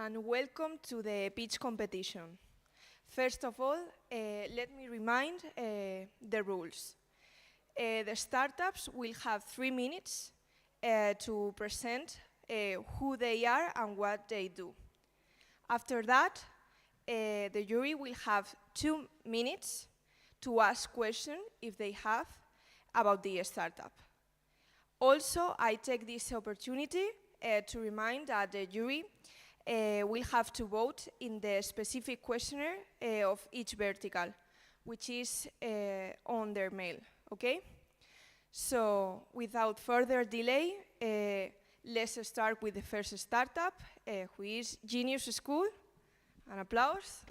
and welcome to the pitch competition. First of all, let me remind the rules. The startups will have 3 minutes to present who they are and what they do. After that, the jury will have 2 minutes to ask questions if they have about the startup. Also, I take this opportunity to remind that the jury will have to vote in the specific questionnaire of each vertical, which is on their mail, okay? So, without further delay, let's start with the first startup, who is Genius School. An applause.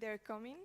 They're coming.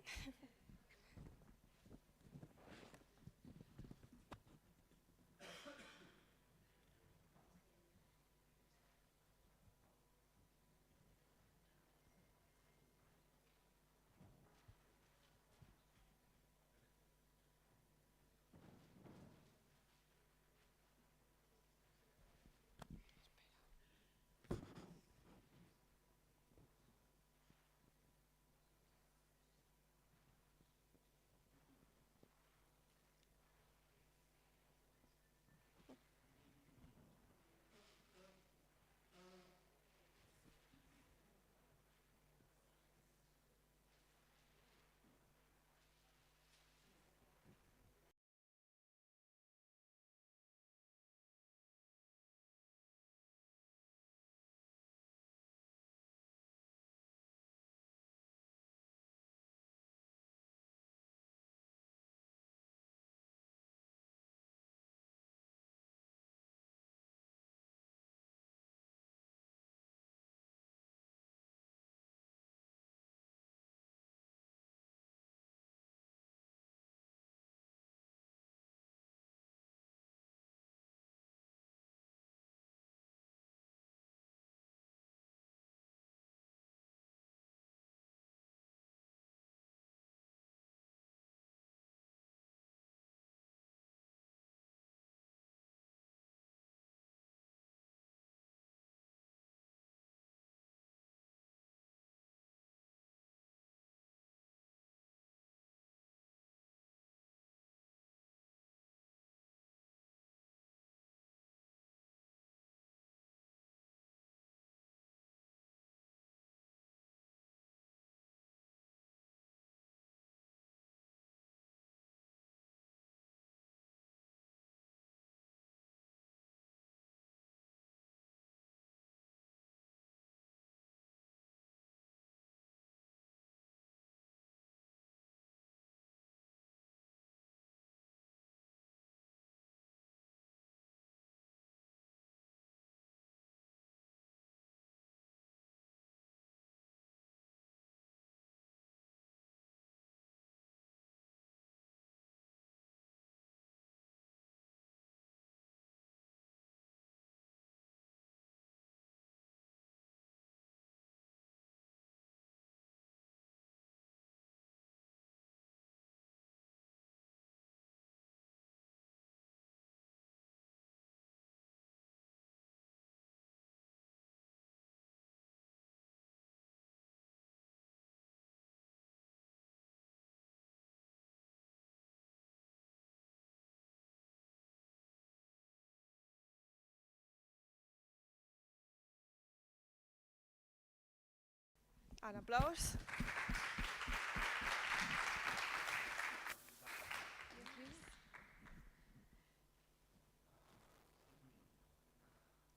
An applause.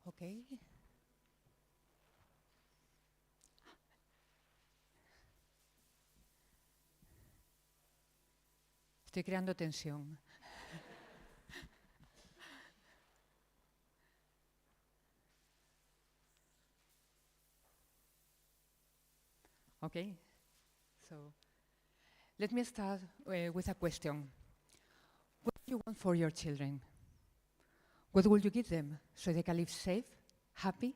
Okay. Estoy creando tensión. Okay. So let me start with a question. you want for your children? What will you give them so they can live safe, happy,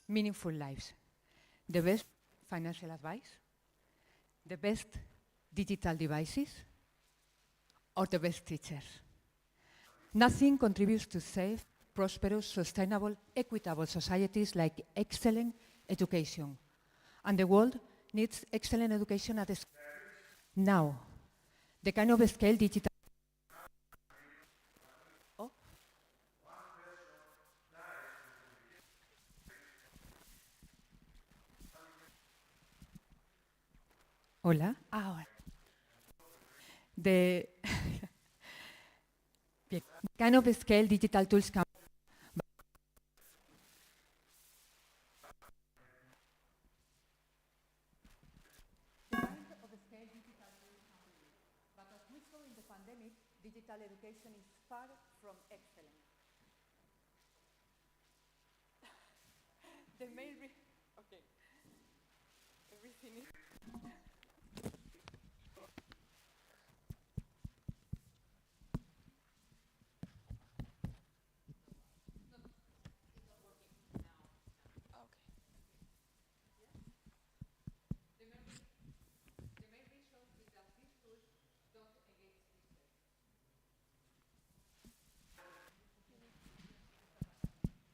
meaningful lives? The best financial advice? The best digital devices? Or the best teachers? Nothing contributes to safe, prosperous, sustainable, equitable societies like excellent education. And the world needs excellent education at the now. The kind of scale digital. Oh. Hola. Ahora. The kind of scale digital tools can digital education is far from excellent. The main okay. Everything is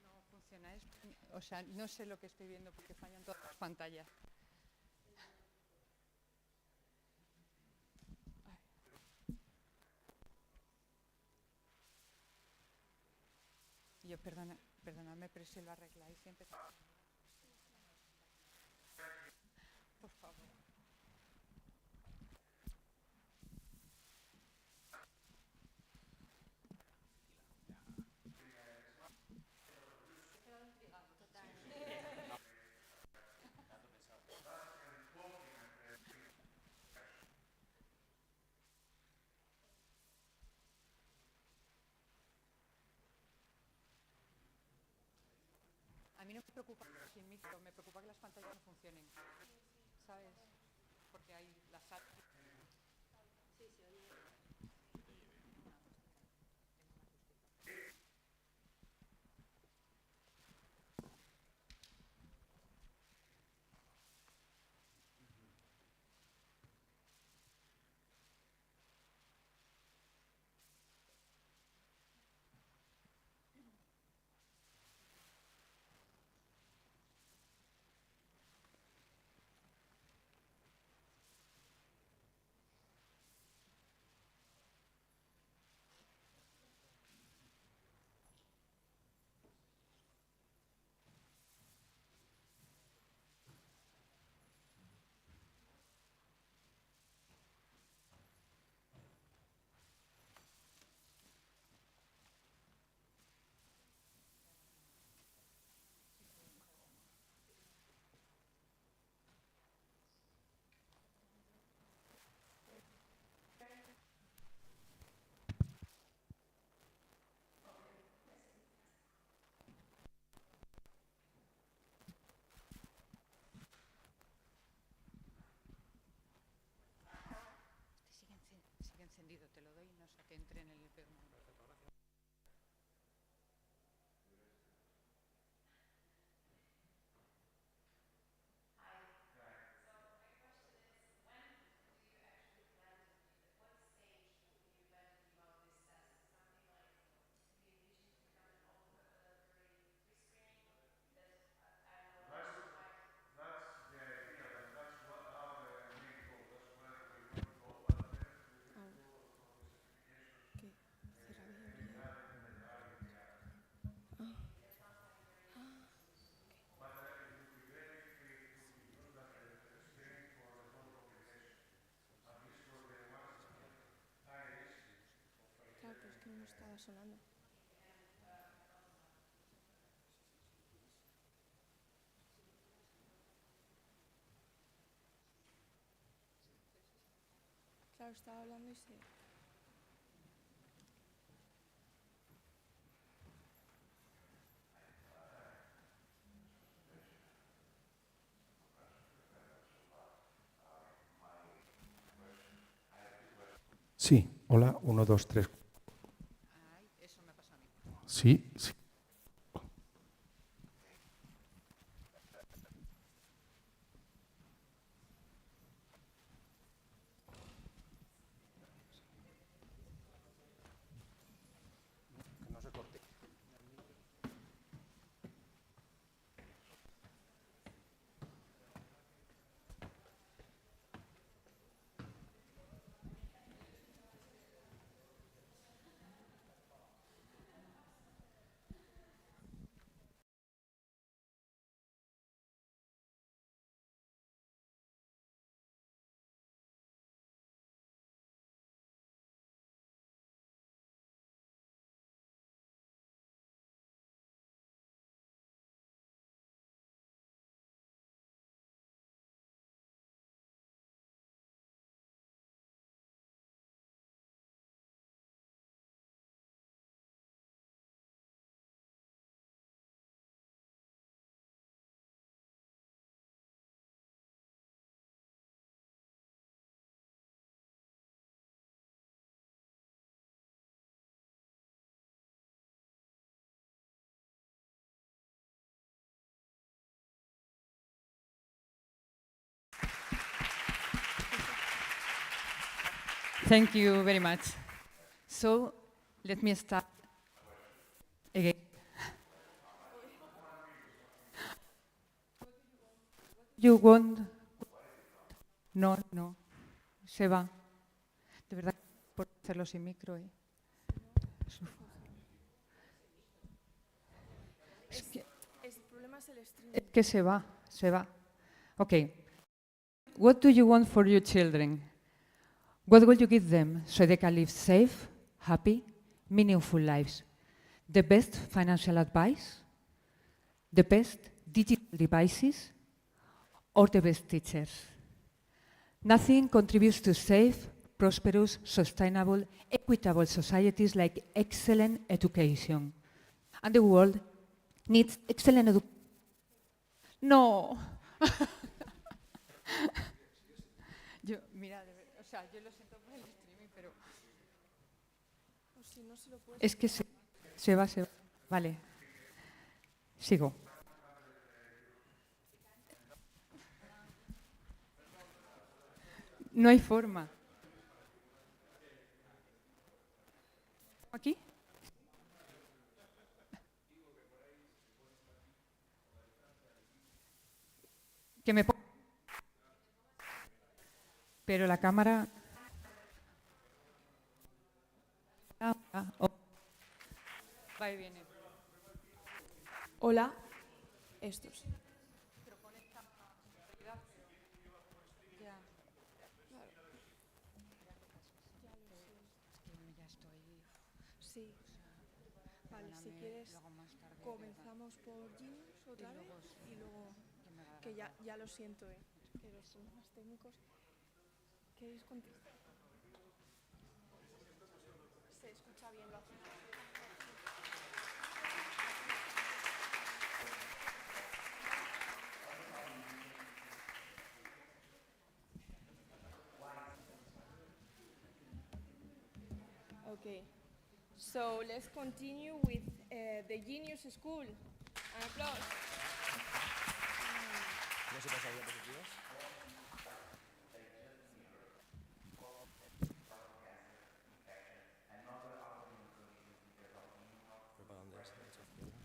no funciona. O sea, no sé lo que estoy viendo porque fallan todas las pantallas. Yo, perdonadme, pero si lo arregláis siempre. Por favor. A mí no me preocupa sin micro, me preocupa que las pantallas no funcionen. ¿Sabes? Porque hay las salas. Sí, se oye. Sigue encendido, te lo doy, no sé que entre en el peor momento. Claro, pero es que no estaba sonando. Claro, estaba hablando y se... Sí, hola, 1, 2, 3. Sí, sí. Thank you very much. So let me start again. You want? No, no. Se va. De verdad, por hacerlo sin micro, ¿eh? El problema es el streaming. Es que se va, se va. Okay. What do you want for your children? What will you give them so they can live safe, happy, meaningful lives? The best financial advice? The best digital devices? Or the best teachers? Nothing contributes to safe, prosperous, sustainable, equitable societies like excellent education. And the world needs excellent education. No. Yo, mira, o sea, yo lo siento por el streaming, pero O si no se lo puedes. es que se va, se va. Vale. Sigo. No hay forma. ¿Aquí? Que me Pero la cámara... Va y viene. Hola. Estos. Sí. Vale, si quieres, comenzamos por Genius otra vez y luego, que ya lo siento, que los problemas técnicos. ¿Queréis contestar? Se escucha bien, lo hacemos. Okay, so let's continue with the Genius School. An applause. ¿No se pasa diapositivas? ¿Pero para dónde es? ¿Derecha, izquierda?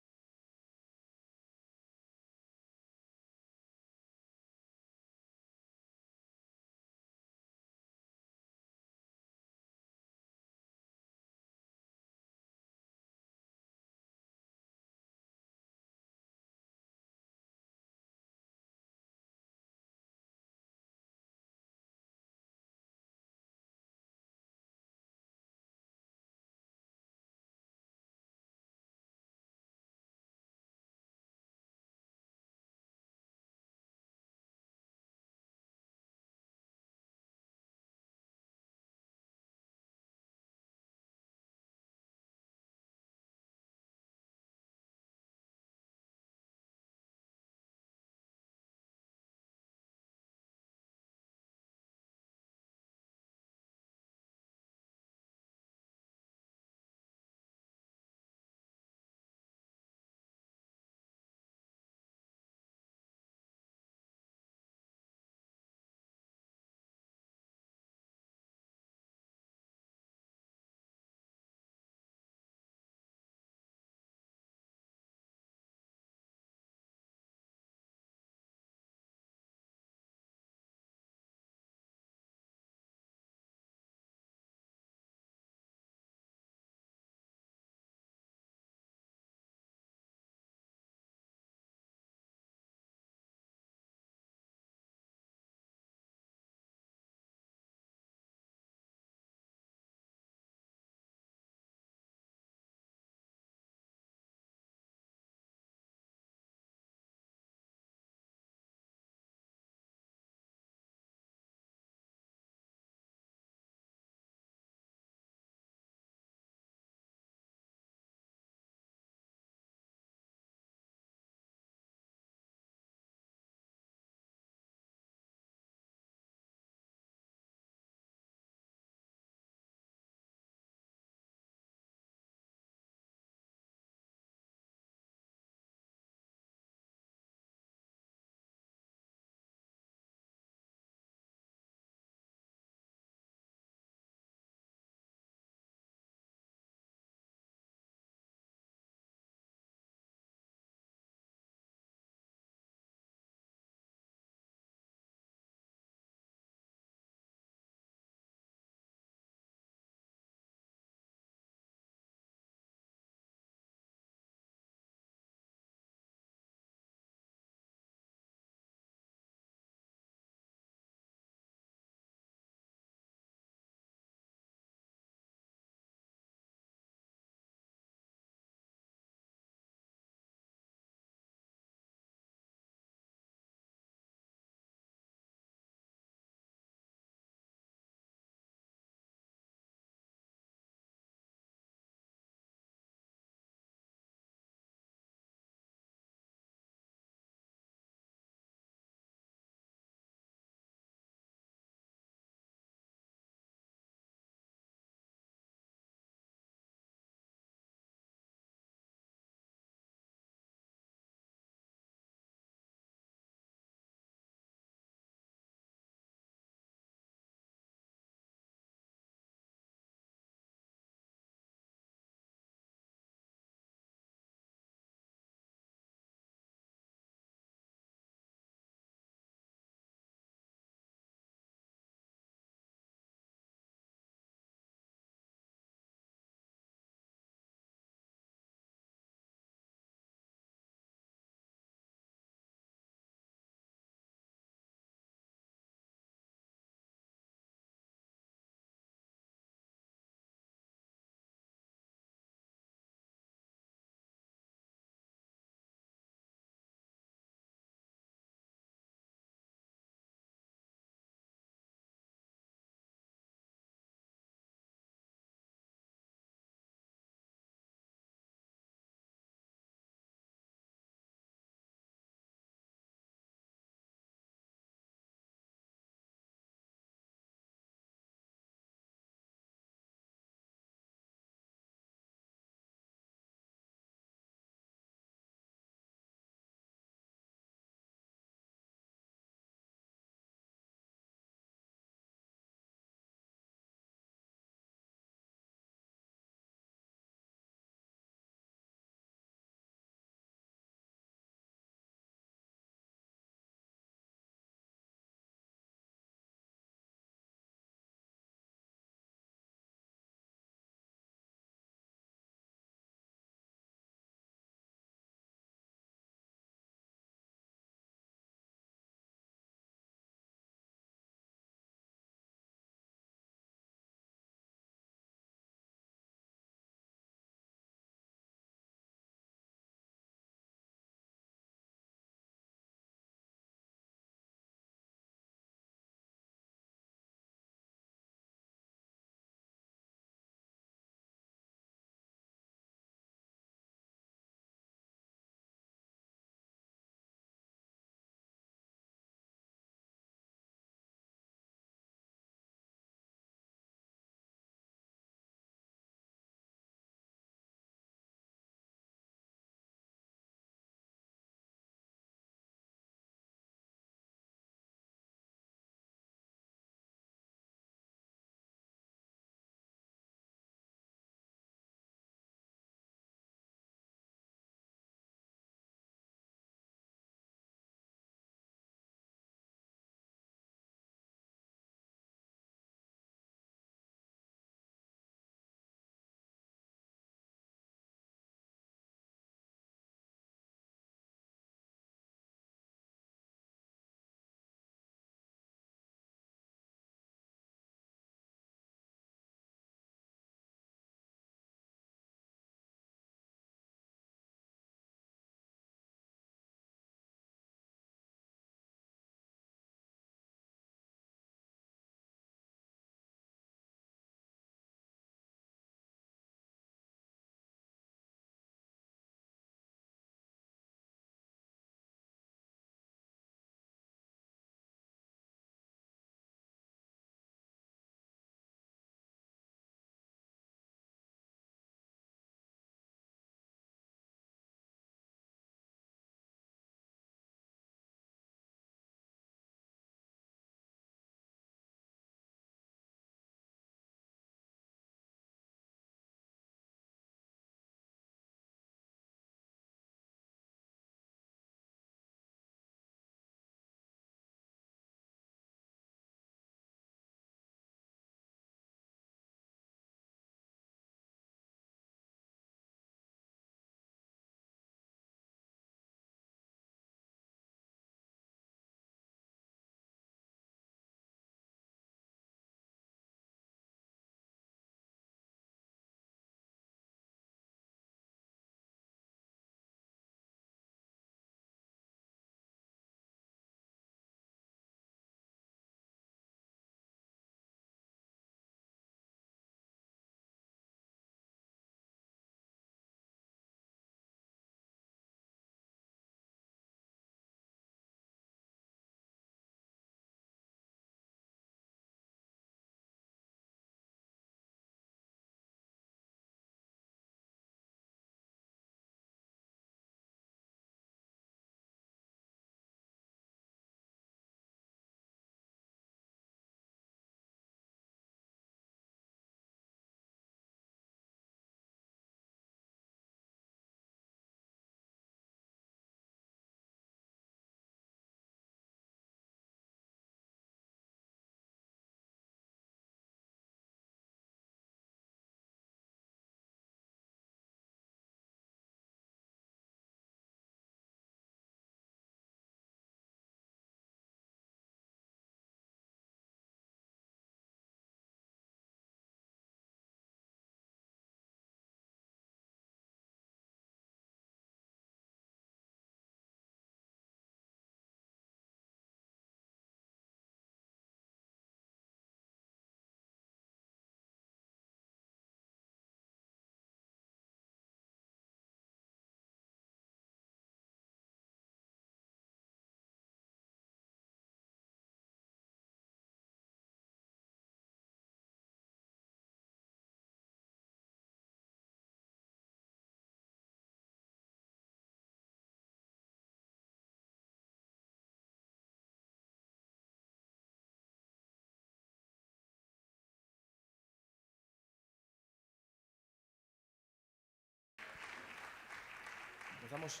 Empezamos.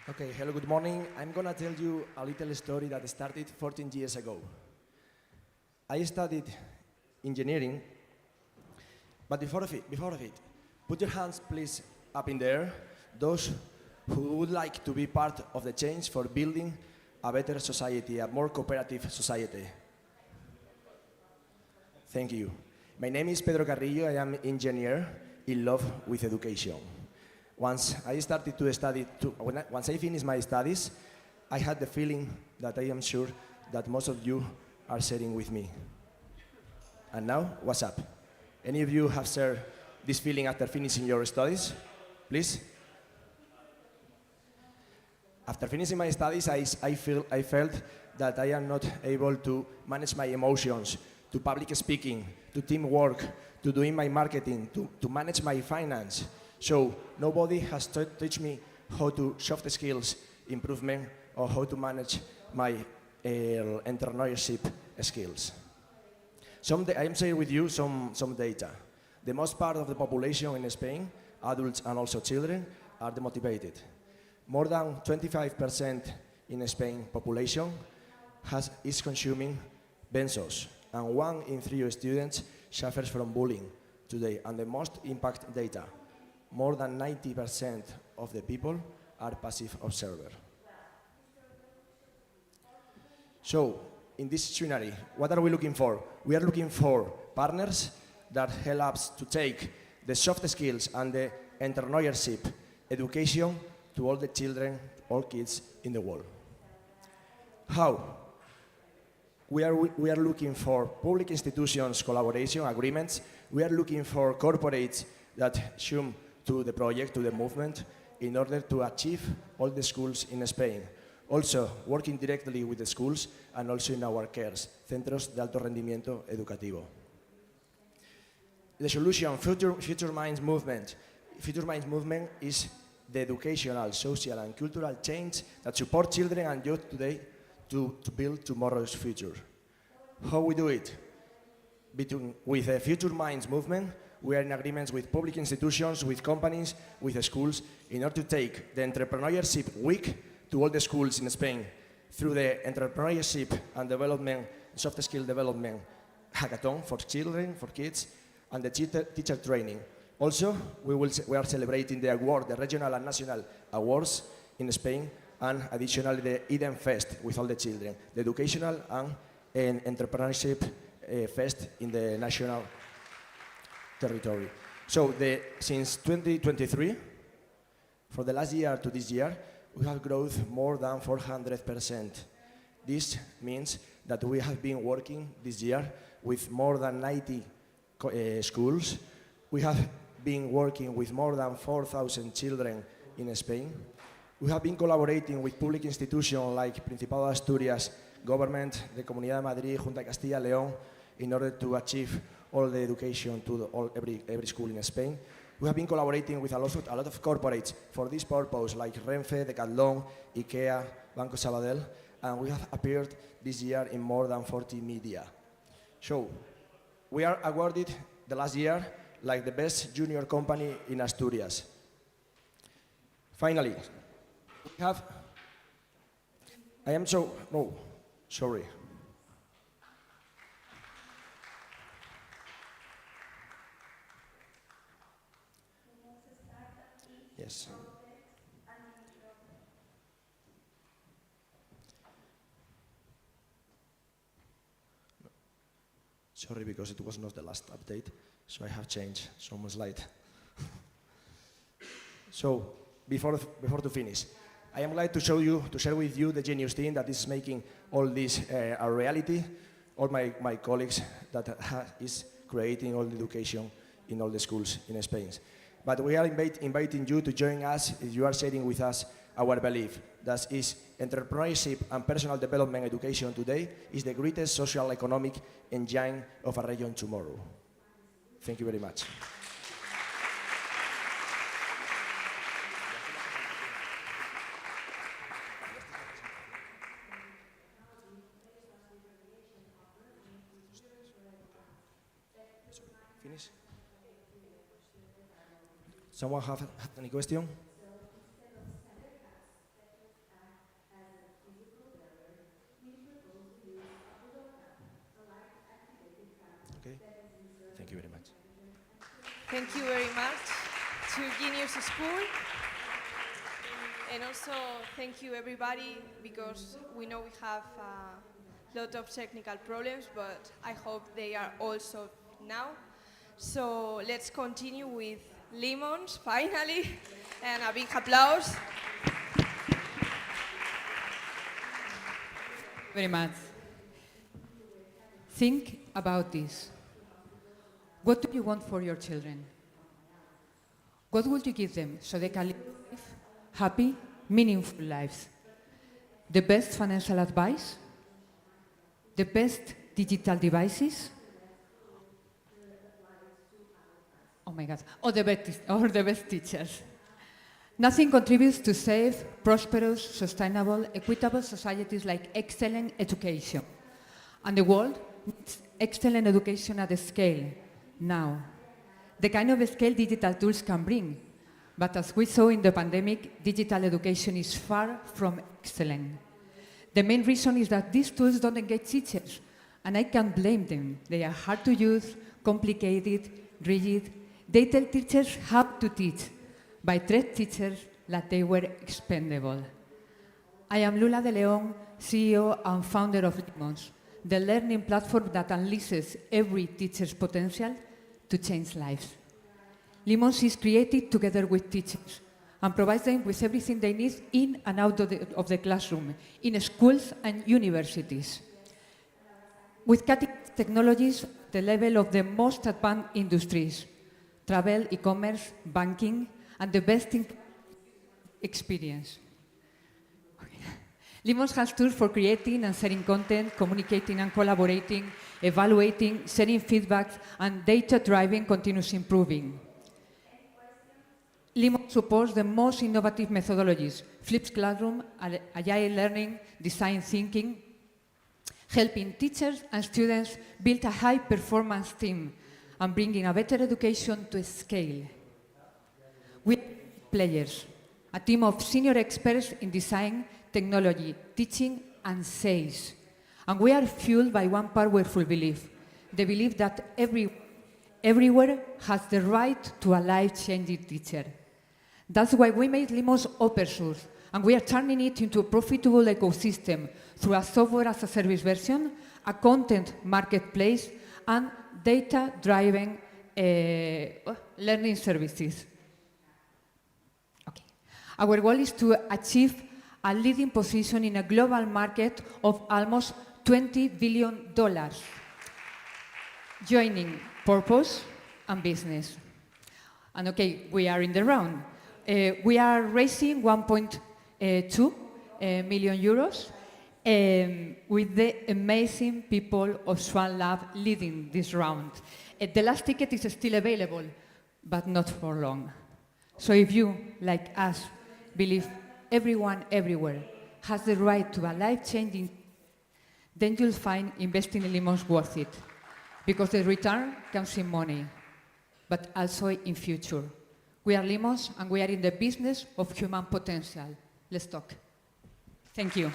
Okay, hello, good morning. I'm gonna tell you a little story that started 14 years ago. I studied engineering, but before of it, put your hands please up in the air, those who would like to be part of the change for building a better society, a more cooperative society. Thank you. My name is Pedro Carrillo. I am engineer in love with education. Once I started to study, once I finished my studies, I had the feeling that I am sure that most of you are sharing with me. And now, what's up? Any of you have shared this feeling after finishing your studies? Please? After finishing my studies, I felt that I am not able to manage my emotions, to public speaking, to teamwork, to doing my marketing, to manage my finance. So nobody has taught me how to soft skills improvement or how to manage my entrepreneurship skills. I am sharing with you some data. The most part of the population in Spain, adults and also children, are demotivated. More than 25% in Spain population is consuming benzos, and 1 in 3 students suffers from bullying today. And the most impact data, more than 90% of the people are passive observers. So, in this scenario, what are we looking for? We are looking for partners that help us to take the soft skills and the entrepreneurship education to all the children, all kids in the world. How? We are looking for public institutions collaboration agreements. We are looking for corporates that assume to the project, to the movement, in order to achieve all the schools in Spain. Also, working directly with the schools and also in our CARES, Centros de Alto Rendimiento Educativo. The solution, Future Minds Movement. Future Minds Movement is the educational, social and cultural change that support children and youth today to build tomorrow's future. How we do it? With the Future Minds Movement, we are in agreements with public institutions, with companies, with the schools, in order to take the Entrepreneurship Week to all the schools in Spain through the Entrepreneurship and Development, Soft Skill Development Hackathon for children, for kids, and the teacher training. Also, we are celebrating the award, the regional and national awards in Spain, and additionally the Eden Fest with all the children, the educational and entrepreneurship fest in the national territory. So since 2023, for the last year to this year, we have growth more than 400%. This means that we have been working this year with more than 90 schools. We have been working with more than 4,000 children in Spain. We have been collaborating with public institutions like Principado de Asturias, government, the Comunidad de Madrid, Junta de Castilla y León, in order to achieve all the education to every school in Spain. We have been collaborating with a lot of corporates for this purpose, like Renfe, Decathlon, IKEA, Banco Sabadell, and we have appeared this year in more than 40 media. So, we are awarded the last year like the best junior company in Asturias. Finally, we have, sorry. Yes. Sorry, because it was not the last update, so I have changed some slide. So, before to finish, I am glad to share with you the genius team that is making all this a reality, all my colleagues that is creating all the education in all the schools in Spain. But we are inviting you to join us if you are sharing with us our belief that is entrepreneurship and personal development education today is the greatest social economic engine of a region tomorrow. Thank you very much. Finish? Someone have any question? Okay. Thank you very much. Thank you very much to Genius School. And also thank you everybody, because we know we have a lot of technical problems, but I hope they are all solved now. So let's continue with lemons, finally, and a big applause. Very much. Think about this. What do you want for your children? What would you give them so they can live happy, meaningful lives? The best financial advice? The best digital devices? Oh my God, or the best teachers. Nothing contributes to safe, prosperous, sustainable, equitable societies like excellent education. And the world needs excellent education at a scale now. The kind of scale digital tools can bring. But as we saw in the pandemic, digital education is far from excellent. The main reason is that these tools don't engage teachers, and I can't blame them. They are hard to use, complicated, rigid. They tell teachers how to teach, but treat teachers like they were expendable. I am Lula de Leon, CEO and founder of Lemons, the learning platform that unleashes every teacher's potential to change lives. Lemons is created together with teachers and provides them with everything they need in and out of the classroom, in schools and universities. With cutting technologies at the level of the most advanced industries, travel, e-commerce, banking, and the best experience. Lemons has tools for creating and sharing content, communicating and collaborating, evaluating, sharing feedback, and data-driven continuous improving. Lemons supports the most innovative methodologies: flipped classroom, agile learning, design thinking, helping teachers and students build a high-performance team and bringing a better education to scale. We are players, a team of senior experts in design, technology, teaching, and sales. And we are fueled by one powerful belief, the belief that everywhere has the right to a life-changing teacher. That's why we made Lemons open source, and we are turning it into a profitable ecosystem through a software-as-a-service version, a content marketplace, and data-driven learning services. Okay. Our goal is to achieve a leading position in a global market of almost $20 billion, joining purpose and business. And okay, we are in the round. We are raising 1.2 million euros with the amazing people of Swan Lab leading this round. The last ticket is still available, but not for long. So if you, like us, believe everyone everywhere has the right to a life-changing, then you'll find investing in Lemons worth it, because the return comes in money, but also in future. We are Lemons, and we are in the business of human potential. Let's talk. Thank you.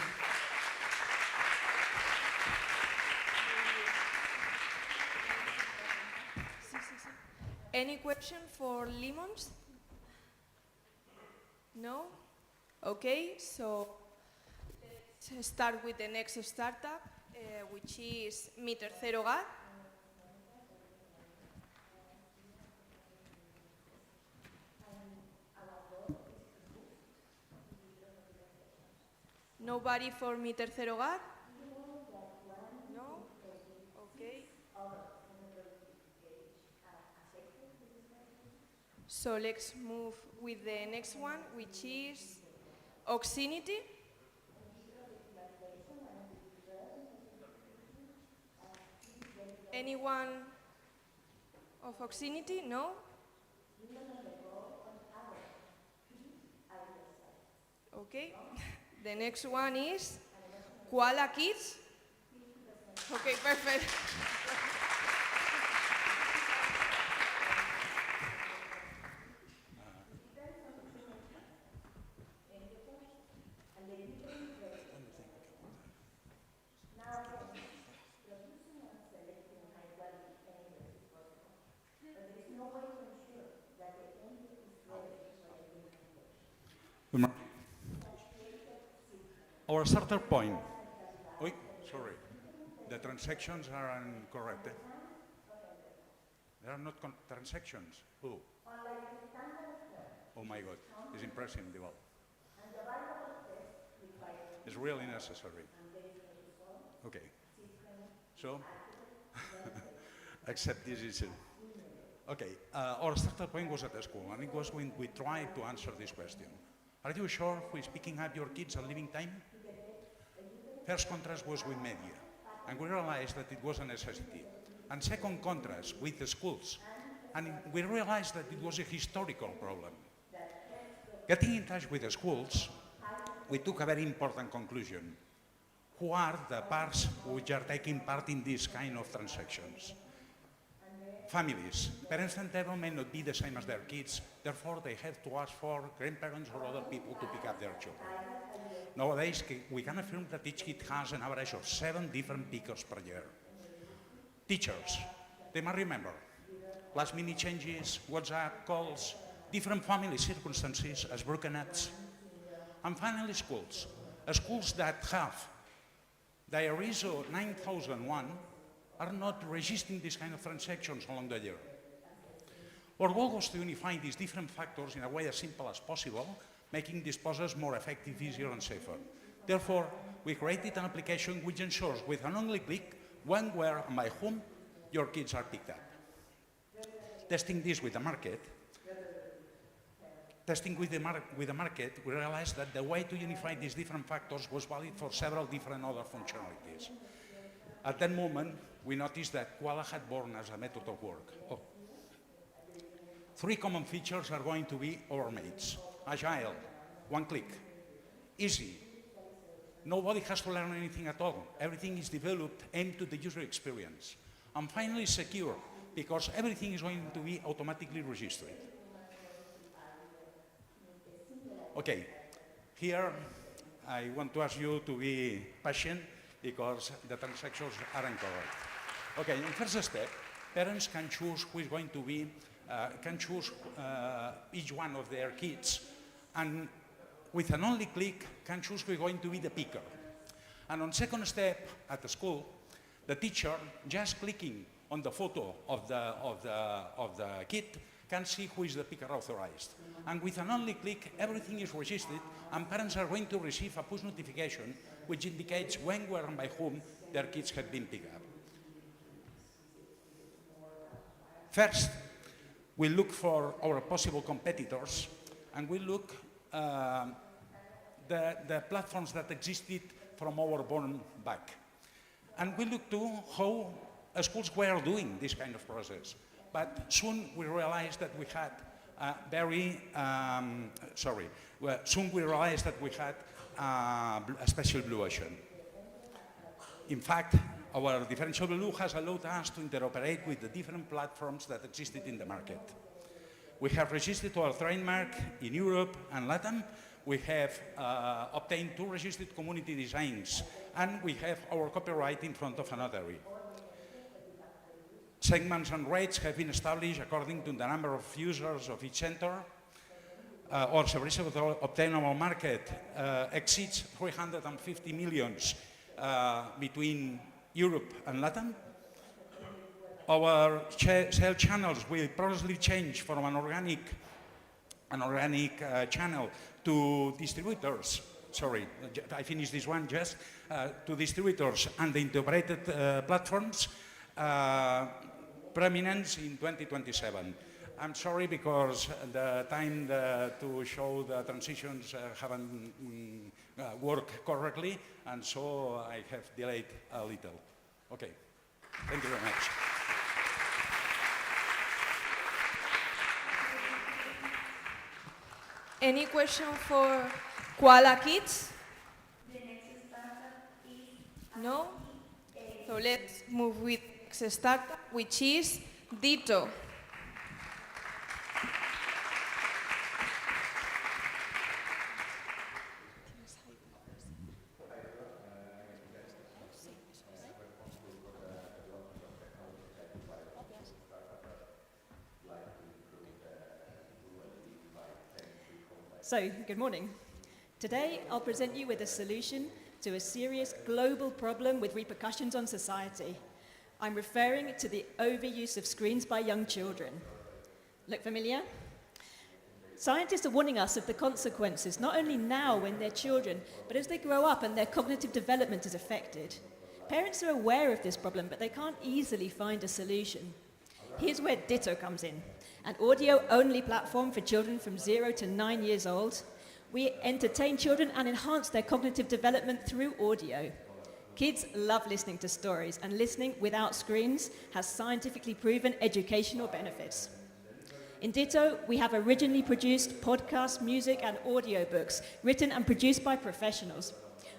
Any question for Lemons? No? Okay, so let's start with the next startup, which is Meter Zero Gar. Nobody for Meter Zero Gar? No? Okay. So let's move with the next one, which is Oxinity. Anyone of Oxinity? No? Okay. The next one is Koala Kids. Okay, perfect. Good morning. Our starter point. Oi, sorry. The transactions are incorrect. There are not transactions. Oh. Oh my God, it's impressive, Dival. It's really necessary. Okay. So, accept this issue. Okay, our starter point was at the school, and it was when we tried to answer this question. Are you sure who is picking up your kids at living time? First contrast was with media, and we realized that it was a necessity. And second contrast with the schools, and we realized that it was a historical problem. Getting in touch with the schools, we took a very important conclusion. Who are the parts which are taking part in these kind of transactions? Families. Parents and parents may not be the same as their kids, therefore they have to ask for grandparents or other people to pick up their children. Nowadays, we can affirm that each kid has an average of 7 different pickers per year. Teachers, they must remember, last minute changes, WhatsApp calls, different family circumstances as broken ups. And finally, schools. Schools that have the ISO 9001 are not registering these kind of transactions along the year. Our goal was to unify these different factors in a way as simple as possible, making this process more effective, easier, and safer. Therefore, we created an application which ensures with an only click when, where, and by whom your kids are picked up. Testing this with the market, we realized that the way to unify these different factors was valid for several different other functionalities. At that moment, we noticed that Koala had born as a method of work. 3 common features are going to be our mates. Agile, one click. Easy. Nobody has to learn anything at all. Everything is developed aimed to the user experience. And finally, secure, because everything is going to be automatically registered. Okay, here I want to ask you to be patient because the transactions aren't correct. Okay, in first step, parents can choose who is going to be, each one of their kids, and with an only click can choose who is going to be the picker. And on second step, at the school, the teacher, just clicking on the photo of the kid, can see who is the picker authorized. And with an only click, everything is registered, and parents are going to receive a push notification which indicates when, where, and by whom their kids have been picked up. First, we look for our possible competitors, and we look the platforms that existed from our born back. And we look to how schools were doing this kind of process. But soon we realized that we had a special blue ocean. In fact, our differential blue has allowed us to interoperate with the different platforms that existed in the market. We have registered our trademark in Europe and Latin. We have obtained 2 registered community designs, and we have our copyright in front of a notary. Segments and rates have been established according to the number of users of each center. Our service obtainable market exceeds 350 million between Europe and Latin. Our sales channels will progressively change from an organic channel to distributors. Sorry, I finished this one just to distributors and the integrated platforms. Preeminence in 2027. I'm sorry because the time to show the transitions haven't worked correctly, and so I have delayed a little. Okay, thank you very much. Any question for Koala Kids? No? So let's move with next startup, which is Ditto. So, good morning. Today, I'll present you with a solution to a serious global problem with repercussions on society. I'm referring to the overuse of screens by young children. Look familiar? Scientists are warning us of the consequences, not only now when they're children, but as they grow up and their cognitive development is affected. Parents are aware of this problem, but they can't easily find a solution. Here's where Ditto comes in, an audio-only platform for children from 0 to 9 years old. We entertain children and enhance their cognitive development through audio. Kids love listening to stories, and listening without screens has scientifically proven educational benefits. In Ditto, we have originally produced podcasts, music, and audiobooks written and produced by professionals.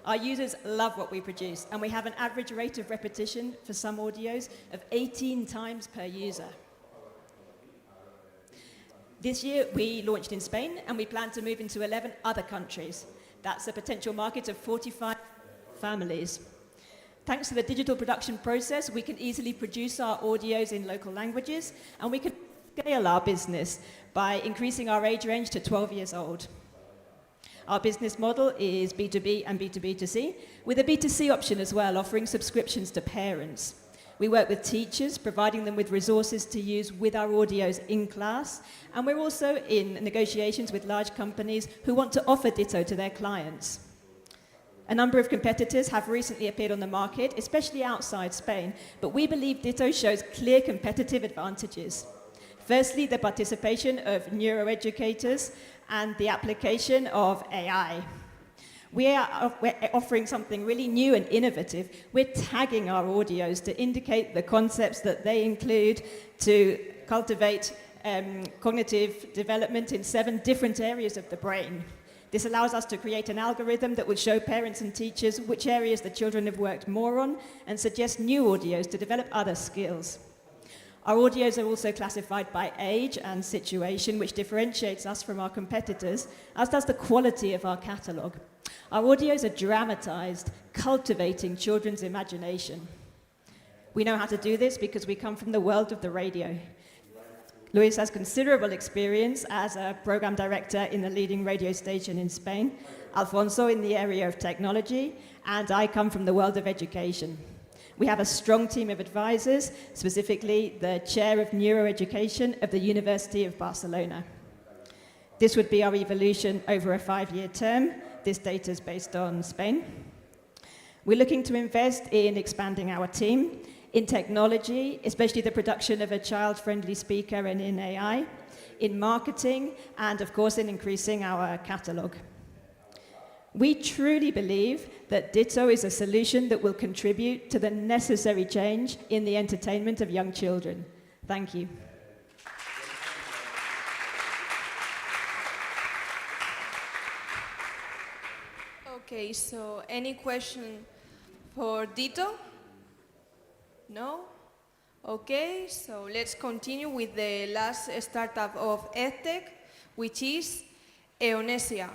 Our users love what we produce, and we have an average rate of repetition for some audios of 18 times per user. This year, we launched in Spain, and we plan to move into 11 other countries. That's a potential market of 45 families. Thanks to the digital production process, we can easily produce our audios in local languages, and we can scale our business by increasing our age range to 12 years old. Our business model is B2B and B2B2C, with a B2C option as well, offering subscriptions to parents. We work with teachers, providing them with resources to use with our audios in class, and we're also in negotiations with large companies who want to offer Ditto to their clients. A number of competitors have recently appeared on the market, especially outside Spain, but we believe Ditto shows clear competitive advantages. Firstly, the participation of neuroeducators and the application of AI. We're offering something really new and innovative. We're tagging our audios to indicate the concepts that they include to cultivate cognitive development in 7 different areas of the brain. This allows us to create an algorithm that will show parents and teachers which areas the children have worked more on and suggest new audios to develop other skills. Our audios are also classified by age and situation, which differentiates us from our competitors, as does the quality of our catalogue. Our audios are dramatized, cultivating children's imagination. We know how to do this because we come from the world of the radio. Luis has considerable experience as a program director in the leading radio station in Spain, Alfonso in the area of technology, and I come from the world of education. We have a strong team of advisors, specifically the chair of neuroeducation of the University of Barcelona. This would be our evolution over a 5-year term. This data is based on Spain. We're looking to invest in expanding our team, in technology, especially the production of a child-friendly speaker and in AI, in marketing, and of course in increasing our catalogue. We truly believe that Ditto is a solution that will contribute to the necessary change in the entertainment of young children. Thank you. Okay, so any question for Ditto? No? Okay, so let's continue with the last startup of EdTech, which is Eonesia.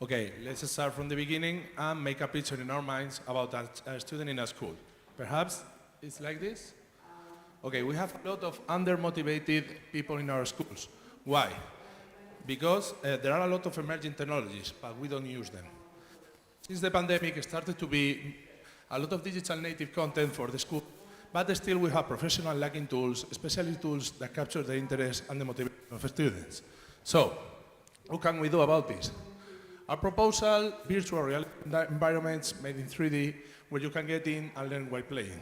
Okay, let's start from the beginning and make a picture in our minds about a student in a school. Perhaps it's like this? Okay, we have a lot of under-motivated people in our schools. Why? Because there are a lot of emerging technologies, but we don't use them. Since the pandemic, it started to be a lot of digital native content for the school, but still we have professional lacking tools, especially tools that capture the interest and the motivation of students. So, what can we do about this? Our proposal, virtual reality environments made in 3D, where you can get in and learn while playing.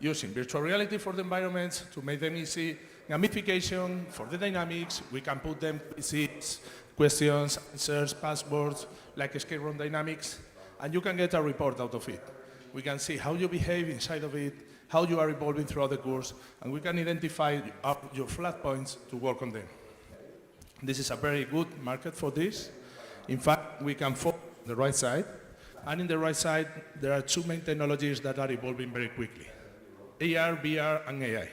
Using virtual reality for the environments to make them easy, gamification for the dynamics, we can put them quizzes, questions, answers, passwords, like escape room dynamics, and you can get a report out of it. We can see how you behave inside of it, how you are evolving throughout the course, and we can identify your flat points to work on them. This is a very good market for this. In fact, we can focus on the right side, and in the right side, there are 2 main technologies that are evolving very quickly: AR, VR, and AI.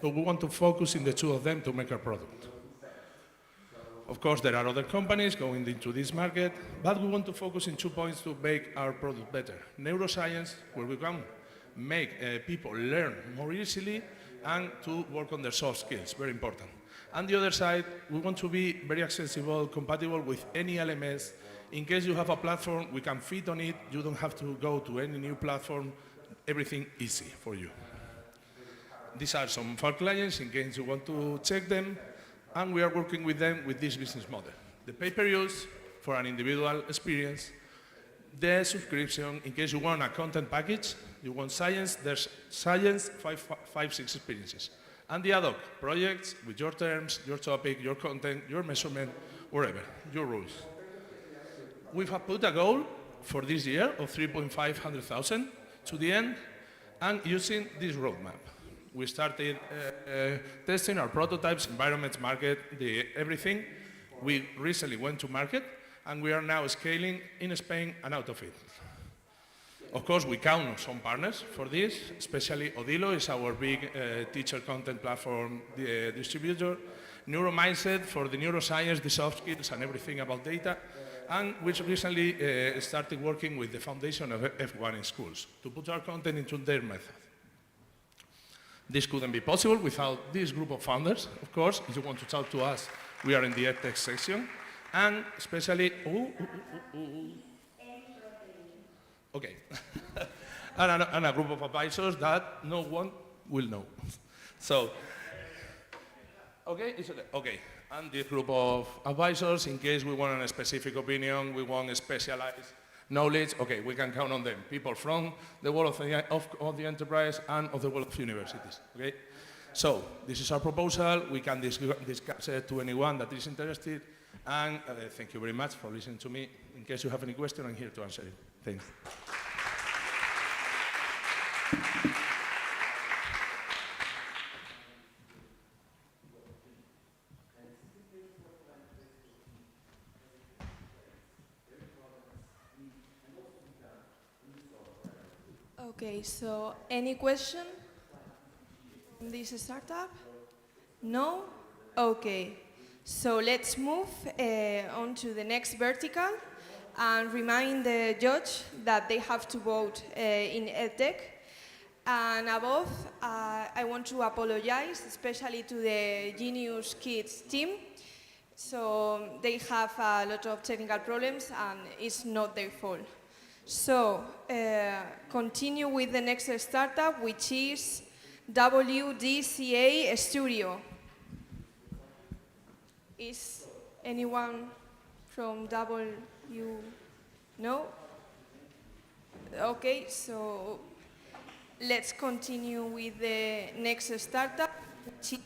So we want to focus in the 2 of them to make our product. Of course, there are other companies going into this market, but we want to focus in 2 points to make our product better. Neuroscience, where we can make people learn more easily and to work on their soft skills, very important. And the other side, we want to be very accessible, compatible with any LMS. In case you have a platform, we can fit on it. You don't have to go to any new platform. Everything easy for you. These are some of our clients in case you want to check them. And we are working with them with this business model. The pay-per-use for an individual experience. The subscription, in case you want a content package, you want science, there's science, five, 6 experiences. And the ad hoc projects with your terms, your topic, your content, your measurement, wherever, your rules. We have put a goal for this year of 3,500,000 to the end, and using this roadmap. We started testing our prototypes, environments, market, everything. We recently went to market, and we are now scaling in Spain and out of it. Of course, we count on some partners for this, especially Odilo is our big teacher content platform distributor, Neuromindset for the neuroscience, the soft skills, and everything about data, and we recently started working with the foundation of F1 in schools to put our content into their method. This couldn't be possible without this group of founders, of course. If you want to talk to us, we are in the EdTech section, and especially, okay, and a group of advisors that no one will know. So, okay, it's okay. Okay, and this group of advisors, in case we want a specific opinion, we want a specialized knowledge, okay, we can count on them. People from the world of the enterprise and of the world of universities, okay? So, this is our proposal. We can discuss it to anyone that is interested. And thank you very much for listening to me. In case you have any question, I'm here to answer it. Thanks. Okay, so any question from this startup? No? Okay, so let's move on to the next vertical and remind the judge that they have to vote in EdTech. And above, I want to apologize, especially to the Genius Kids team. So they have a lot of technical problems and it's not their fault. So, continue with the next startup, which is WDCA Studio. Is anyone from W? No? Okay, so let's continue with the next startup, which is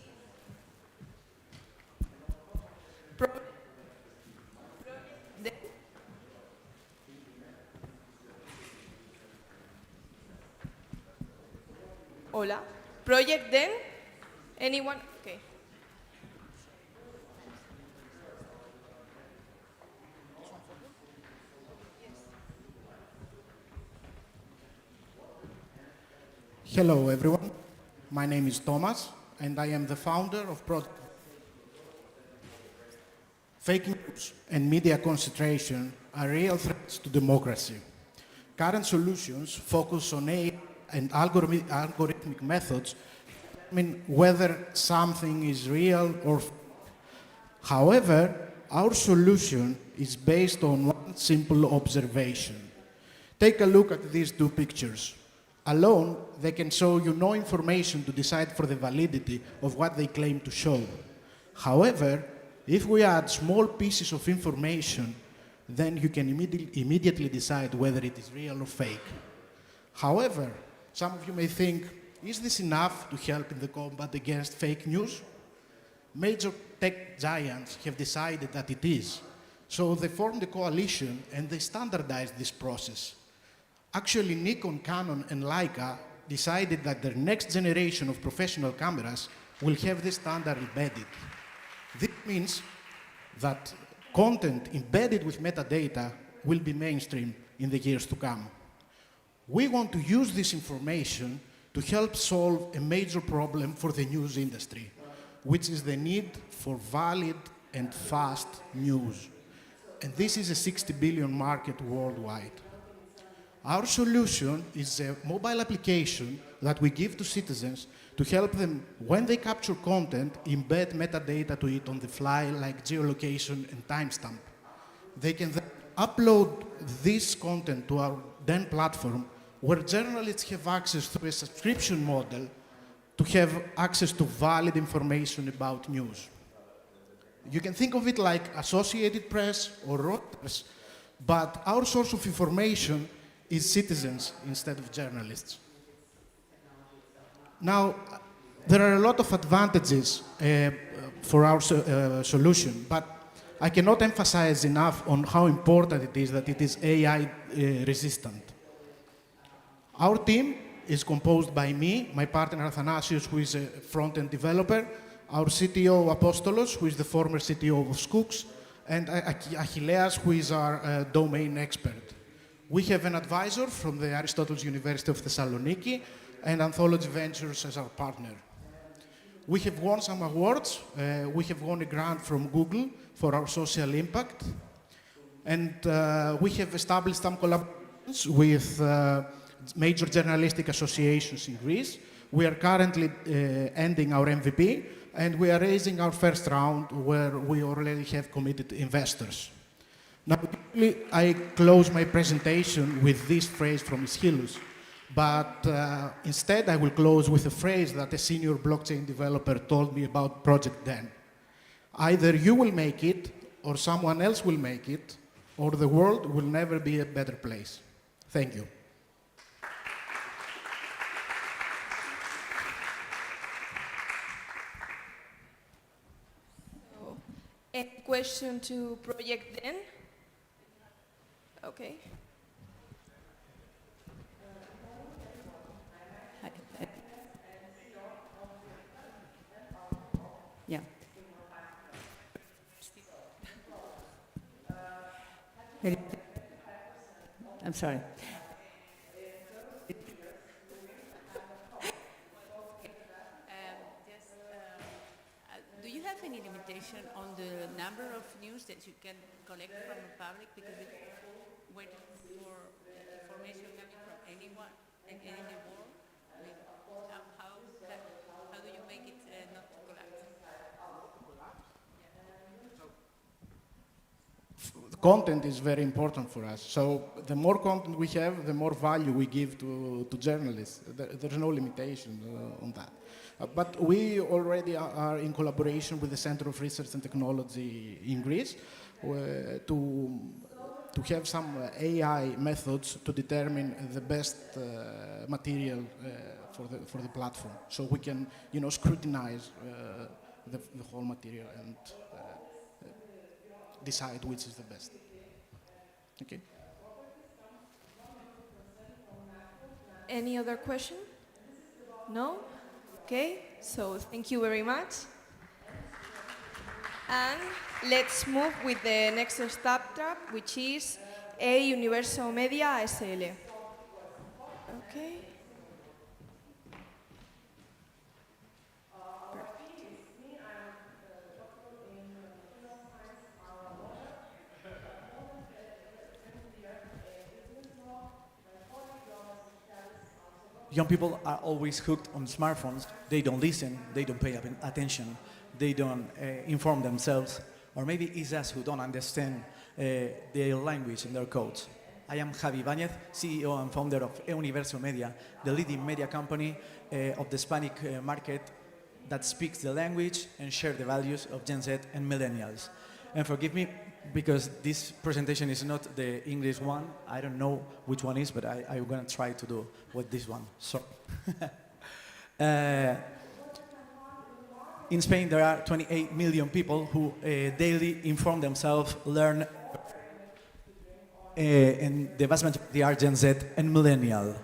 Hola. Project then? Anyone? Okay. Hello everyone, my name is Thomas and I am the founder of Project. Fake news and media concentration are real threats to democracy. Current solutions focus on AI and algorithmic methods to determine whether something is real or fake. However, our solution is based on one simple observation. Take a look at these 2 pictures. Alone, they can show you no information to decide for the validity of what they claim to show. However, if we add small pieces of information, then you can immediately decide whether it is real or fake. However, some of you may think, is this enough to help in the combat against fake news? Major tech giants have decided that it is. So they formed a coalition and they standardized this process. Actually, Nikon, Canon, and Leica decided that their next generation of professional cameras will have this standard embedded. This means that content embedded with metadata will be mainstream in the years to come. We want to use this information to help solve a major problem for the news industry, which is the need for valid and fast news. And this is a 60 billion market worldwide. Our solution is a mobile application that we give to citizens to help them, when they capture content, embed metadata to it on the fly, like geolocation and timestamp. They can then upload this content to our DEN platform, where journalists have access through a subscription model to have access to valid information about news. You can think of it like Associated Press or Reuters, but our source of information is citizens instead of journalists. Now, there are a lot of advantages for our solution, but I cannot emphasize enough on how important it is that it is AI resistant. Our team is composed by me, my partner Athanasios, who is a front-end developer, our CTO Apostolos, who is the former CTO of Skooks, and Achilleas, who is our domain expert. We have an advisor from the Aristotle University of Thessaloniki and Anthology Ventures as our partner. We have won some awards. We have won a grant from Google for our social impact. And we have established some collaborations with major journalistic associations in Greece. We are currently ending our MVP, and we are raising our first round where we already have committed investors. Now, I close my presentation with this phrase from Aeschylus, but instead I will close with a phrase that a senior blockchain developer told me about Project DEN. Either you will make it, or someone else will make it, or the world will never be a better place. Thank you. Any question to Project DEN? Okay. Yeah. I'm sorry. Do you have any limitation on the number of news that you can collect from the public? Because when for information coming from anyone in the world, I mean, how do you make it not to collapse? Content is very important for us. So the more content we have, the more value we give to journalists. There's no limitation on that. But we already are in collaboration with the Center of Research and Technology in Greece to have some AI methods to determine the best material for the platform. So we can, scrutinize the whole material and decide which is the best. Okay. Any other question? No? Okay, so thank you very much. And let's move with the next startup, which is Universo Media SL. Okay. Young people are always hooked on smartphones. They don't listen, they don't pay attention, they don't inform themselves, or maybe it's us who don't understand their language and their codes. I am Javi Bañez, CEO and founder of Universo Media, the leading media company of the Hispanic market that speaks the language and shares the values of Gen Z and millennials. And forgive me, because this presentation is not the English one. I don't know which one is, but I'm going to try to do with this one. So, in Spain, there are 28 million people who daily inform themselves, learn, and the vast majority are Gen Z and millennial.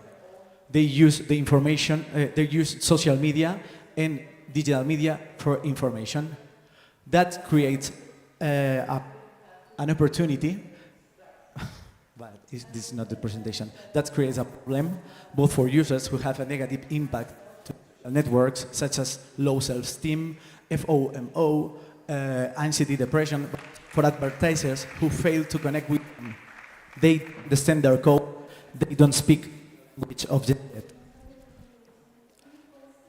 They use the information, they use social media and digital media for information. That creates an opportunity, but this is not the presentation, that creates a problem both for users who have a negative impact to networks such as low self-esteem, FOMO, anxiety, depression, for advertisers who fail to connect with them. They understand their code, they don't speak language of the internet.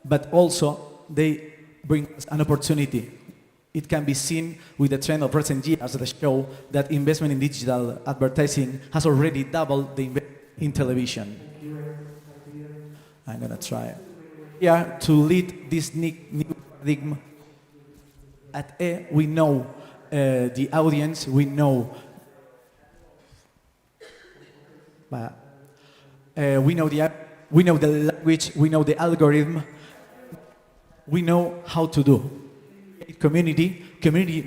But also, they bring us an opportunity. It can be seen with the trend of recent years that show that investment in digital advertising has already doubled the investment in television. I'm gonna try. Yeah, to lead this new paradigm at E, we know the audience, we know we know the language, we know the algorithm, we know how to do. Community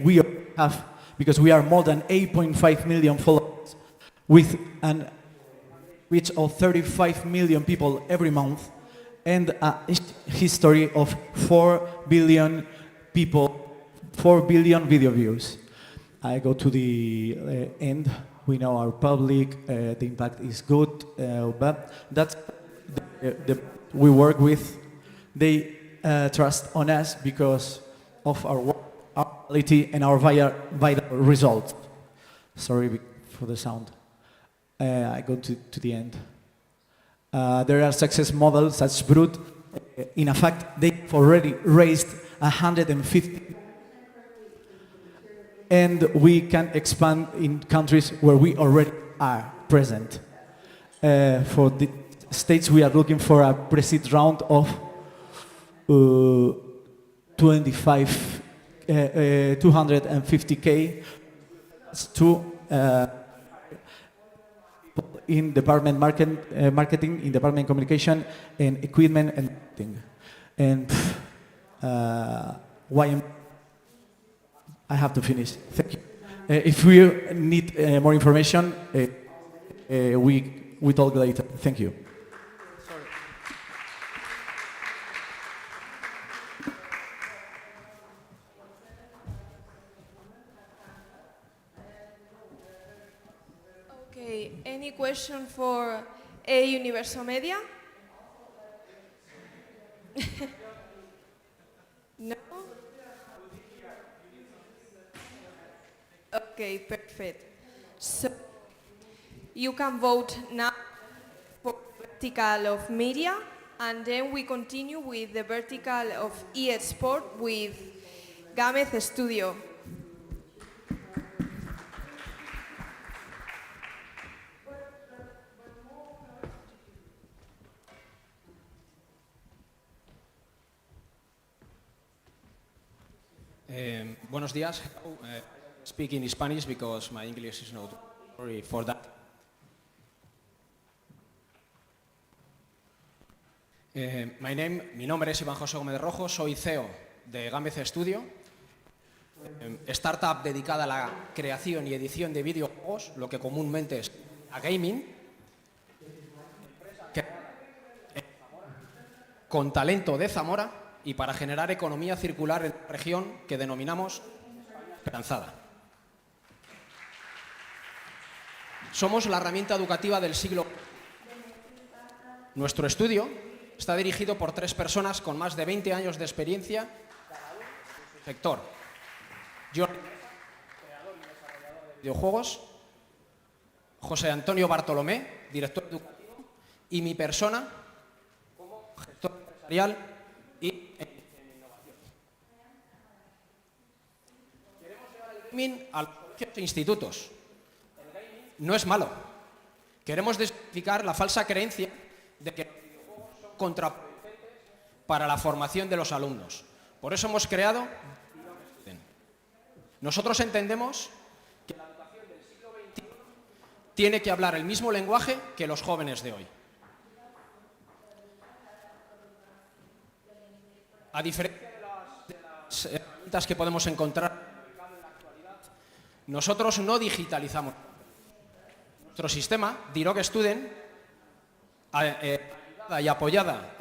we have, because we are more than 8.5 million followers with an reach of 35 million people every month and a history of 4 billion people, 4 billion video views. I go to the end. We know our public, the impact is good, but that's we work with. They trust on us because of our work, our quality, and our vital results. Sorry for the sound. I go to the end. There are success models such as Brut. In fact, they've already raised 150, and we can expand in countries where we already are present. For the states, we are looking for a pre-seed round of 250K to in department marketing, in department communication, and equipment and marketing. And I have to finish. Thank you. If we need more information, we talk later. Thank you. Okay, any question for A Universo Media? No? Okay, perfect. So you can vote now for vertical of media, and then we continue with the vertical of eSport with Gámez Studio. Buenos días. Speak in Spanish because my English is not. Sorry for that. Mi nombre es Iván José Gómez Rojo, soy CEO de Gámez Studio, startup dedicada a la creación y edición de videojuegos, lo que comúnmente es a gaming, con talento de Zamora y para generar economía circular en la región que denominamos Esperanzada. Somos la herramienta educativa del siglo. Nuestro estudio está dirigido por 3 personas con más de 20 años de experiencia en su sector. Yo, creador y desarrollador de videojuegos, José Antonio Bartolomé, director educativo, y mi persona como gestor empresarial y en innovación. Queremos llevar el gaming a los colegios e institutos. El gaming no es malo. Queremos desmitificar la falsa creencia de que los videojuegos son contraproducentes para la formación de los alumnos. Por eso hemos creado. Nosotros entendemos que la educación del siglo XXI tiene que hablar el mismo lenguaje que los jóvenes de hoy. A diferencia de las herramientas que podemos encontrar en la actualidad, nosotros no digitalizamos. Nuestro sistema, Diroc Student, ayudada y apoyada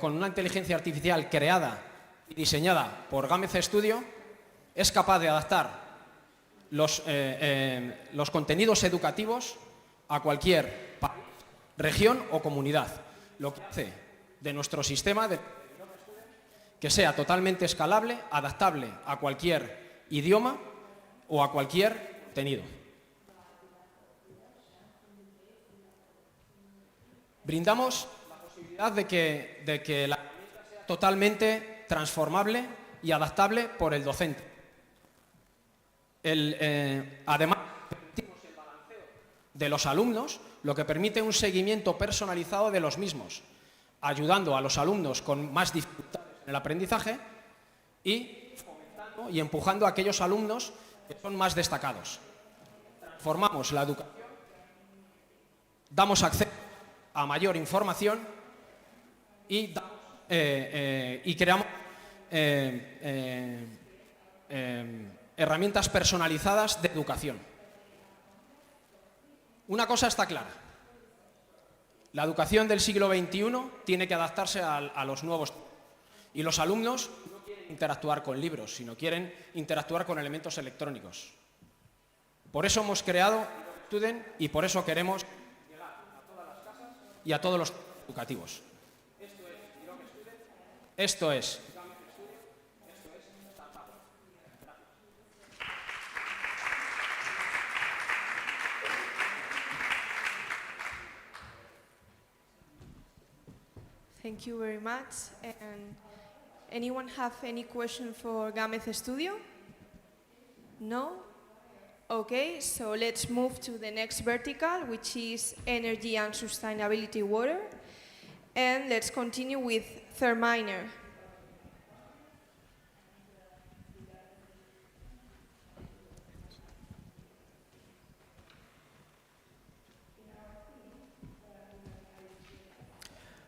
con una inteligencia artificial creada y diseñada por Gámez Studio, es capaz de adaptar los contenidos educativos a cualquier país, región o comunidad, lo que hace de nuestro sistema que sea totalmente escalable, adaptable a cualquier idioma o a cualquier contenido. Brindamos la posibilidad de que la herramienta sea totalmente transformable y adaptable por el docente. Además, permitimos el balanceo de los alumnos, lo que permite un seguimiento personalizado de los mismos, ayudando a los alumnos con más dificultades en el aprendizaje y fomentando y empujando a aquellos alumnos que son más destacados. Transformamos la educación, damos acceso a mayor información y creamos herramientas personalizadas de educación. Una cosa está clara: la educación del siglo XXI tiene que adaptarse a los nuevos tiempos. Y los alumnos no quieren interactuar con libros, sino quieren interactuar con elementos electrónicos. Por eso hemos creado Student y por eso queremos llegar a todas las casas y a todos los educativos. Esto es. Thank you very much. And anyone have any question for Gameth Studio? No? Okay, so let's move to the next vertical, which is energy and sustainability water. And let's continue with Therminer.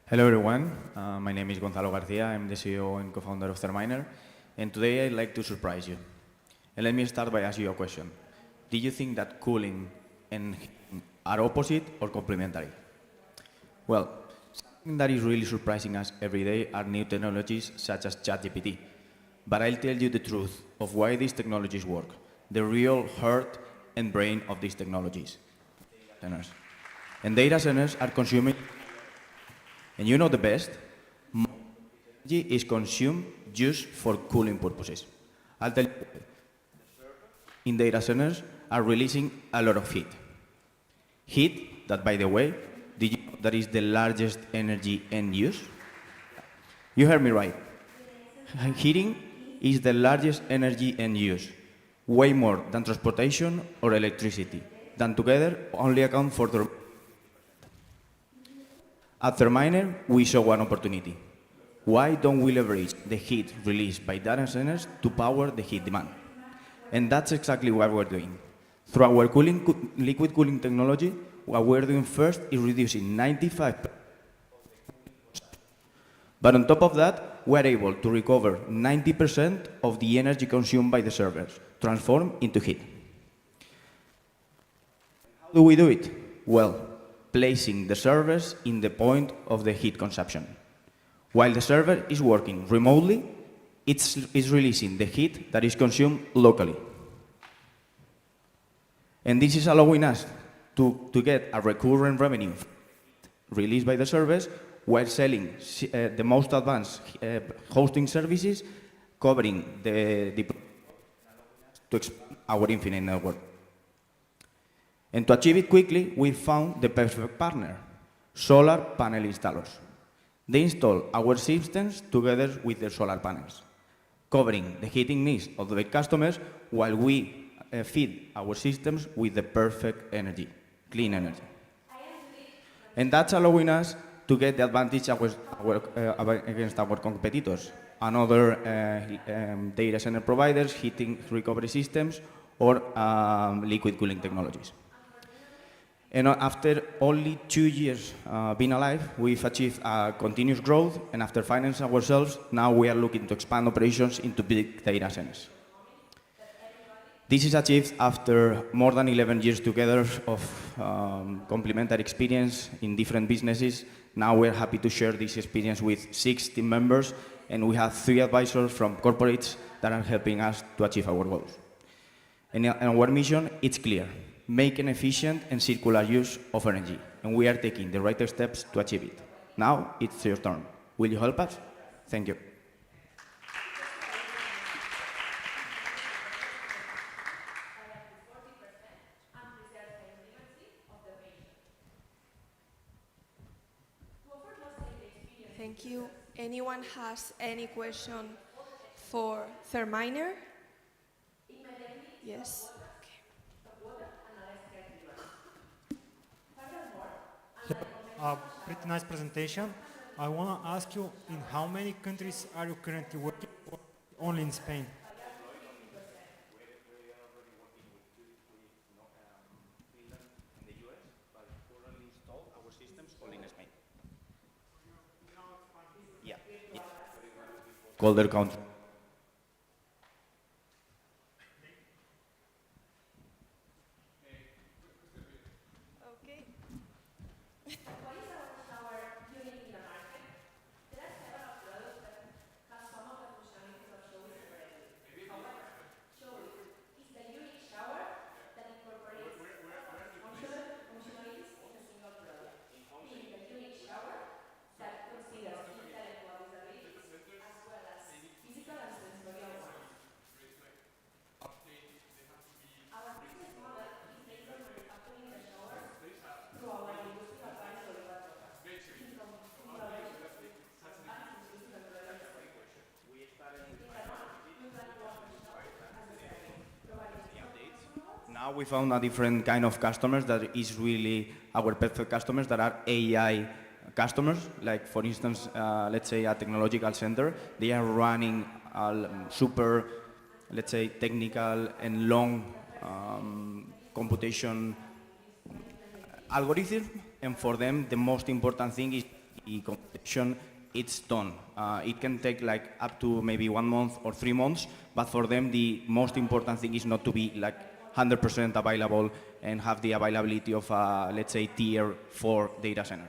Hello everyone, my name is Gonzalo Garcia, I'm the CEO and co-founder of Therminer, and today I'd like to surprise you. And let me start by asking you a question. Do you think that cooling and heating are opposite or complementary? Well, something that is really surprising us every day are new technologies such as ChatGPT. But I'll tell you the truth of why these technologies work, the real heart and brain of these technologies. And data centers are consuming. And you know the best? Energy is consumed just for cooling purposes. I'll tell you, in data centers are releasing a lot of heat. Heat that, by the way, did you know that is the largest energy end use? You heard me right. Heating is the largest energy end use, way more than transportation or electricity, than together only account for the. At Therminer, we saw one opportunity. Why don't we leverage the heat released by data centers to power the heat demand? And that's exactly what we're doing. Through our liquid cooling technology, what we're doing first is reducing 95%. But on top of that, we're able to recover 90% of the energy consumed by the servers, transformed into heat. How do we do it? Well, placing the servers in the point of the heat consumption. While the server is working remotely, it's releasing the heat that is consumed locally. And this is allowing us to get a recurrent revenue released by the servers while selling the most advanced hosting services, covering to expand our infinite network. And to achieve it quickly, we found the perfect partner, solar panel installers. They install our systems together with their solar panels, covering the heating needs of the customers while we feed our systems with the perfect energy, clean energy. And that's allowing us to get the advantage against our competitors, another data center providers, heating recovery systems, or liquid cooling technologies. And after only 2 years being alive, we've achieved continuous growth, and after financing ourselves, now we are looking to expand operations into big data centers. This is achieved after more than 11 years together of complementary experience in different businesses. Now we're happy to share this experience with 6 team members, and we have 3 advisors from corporates that are helping us to achieve our goals. And our mission, it's clear. Make an efficient and circular use of energy, and we are taking the right steps to achieve it. Now it's your turn. Will you help us? Thank you. Thank you. Anyone has any question for Therminer? Yes. Pretty nice presentation. I want to ask you, in how many countries are you currently working, or only in Spain? Colder country. Okay. Now we found a different kind of customers that is really our perfect customers that are AI customers. Like for instance, let's say a technological center, they are running a super, let's say, technical and long computation algorithm, and for them the most important thing is the computation. It's done. It can take like up to maybe 1 month or 3 months, but for them the most important thing is not to be like 100% available and have the availability of a, let's say, tier 4 data center.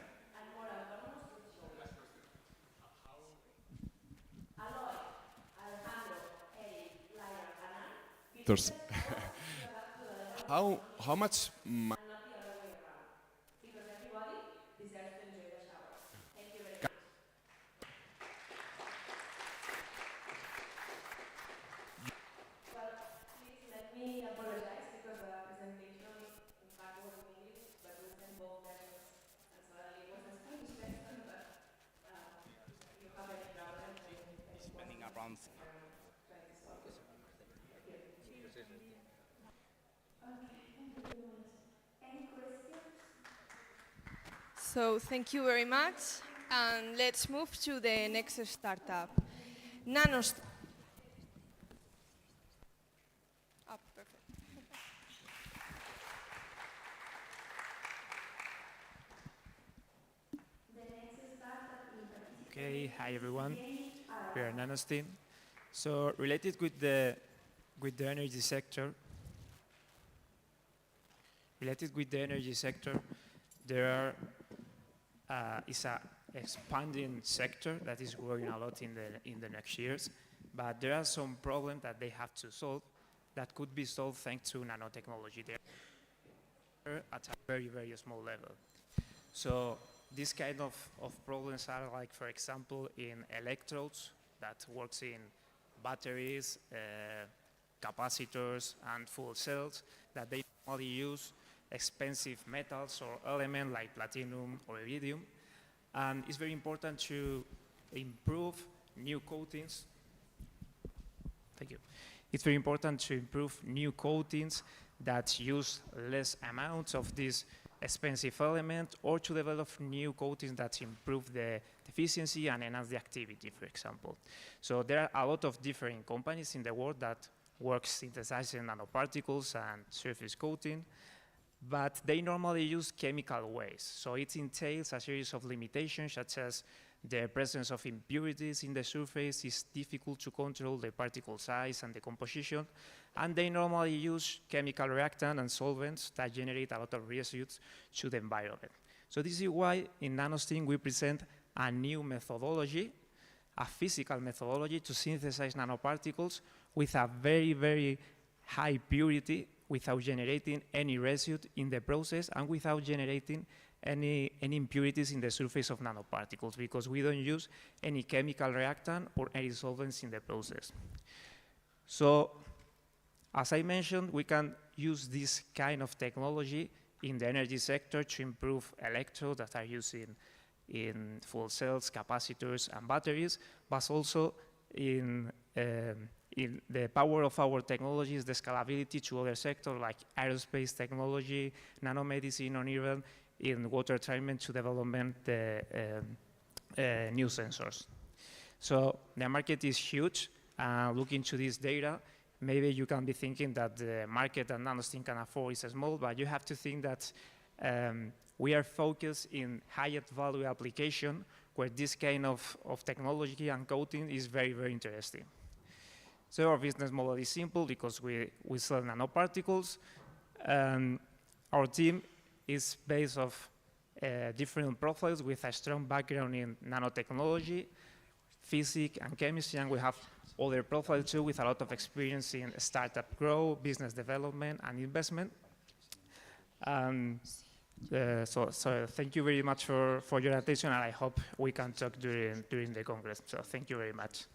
How much Spending around. So thank you very much, and let's move to the next startup. Nanost. Ah, perfect. Okay, hi everyone. We are Nanostim. So related with the energy sector, there is a expanding sector that is growing a lot in the next years, but there are some problems that they have to solve that could be solved thanks to nanotechnology. They're at a very, very small level. So these kind of problems are like, for example, in electrodes that works in batteries, capacitors, and fuel cells that they normally use expensive metals or elements like platinum or iridium. And it's very important to improve new coatings. Thank you. It's very important to improve new coatings that use less amounts of this expensive element, or to develop new coatings that improve the efficiency and enhance the activity, for example. So there are a lot of different companies in the world that work synthesizing nanoparticles and surface coating, but they normally use chemical waste. So it entails a series of limitations, such as the presence of impurities in the surface is difficult to control the particle size and the composition, and they normally use chemical reactants and solvents that generate a lot of residues to the environment. So this is why in Nanostim we present a new methodology, a physical methodology to synthesize nanoparticles with a very, very high purity without generating any residue in the process and without generating any impurities in the surface of nanoparticles, because we don't use any chemical reactant or any solvents in the process. So, as I mentioned, we can use this kind of technology in the energy sector to improve electrodes that are used in in fuel cells, capacitors, and batteries, but also in the power of our technologies, the scalability to other sectors like aerospace technology, nanomedicine, or even in water treatment to development the new sensors. So the market is huge. Looking to this data, maybe you can be thinking that the market that NanoStream can afford is small, but you have to think that we are focused in highest value application where this kind of technology and coating is very, very interesting. So our business model is simple because we sell nanoparticles. Our team is based off different profiles with a strong background in nanotechnology, physics, and chemistry, and we have other profiles too with a lot of experience in startup growth, business development, and investment. So thank you very much for your attention, and I hope we can talk during the Congress. So thank you very much.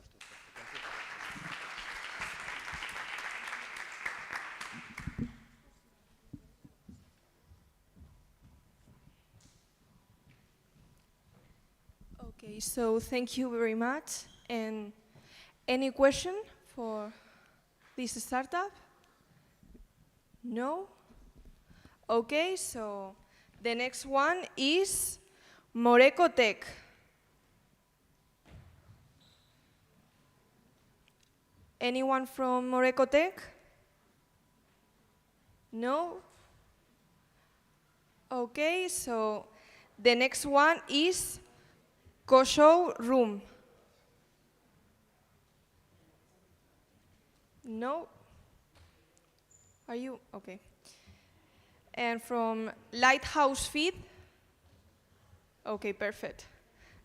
Okay, so thank you very much. And any question for this startup? No? Okay, so the next one is Moreco Tech. Anyone from Moreco Tech? No? Okay, so the next one is Koshow Room. No? Are you? Okay. And from Lighthouse Feed? Okay, perfect.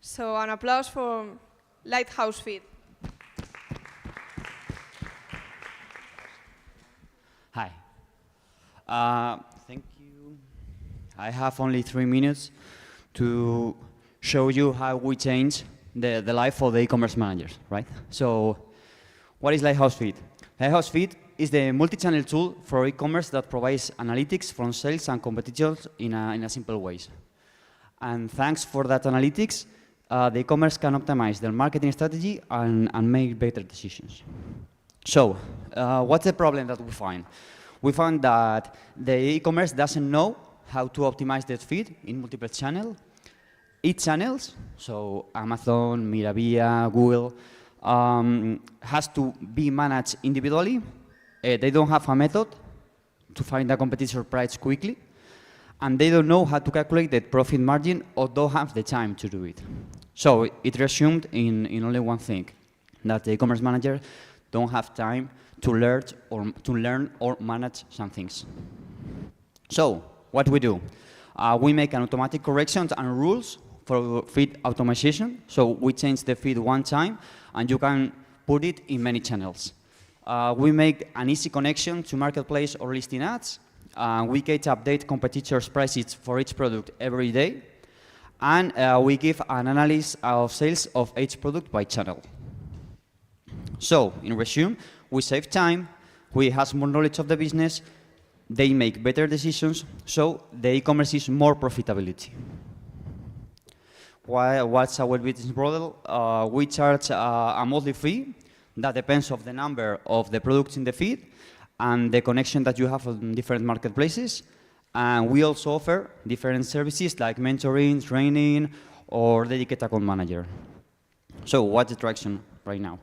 So an applause for Lighthouse Feed. Hi. Thank you. I have only 3 minutes to show you how we change the life of the e-commerce managers, right? So what is Lighthouse Feed? Lighthouse Feed is the multi-channel tool for e-commerce that provides analytics from sales and competitors in a simple ways. And thanks for that analytics, the e-commerce can optimize their marketing strategy and make better decisions. So what's the problem that we find? We find that the e-commerce doesn't know how to optimize that feed in multiple channels. Each channels, so Amazon, Miravia, Google, has to be managed individually. They don't have a method to find the competitor price quickly, and they don't know how to calculate the profit margin or don't have the time to do it. So it resumed in only one thing, that the e-commerce manager don't have time to learn or manage some things. So what we do? We make an automatic corrections and rules for feed automation. So we change the feed one time, and you can put it in many channels. We make an easy connection to marketplace or listing ads. We can update competitors' prices for each product every day. And we give an analysis of sales of each product by channel. So, in resume, we save time, we have more knowledge of the business, they make better decisions, so the e-commerce is more profitability. What's our business model? We charge a monthly fee that depends on the number of the products in the feed and the connection that you have on different marketplaces. And we also offer different services like mentoring, training, or dedicated account manager. So what's the traction right now?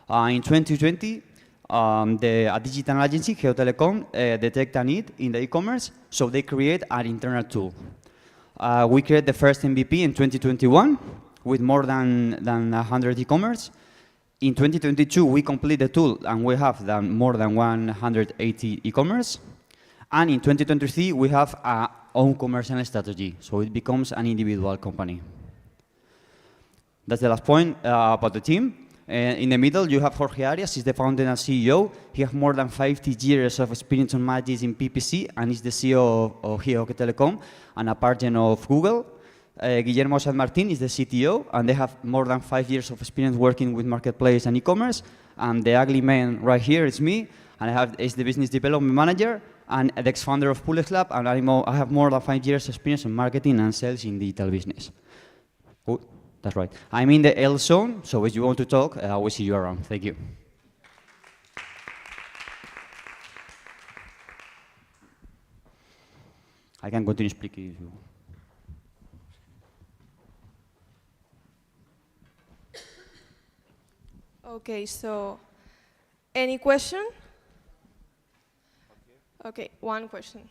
In 2020, a digital agency, Geotelecom, detected a need in the e-commerce, so they create an internal tool. We created the first MVP in 2021 with more than 100 e-commerce. In 2022, we complete the tool, and we have more than 180 e-commerce. And in 2023, we have our own commercial strategy, so it becomes an individual company. That's the last point about the team. In the middle, you have Jorge Arias. He's the founder and CEO. He has more than 50 years of experience on managing in PPC, and he's the CEO of Geotelecom and a partner of Google. Guillermo San Martin is the CTO, and they have more than 5 years of experience working with marketplace and e-commerce. And the ugly man right here is me, and is the business development manager and the ex-founder of Pullets Lab, and I have more than 5 years experience in marketing and sales in digital business. Oh, that's right. I'm in the L zone, so if you want to talk, I will see you around. Thank you. I can continue speaking if you want. Okay, so any question? Okay, one question.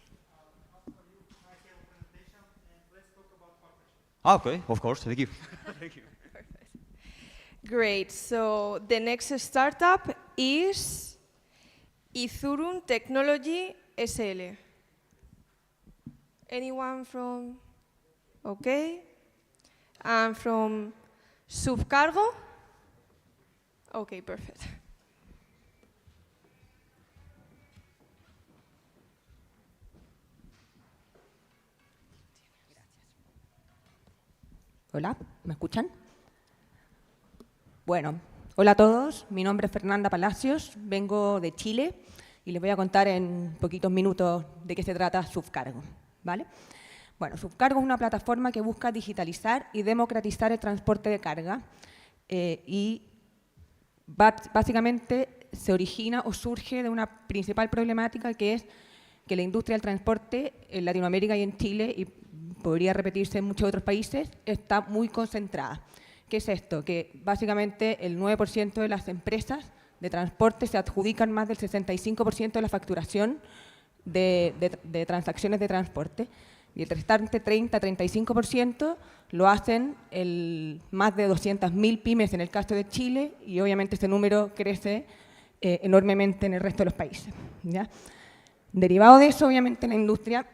Okay, of course. Thank you. Thank you. Great, so the next startup is Izurum Technology SL. Anyone from, okay. And from Subcargo? Okay, perfect. Hola, ¿me escuchan? Bueno, hola a todos, mi nombre es Fernanda Palacios, vengo de Chile y les voy a contar en poquitos minutos de qué se trata Subcargo, ¿vale? Bueno, Subcargo es una plataforma que busca digitalizar y democratizar el transporte de carga y básicamente se origina o surge de una principal problemática que es que la industria del transporte en Latinoamérica y en Chile, y podría repetirse en muchos otros países, está muy concentrada. ¿Qué es esto? Que básicamente el 9% de las empresas de transporte se adjudican más del 65% de la facturación de transacciones de transporte y el restante 30-35% lo hacen más de 200.000 pymes en el caso de Chile y obviamente este número crece enormemente en el resto de los países, ¿ya? Derivado de eso, obviamente la industria,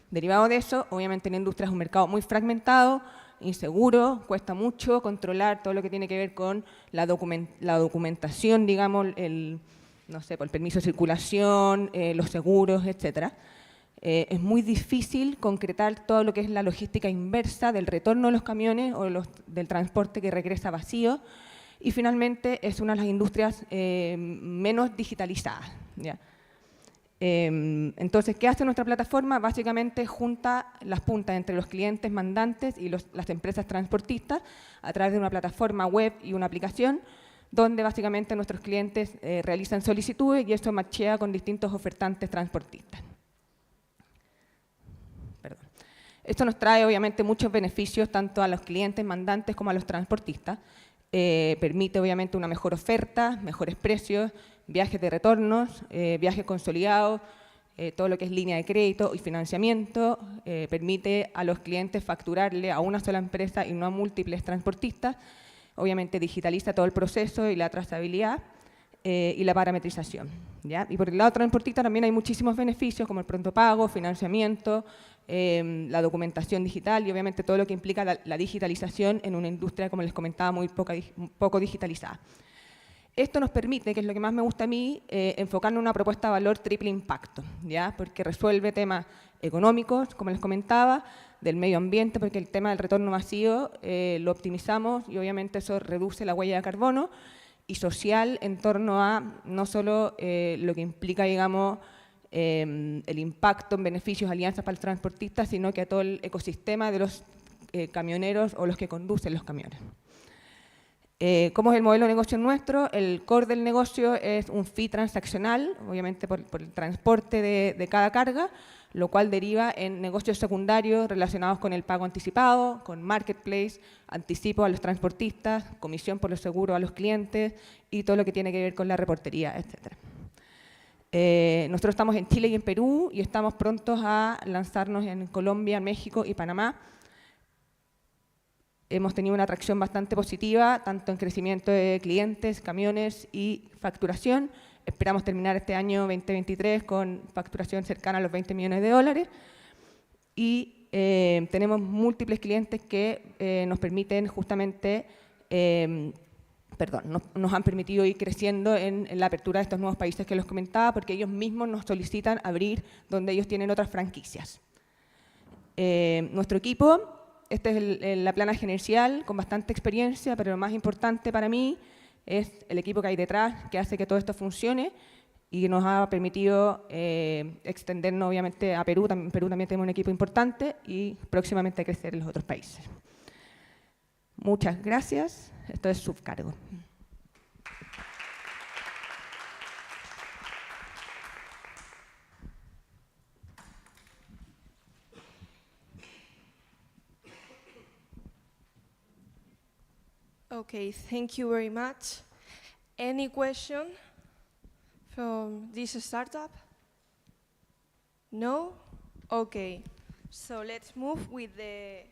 derivado de eso, obviamente la industria es un mercado muy fragmentado, inseguro, cuesta mucho controlar todo lo que tiene que ver con la documentación, digamos, no sé, por el permiso de circulación, los seguros, etcétera. Es muy difícil concretar todo lo que es la logística inversa del retorno de los camiones o del transporte que regresa vacío y finalmente es una de las industrias menos digitalizadas, ¿ya? Entonces, ¿qué hace nuestra plataforma? Básicamente junta las puntas entre los clientes mandantes y las empresas transportistas a través de una plataforma web y una aplicación donde básicamente nuestros clientes realizan solicitudes y eso machea con distintos ofertantes transportistas. Perdón. Esto nos trae obviamente muchos beneficios tanto a los clientes mandantes como a los transportistas. Permite obviamente una mejor oferta, mejores precios, viajes de retornos, viajes consolidados, todo lo que es línea de crédito y financiamiento, permite a los clientes facturarle a una sola empresa y no a múltiples transportistas, obviamente digitaliza todo el proceso y la trazabilidad y la parametrización, ¿ya? Y por el lado transportista también hay muchísimos beneficios como el pronto pago, financiamiento, la documentación digital y obviamente todo lo que implica la digitalización en una industria, como les comentaba, muy poco digitalizada. Esto nos permite, que es lo que más me gusta a mí, enfocarnos en una propuesta de valor triple impacto, ¿ya? Porque resuelve temas económicos, como les comentaba, del medio ambiente, porque el tema del retorno vacío lo optimizamos y obviamente eso reduce la huella de carbono, y social en torno a no solo lo que implica, digamos, el impacto en beneficios, alianzas para el transportista, sino que a todo el ecosistema de los camioneros o los que conducen los camiones. ¿Cómo es el modelo de negocio nuestro? El core del negocio es un fee transaccional, obviamente por el transporte de cada carga, lo cual deriva en negocios secundarios relacionados con el pago anticipado, con marketplace, anticipo a los transportistas, comisión por los seguros a los clientes y todo lo que tiene que ver con la reportería, etc. Nosotros estamos en Chile y en Perú y estamos prontos a lanzarnos en Colombia, México y Panamá. Hemos tenido una atracción bastante positiva, tanto en crecimiento de clientes, camiones y facturación. Esperamos terminar este año 2023 con facturación cercana a los $20 millones y tenemos múltiples clientes que nos permiten justamente, nos han permitido ir creciendo en la apertura de estos nuevos países que les comentaba, porque ellos mismos nos solicitan abrir donde ellos tienen otras franquicias. Nuestro equipo, esta es la plana gerencial con bastante experiencia, pero lo más importante para mí es el equipo que hay detrás, que hace que todo esto funcione y nos ha permitido extendernos obviamente a Perú. En Perú también tenemos un equipo importante y próximamente crecer en los otros países. Muchas gracias. Esto es Subcargo. Okay, thank you very much. Any question from this startup? No? Okay, so let's move with the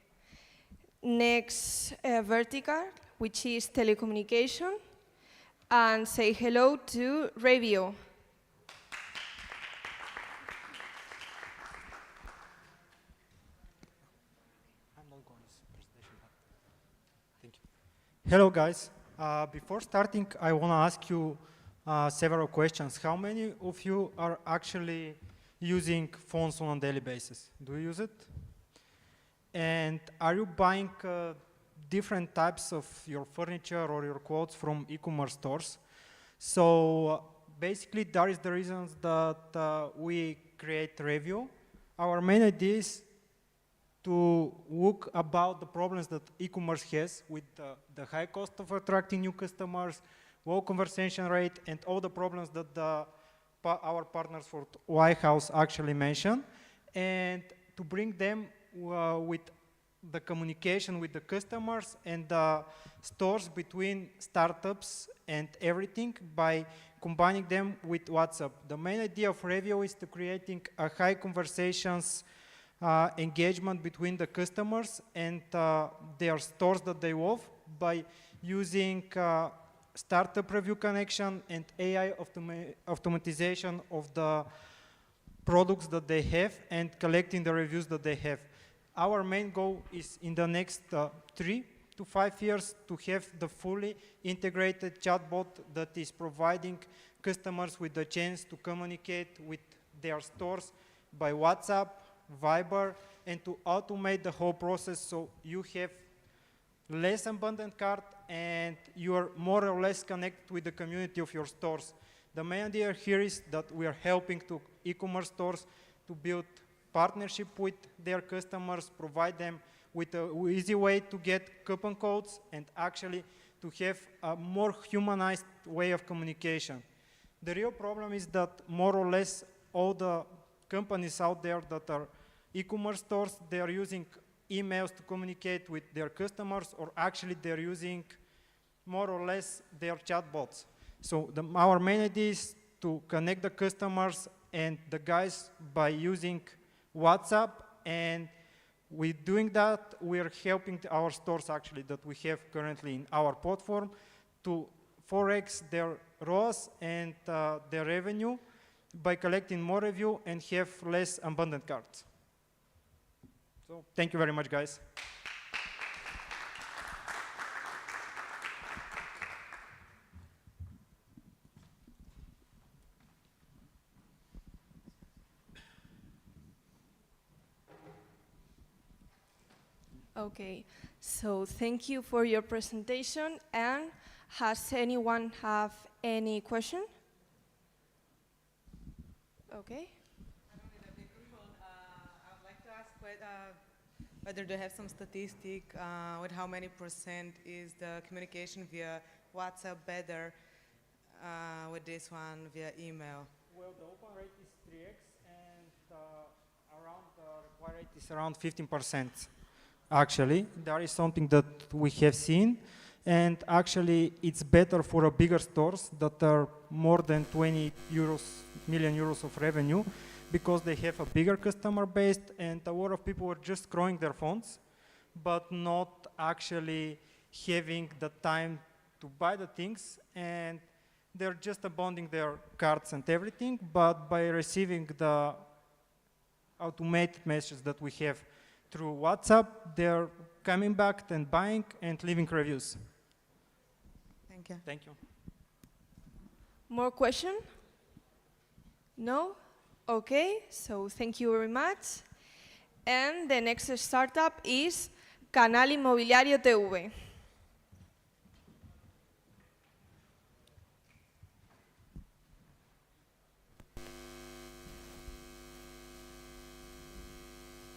next vertical, which is telecommunication, and say hello to Revio. Hello, guys. Before starting, I want to ask you several questions. How many of you are actually using phones on a daily basis? Do you use it? And are you buying different types of your furniture or your clothes from e-commerce stores? So basically, that is the reasons that we create Review. Our main idea is to look about the problems that e-commerce has with the high cost of attracting new customers, low conversion rate, and all the problems that our partners for White House actually mentioned, and to bring them with the communication with the customers and the stores between startups and everything by combining them with WhatsApp. The main idea of Review is to creating a high conversations engagement between the customers and their stores that they love by using startup review connection and AI automatization of the products that they have and collecting the reviews that they have. Our main goal is in the next 3 to 5 years to have the fully integrated chatbot that is providing customers with the chance to communicate with their stores by WhatsApp, Viber, and to automate the whole process so you have less abandoned cart and you are more or less connected with the community of your stores. The main idea here is that we are helping to e-commerce stores to build partnership with their customers, provide them with an easy way to get coupon codes and actually to have a more humanized way of communication. The real problem is that more or less all the companies out there that are e-commerce stores, they are using emails to communicate with their customers, or actually they're using more or less their chatbots. So our main idea is to connect the customers and the guys by using WhatsApp, and with doing that, we are helping our stores actually that we have currently in our platform to 4x their ROAS and their revenue by collecting more review and have less abandoned carts. So thank you very much, guys. Okay, so thank you for your presentation. And has anyone have any question? Okay. I would like to ask whether they have some statistic with how many percent is the communication via WhatsApp better with this one via email? Well, the open rate is 3x and around the required rate is around 15%. Actually, that is something that we have seen, and actually it's better for a bigger stores that are more than 20 million euros of revenue, because they have a bigger customer base and a lot of people are just growing their phones, but not actually having the time to buy the things, and they're just abandoning their cards and everything, but by receiving the automated messages that we have through WhatsApp, they're coming back and buying and leaving reviews. Thank you. Thank you. More question? No? Okay, so thank you very much. And the next startup is Canal Inmobiliario TV.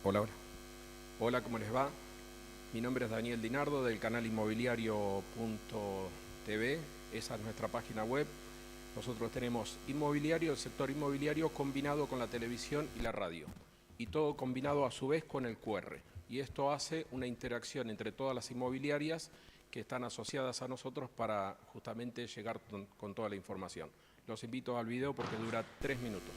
Hola, hola. Hola, ¿cómo les va? Mi nombre es Daniel Dinardo del canal inmobiliario.tv. Esa es nuestra página web. Nosotros tenemos inmobiliario, el sector inmobiliario combinado con la televisión y la radio. Y todo combinado a su vez con el QR. Y esto hace una interacción entre todas las inmobiliarias que están asociadas a nosotros para justamente llegar con toda la información. Los invito al video porque dura 3 minutos.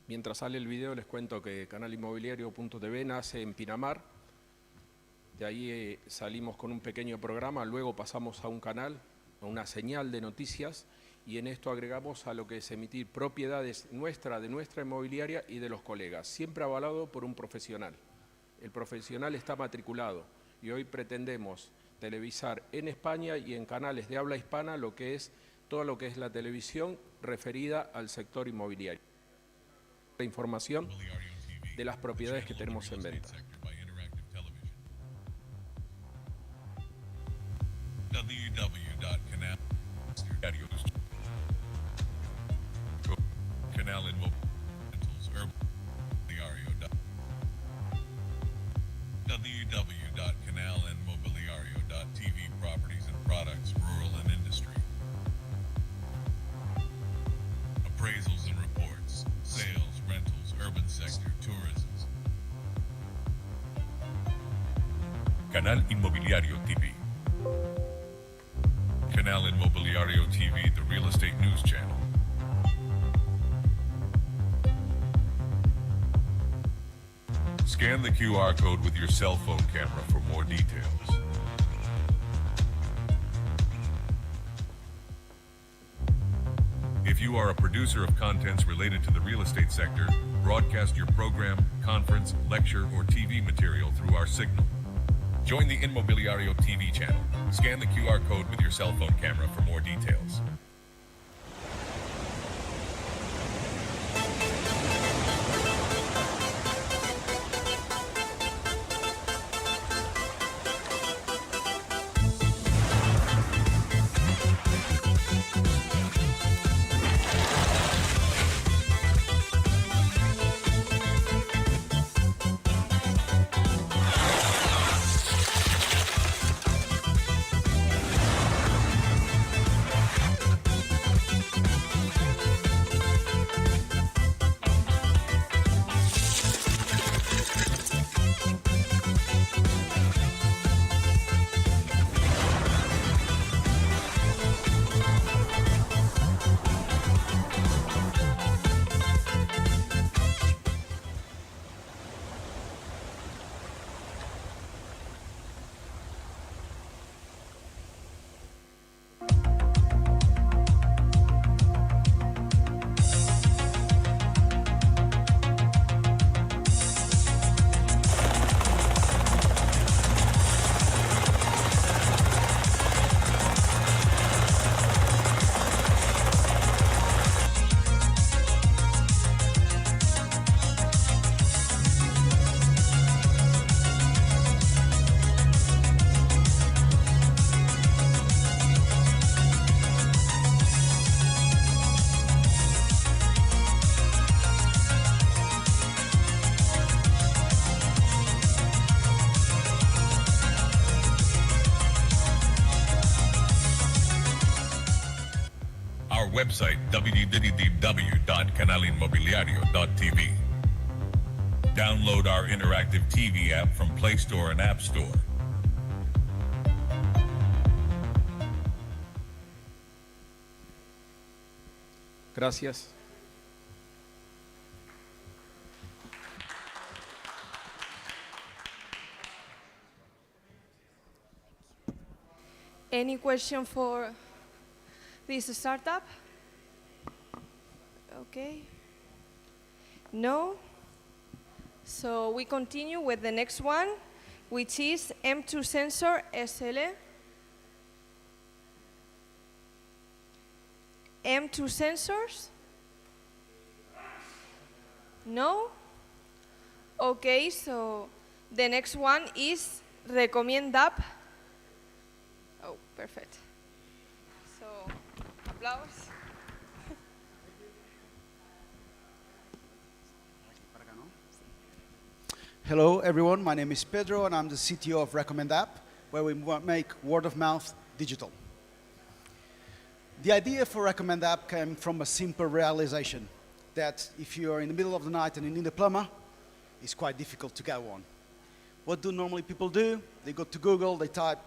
Mientras sale el video les cuento que canalinmobiliario.tv nace en Pinamar. De ahí salimos con un pequeño programa, luego pasamos a un canal, a una señal de noticias y en esto agregamos a lo que es emitir propiedades de nuestra inmobiliaria y de los colegas, siempre avalado por un profesional. El profesional está matriculado y hoy pretendemos televisar en España y en canales de habla hispana todo lo que es la televisión referida al sector inmobiliario. La información de las propiedades que tenemos en venta. www.canalinmobiliario.tv properties and products, rural and industry. Appraisals and reports, sales, rentals, urban sector, tourism. Canal Inmobiliario TV. Canal Inmobiliario TV, the real estate news channel. Scan the QR code with your cell phone camera for more details. If you are a producer of contents related to the real estate sector, broadcast your program, conference, lecture, or TV material through our signal. Join the Inmobiliario TV channel. Scan the QR code with your cell phone camera for more details. Website www.canalinmobiliario.tv. Download our interactive TV app from Play Store and App Store. Gracias. Any question for this startup? Okay. No? So we continue with the next one, which is M2 Sensor SL. M2 sensors? No? Okay, so the next one is Recomiend App. Oh, perfect. So, applause. Hello, everyone. My name is Pedro, and I'm the CTO of Recommend App, where we make word of mouth digital. The idea for Recommend App came from a simple realization that if you are in the middle of the night and you need a plumber, it's quite difficult to get one. What do normally people do? They go to Google, they type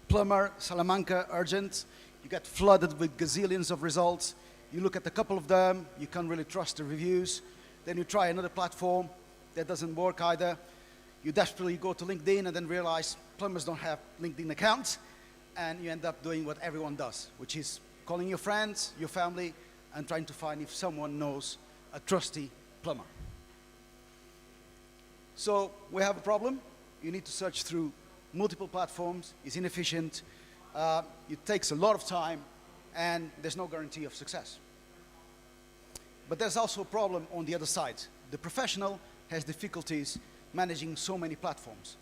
plumber, Salamanca, urgent. You get flooded with gazillions of results. You look at a couple of them, you can't really trust the reviews. Then you try another platform, that doesn't work either. You desperately go to LinkedIn and then realize plumbers don't have LinkedIn accounts, and you end up doing what everyone does, which is calling your friends, your family, and trying to find if someone knows a trusty plumber. So we have a problem. You need to search through multiple platforms. It's inefficient. It takes a lot of time, and there's no guarantee of success. But there's also a problem on the other side. The professional has difficulties managing so many platforms.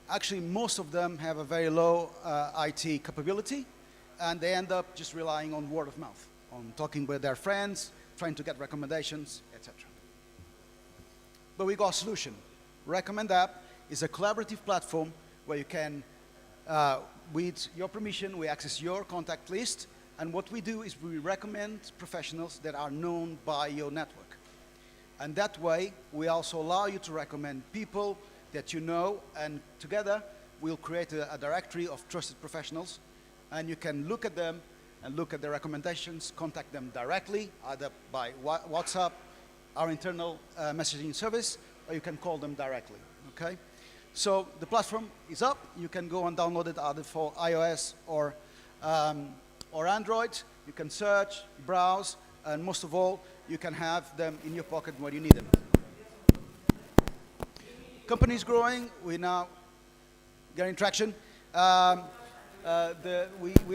Actually, most of them have a very low IT capability, and they end up just relying on word of mouth, on talking with their friends, trying to get recommendations, etc. But we got a solution. Recommend App is a collaborative platform where you can, with your permission, we access your contact list, and what we do is we recommend professionals that are known by your network. And that way, we also allow you to recommend people that you know, and together we'll create a directory of trusted professionals, and you can look at them and look at their recommendations, contact them directly, either by WhatsApp, our internal messaging service, or you can call them directly, okay? So the platform is up. You can go and download it either for iOS or Android. You can search, browse, and most of all, you can have them in your pocket when you need them. Company is growing. We're now getting traction. We're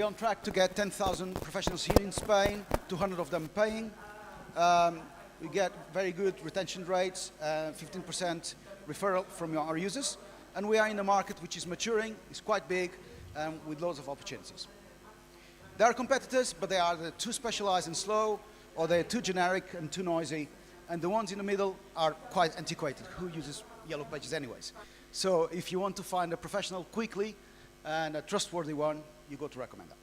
on track to get 10,000 professionals here in Spain, 200 of them paying. We get very good retention rates, 15% referral from our users. And we are in a market which is maturing, is quite big, with loads of opportunities. There are competitors, but they are too specialized and slow, or they're too generic and too noisy. And the ones in the middle are quite antiquated. Who uses Yellow Pages anyways? So if you want to find a professional quickly and a trustworthy one, you go to Recommend That.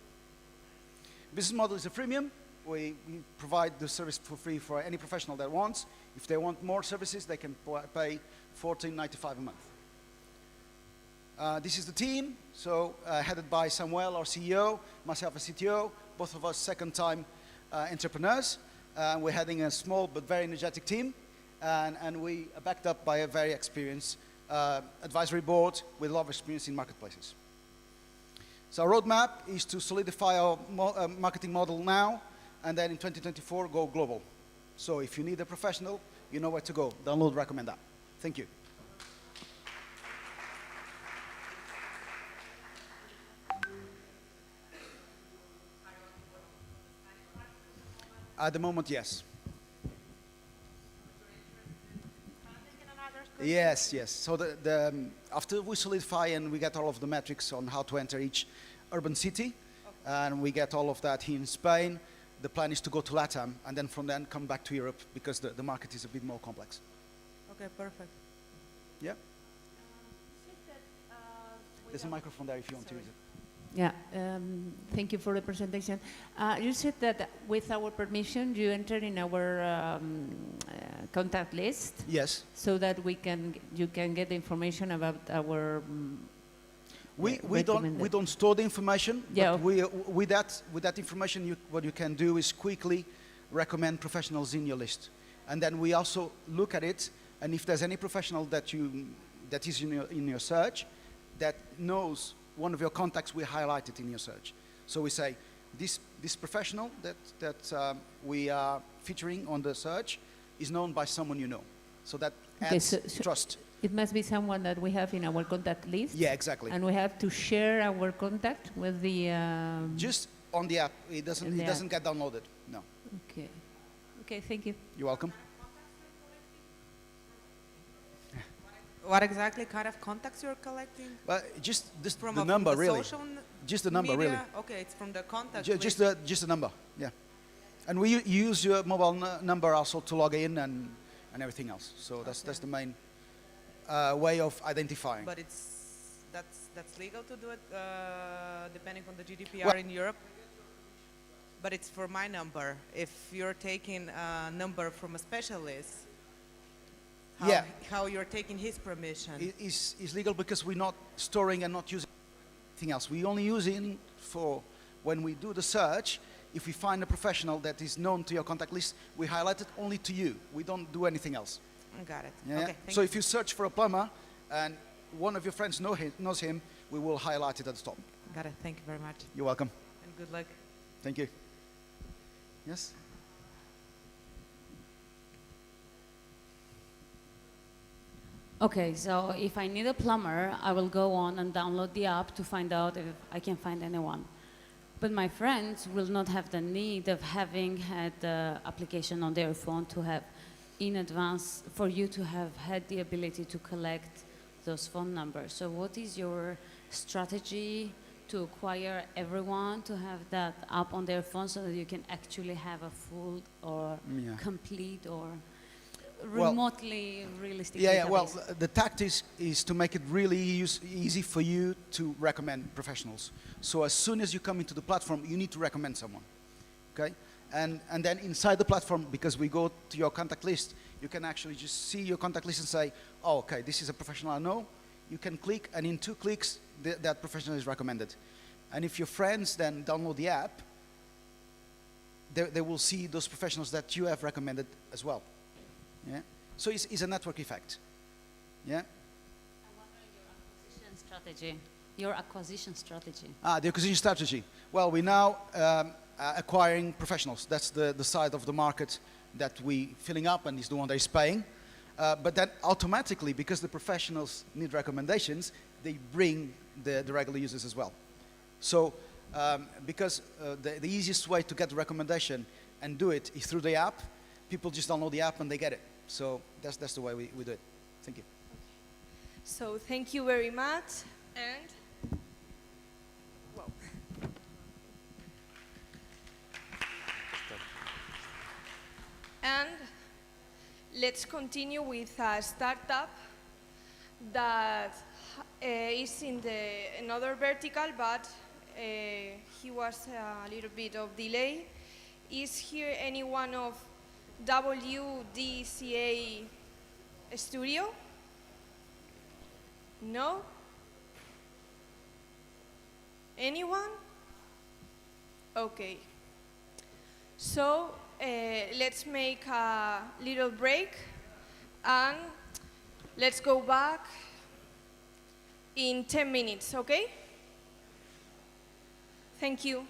Business model is a freemium. We provide the service for free for any professional that wants. If they want more services, they can pay $14.95 a month. This is the team, so headed by Samuel, our CEO, myself as CTO, both of us second-time entrepreneurs. We're heading a small but very energetic team, and we are backed up by a very experienced advisory board with a lot of experience in marketplaces. So our roadmap is to solidify our marketing model now, and then in 2024 go global. So if you need a professional, you know where to go. Download Recommend That. Thank you. At the moment, yes. Yes, yes. So after we solidify and we get all of the metrics on how to enter each urban city, and we get all of that here in Spain, the plan is to go to LATAM, and then from then come back to Europe, because the market is a bit more complex. Okay, perfect. Yeah? There's a microphone there if you want to use it. Yeah, thank you for the presentation. You said that with our permission, you enter in our contact list. Yes. So that you can get the information about our. We don't store the information. Yeah. But with that information, what you can do is quickly recommend professionals in your list. And then we also look at it, and if there's any professional that is in your search that knows one of your contacts, we highlight it in your search. So we say, this professional that we are featuring on the search is known by someone you know. So that adds trust. It must be someone that we have in our contact list. Yeah, exactly. And we have to share our contact with the... Just on the app. It doesn't get downloaded. No. Okay. Okay, thank you. You're welcome. What exactly kind of contacts you're collecting? Well, just From the number, the really. social Just the number, media? really. Okay, it's from the contact Just list. the number, yeah. And we use your mobile number also to log in and everything else. So that's the main way of identifying. But that's legal to do it depending on the GDPR in Europe. But it's for my number. If you're taking a number from a specialist, how you're taking his permission? It's legal because we're not storing and not using anything else. We only use it for when we do the search. If we find a professional that is known to your contact list, we highlight it only to you. We don't do anything else. Got it. Yeah? Okay, So if you search for a plumber and one of your friends knows him, we will highlight it at the top. Got it. Thank you very much. You're welcome. And good luck. Thank you. Yes? Okay, so if I need a plumber, I will go on and download the app to find out if I can find anyone. But my friends will not have the need of having had the application on their phone to have in advance, for you to have had the ability to collect those phone numbers. So what is your strategy to acquire everyone to have that app on their phone so that you can actually have a full or complete or remotely realistic database? Well, the tactic is to make it really easy for you to recommend professionals. So as soon as you come into the platform, you need to recommend someone, okay? And then inside the platform, because we go to your contact list, you can actually just see your contact list and say, oh, okay, this is a professional I know. You can click, and in 2 clicks, that professional is recommended. And if your friends then download the app, they will see those professionals that you have recommended as well. Yeah? So it's a network effect. Yeah? And what are your acquisition strategy? Your acquisition strategy. The acquisition strategy. Well, we're now acquiring professionals. That's the side of the market that we filling up and is the one that is paying. But then automatically, because the professionals need recommendations, they bring the regular users as well. So because the easiest way to get the recommendation and do it is through the app, people just download the app and they get it. So that's the way we do it. Thank you. So thank you very much. And And let's continue with a startup that is in another vertical, but he was a little bit of delay. Is here anyone of WDCA studio? No? Anyone? Okay. So let's make a little break and let's go back in 10 minutes, okay? Thank you.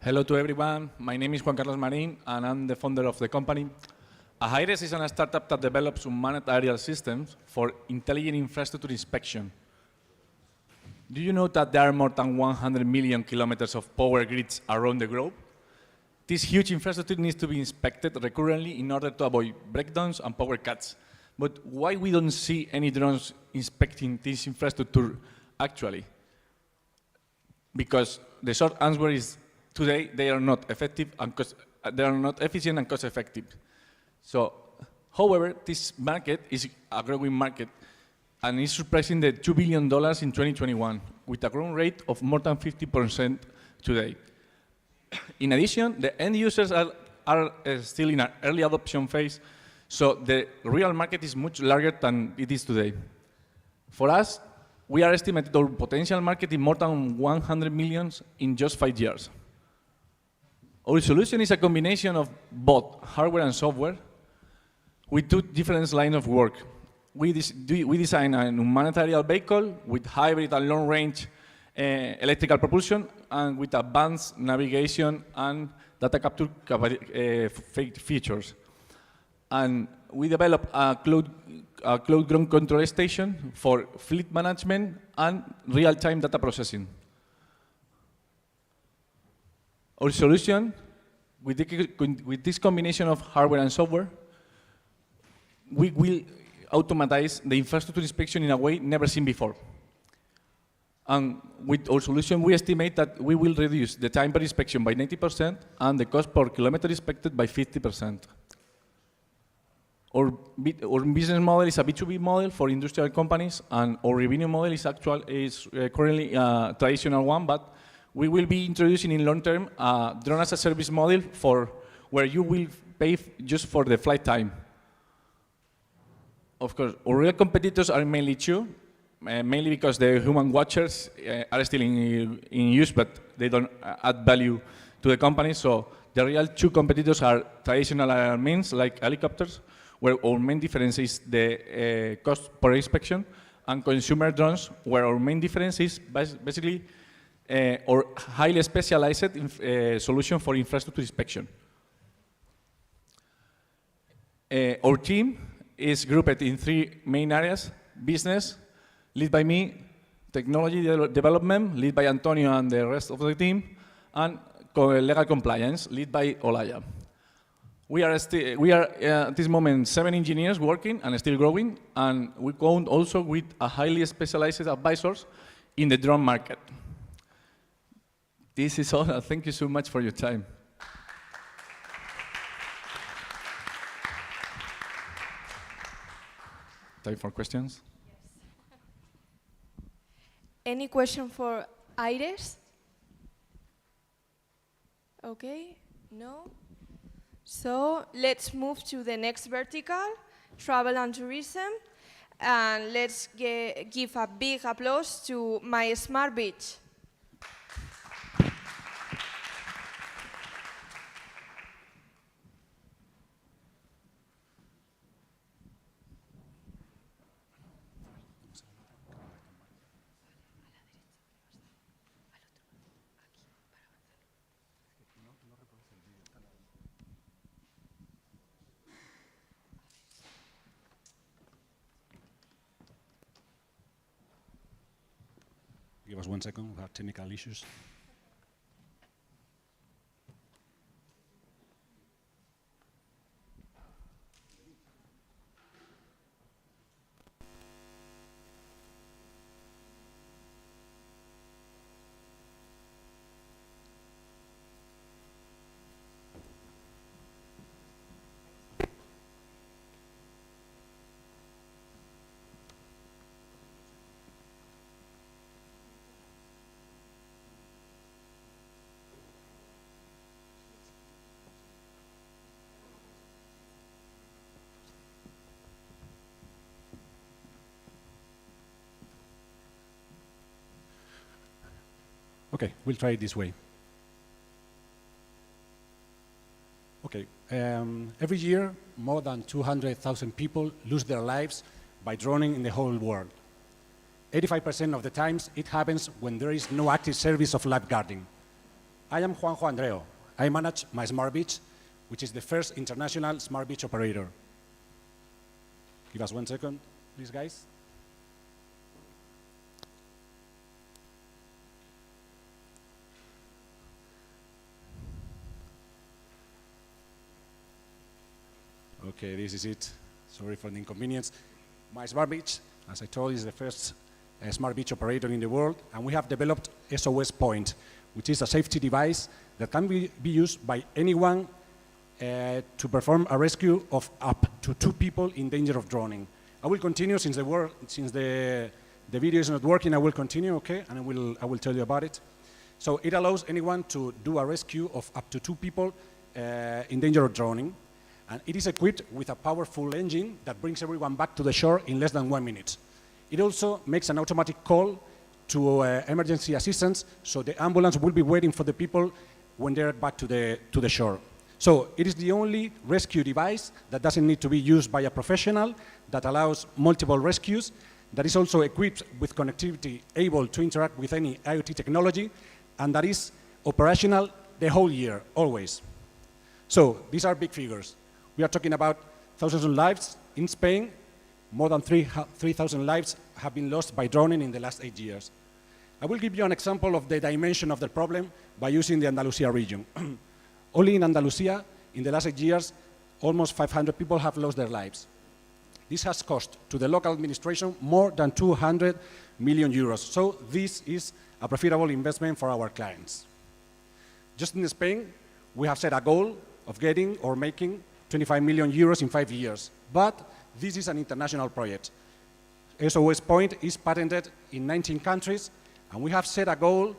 Hello to everyone. My name is Juan Carlos Marin, and I'm the founder of the company. Aires is a startup that develops unmanned aerial systems for intelligent infrastructure inspection. Do you know that there are more than 100 million kilometers of power grids around the globe? This huge infrastructure needs to be inspected recurrently in order to avoid breakdowns and power cuts. But why we don't see any drones inspecting this infrastructure actually? Because the short answer is today they are not effective and they are not efficient and cost effective. So, however, this market is a growing market and is surpassing the $2 billion in 2021 with a growth rate of more than 50% today. In addition, the end users are still in an early adoption phase, so the real market is much larger than it is today. For us, we are estimating our potential market in more than 100 million in just 5 years. Our solution is a combination of both hardware and software with two different lines of work. We design an humanitarian vehicle with hybrid and long-range electrical propulsion and with advanced navigation and data capture features. And we develop a cloud ground control station for fleet management and real-time data processing. Our solution, with this combination of hardware and software, we will automatize the infrastructure inspection in a way never seen before. And with our solution, we estimate that we will reduce the time per inspection by 90% and the cost per kilometer inspected by 50%. Our business model is a B2B model for industrial companies, and our revenue model is currently a traditional one, but we will be introducing in long term a drone as a service model where you will pay just for the flight time. Of course, our real competitors are mainly two, mainly because the human watchers are still in use, but they don't add value to the company. So the real two competitors are traditional means like helicopters, where our main difference is the cost per inspection, and consumer drones, where our main difference is basically our highly specialized solution for infrastructure inspection. Our team is grouped in three main areas: business, led by me; technology development, led by Antonio and the rest of the team; and legal compliance, led by Olaya. We are at this moment 7 engineers working and still growing, and we count also with a highly specialized advisors in the drone market. This is all. Thank you so much for your time. Time for questions? Yes. Any question for Aires? Okay, no? So let's move to the next vertical, travel and tourism. And let's give a big applause to My Smart Beach. Give us 1 second, we have technical issues. Okay, we'll try it this way. Okay. Every year, more than 200,000 people lose their lives by drowning in the whole world. 85% of the times, it happens when there is no active service of lifeguarding. I am Juanjo Andreo. I manage my Smart Beach, which is the first international smart beach operator. Give us 1 second, please, guys. Okay, this is it. Sorry for the inconvenience. My Smart Beach, as I told you, is the first smart beach operator in the world, and we have developed SOS Point, which is a safety device that can be used by anyone to perform a rescue of up to 2 people in danger of drowning. I will continue since the video is not working. I will continue, okay, and I will tell you about it. So it allows anyone to do a rescue of up to 2 people in danger of drowning. And it is equipped with a powerful engine that brings everyone back to the shore in less than 1 minute. It also makes an automatic call to emergency assistance, so the ambulance will be waiting for the people when they're back to the shore. So it is the only rescue device that doesn't need to be used by a professional, that allows multiple rescues, that is also equipped with connectivity able to interact with any IoT technology, and that is operational the whole year, always. So these are big figures. We are talking about thousands of lives in Spain. More than 3,000 lives have been lost by drowning in the last 8 years. I will give you an example of the dimension of the problem by using the Andalusia region. Only in Andalusia, in the last 8 years, almost 500 people have lost their lives. This has cost to the local administration more than 200 million euros. So this is a profitable investment for our clients. Just in Spain, we have set a goal of getting or making 25 million euros in 5 years. But this is an international project. SOS Point is patented in 19 countries, and we have set a goal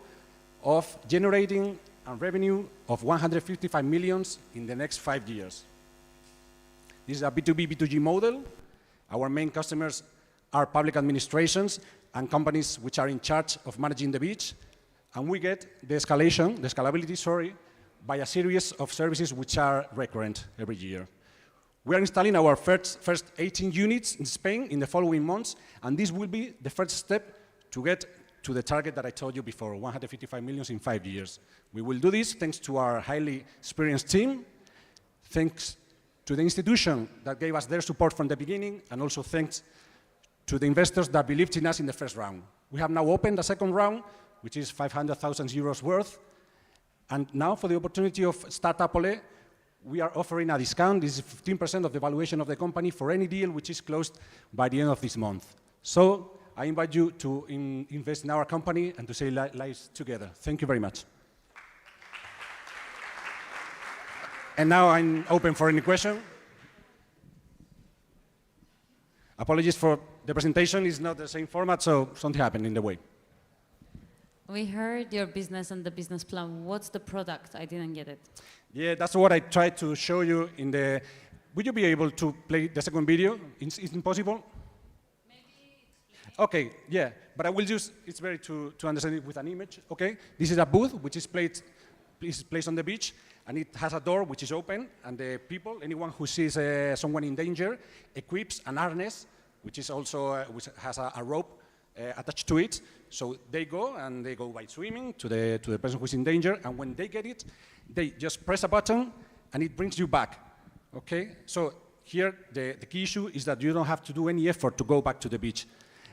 of generating a revenue of 155 million in the next 5 years. This is a B2B, B2G model. Our main customers are public administrations and companies which are in charge of managing the beach, and we get the scalability, by a series of services which are recurrent every year. We are installing our first 18 units in Spain in the following months, and this will be the first step to get to the target that I told you before, 155 million in 5 years. We will do this thanks to our highly experienced team, thanks to the institution that gave us their support from the beginning, and also thanks to the investors that believed in us in the first round. We have now opened a second round, which is 500,000 euros worth. And now for the opportunity of Startup Ole, we are offering a discount. This is 15% of the valuation of the company for any deal which is closed by the end of this month. So I invite you to invest in our company and to save lives together. Thank you very much. And now I'm open for any question. Apologies for the presentation. It's not the same format, so something happened in the way. We heard your business and the business plan. What's the product? I didn't get it. Yeah, that's what I tried to show you in the... Would you be able to play the second video? Is it possible? Maybe. Okay, yeah, but I will use, it's better to understand it with an image, okay? This is a booth which is placed on the beach, and it has a door which is open, and the people, anyone who sees someone in danger, equips an harness, which is also, which has a rope attached to it. So they go by swimming to the person who's in danger, and when they get it, they just press a button and it brings you back, okay? So here the key issue is that you don't have to do any effort to go back to the beach.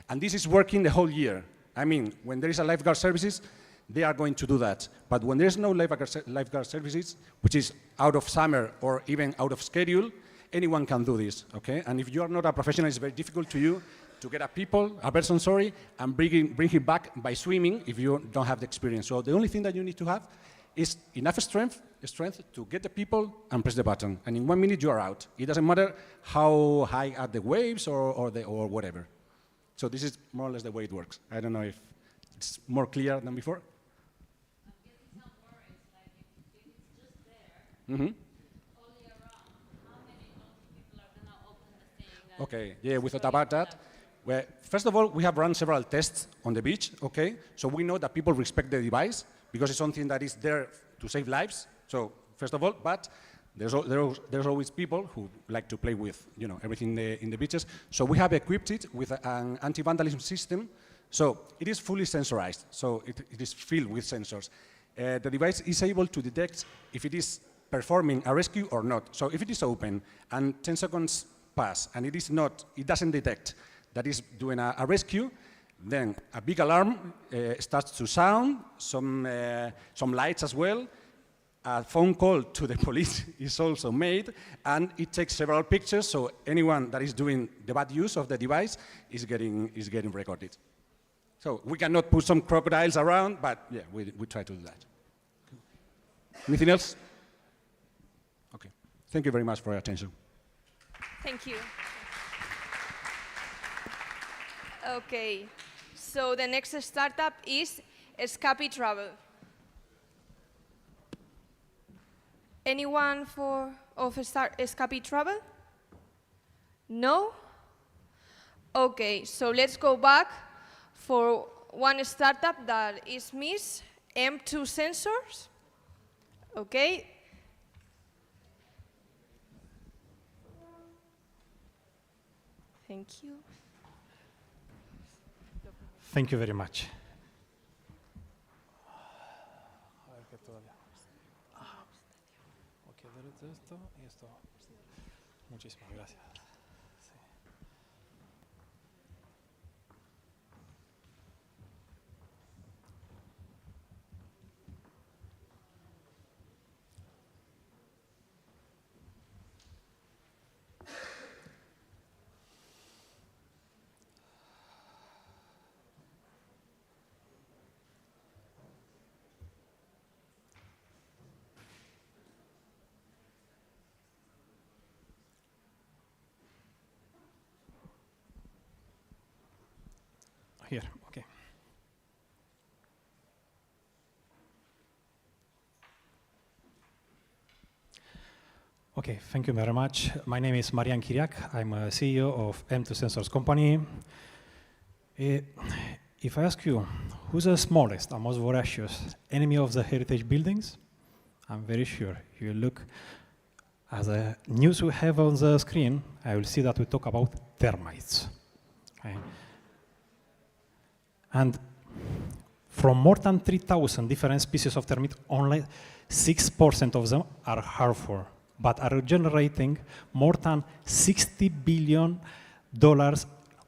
And this is working the whole year. I mean, when there is a lifeguard services, they are going to do that. But when there's no lifeguard services, which is out of summer or even out of schedule, anyone can do this, okay? And if you are not a professional, it's very difficult to you to get a person, and bring him back by swimming if you don't have the experience. So the only thing that you need to have is enough strength to get the people and press the button. And in 1 minute you are out. It doesn't matter how high are the waves or whatever. So this is more or less the way it works. I don't know if it's more clear than before. I'm getting some worries, like if it's just there, all year round, how many people are going to open the thing? Okay, yeah, we thought about that. Well, first of all, we have run several tests on the beach, okay? So we know that people respect the device because it's something that is there to save lives. So first of all, but There's always people who like to play with, everything in the beaches. So we have equipped it with an anti-vandalism system. So it is fully sensorized. So it is filled with sensors. The device is able to detect if it is performing a rescue or not. So if it is open and 10 seconds pass and it doesn't detect that is doing a rescue, then a big alarm starts to sound, some lights as well. A phone call to the police is also made, and it takes several pictures, so anyone that is doing the bad use of the device is getting recorded. So we cannot put some crocodiles around, but yeah, we try to do that. Anything else? Okay. Thank you very much for your attention. Thank you. Okay, so the next startup is Escape Travel. Anyone of Escape Travel? No? Okay, so let's go back for one startup that is Miss M2 Sensors. Okay. Thank you. Thank you very much. Esto y esto. Muchísimas gracias. Sí. Here, okay. Okay, thank you very much. My name is Marian Kiriak. I'm a CEO of M2 Sensors company. If I ask you, who's the smallest and most voracious enemy of the heritage buildings? I'm very sure you look at the news we have on the screen, I will see that we talk about termites. Okay. And from more than 3,000 different species of termite, only 6% of them are harmful, but are generating more than $60 billion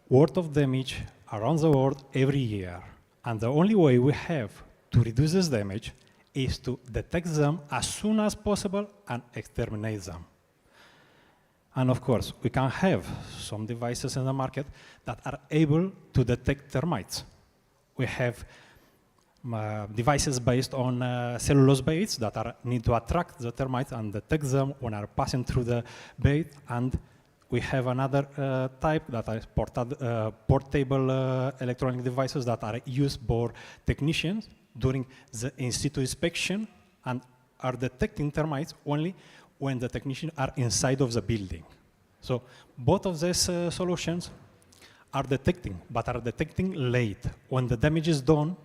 worth of damage around the world every year. And the only way we have to reduce this damage is to detect them as soon as possible and exterminate them. And of course, we can have some devices in the market that are able to detect termites. We have devices based on cellulose baits that need to attract the termites and detect them when are passing through the bait. And we have another type that is portable electronic devices that are used by technicians during the in-situ inspection and are detecting termites only when the technicians are inside of the building. So both of these solutions are detecting, but are detecting late when the damage is done.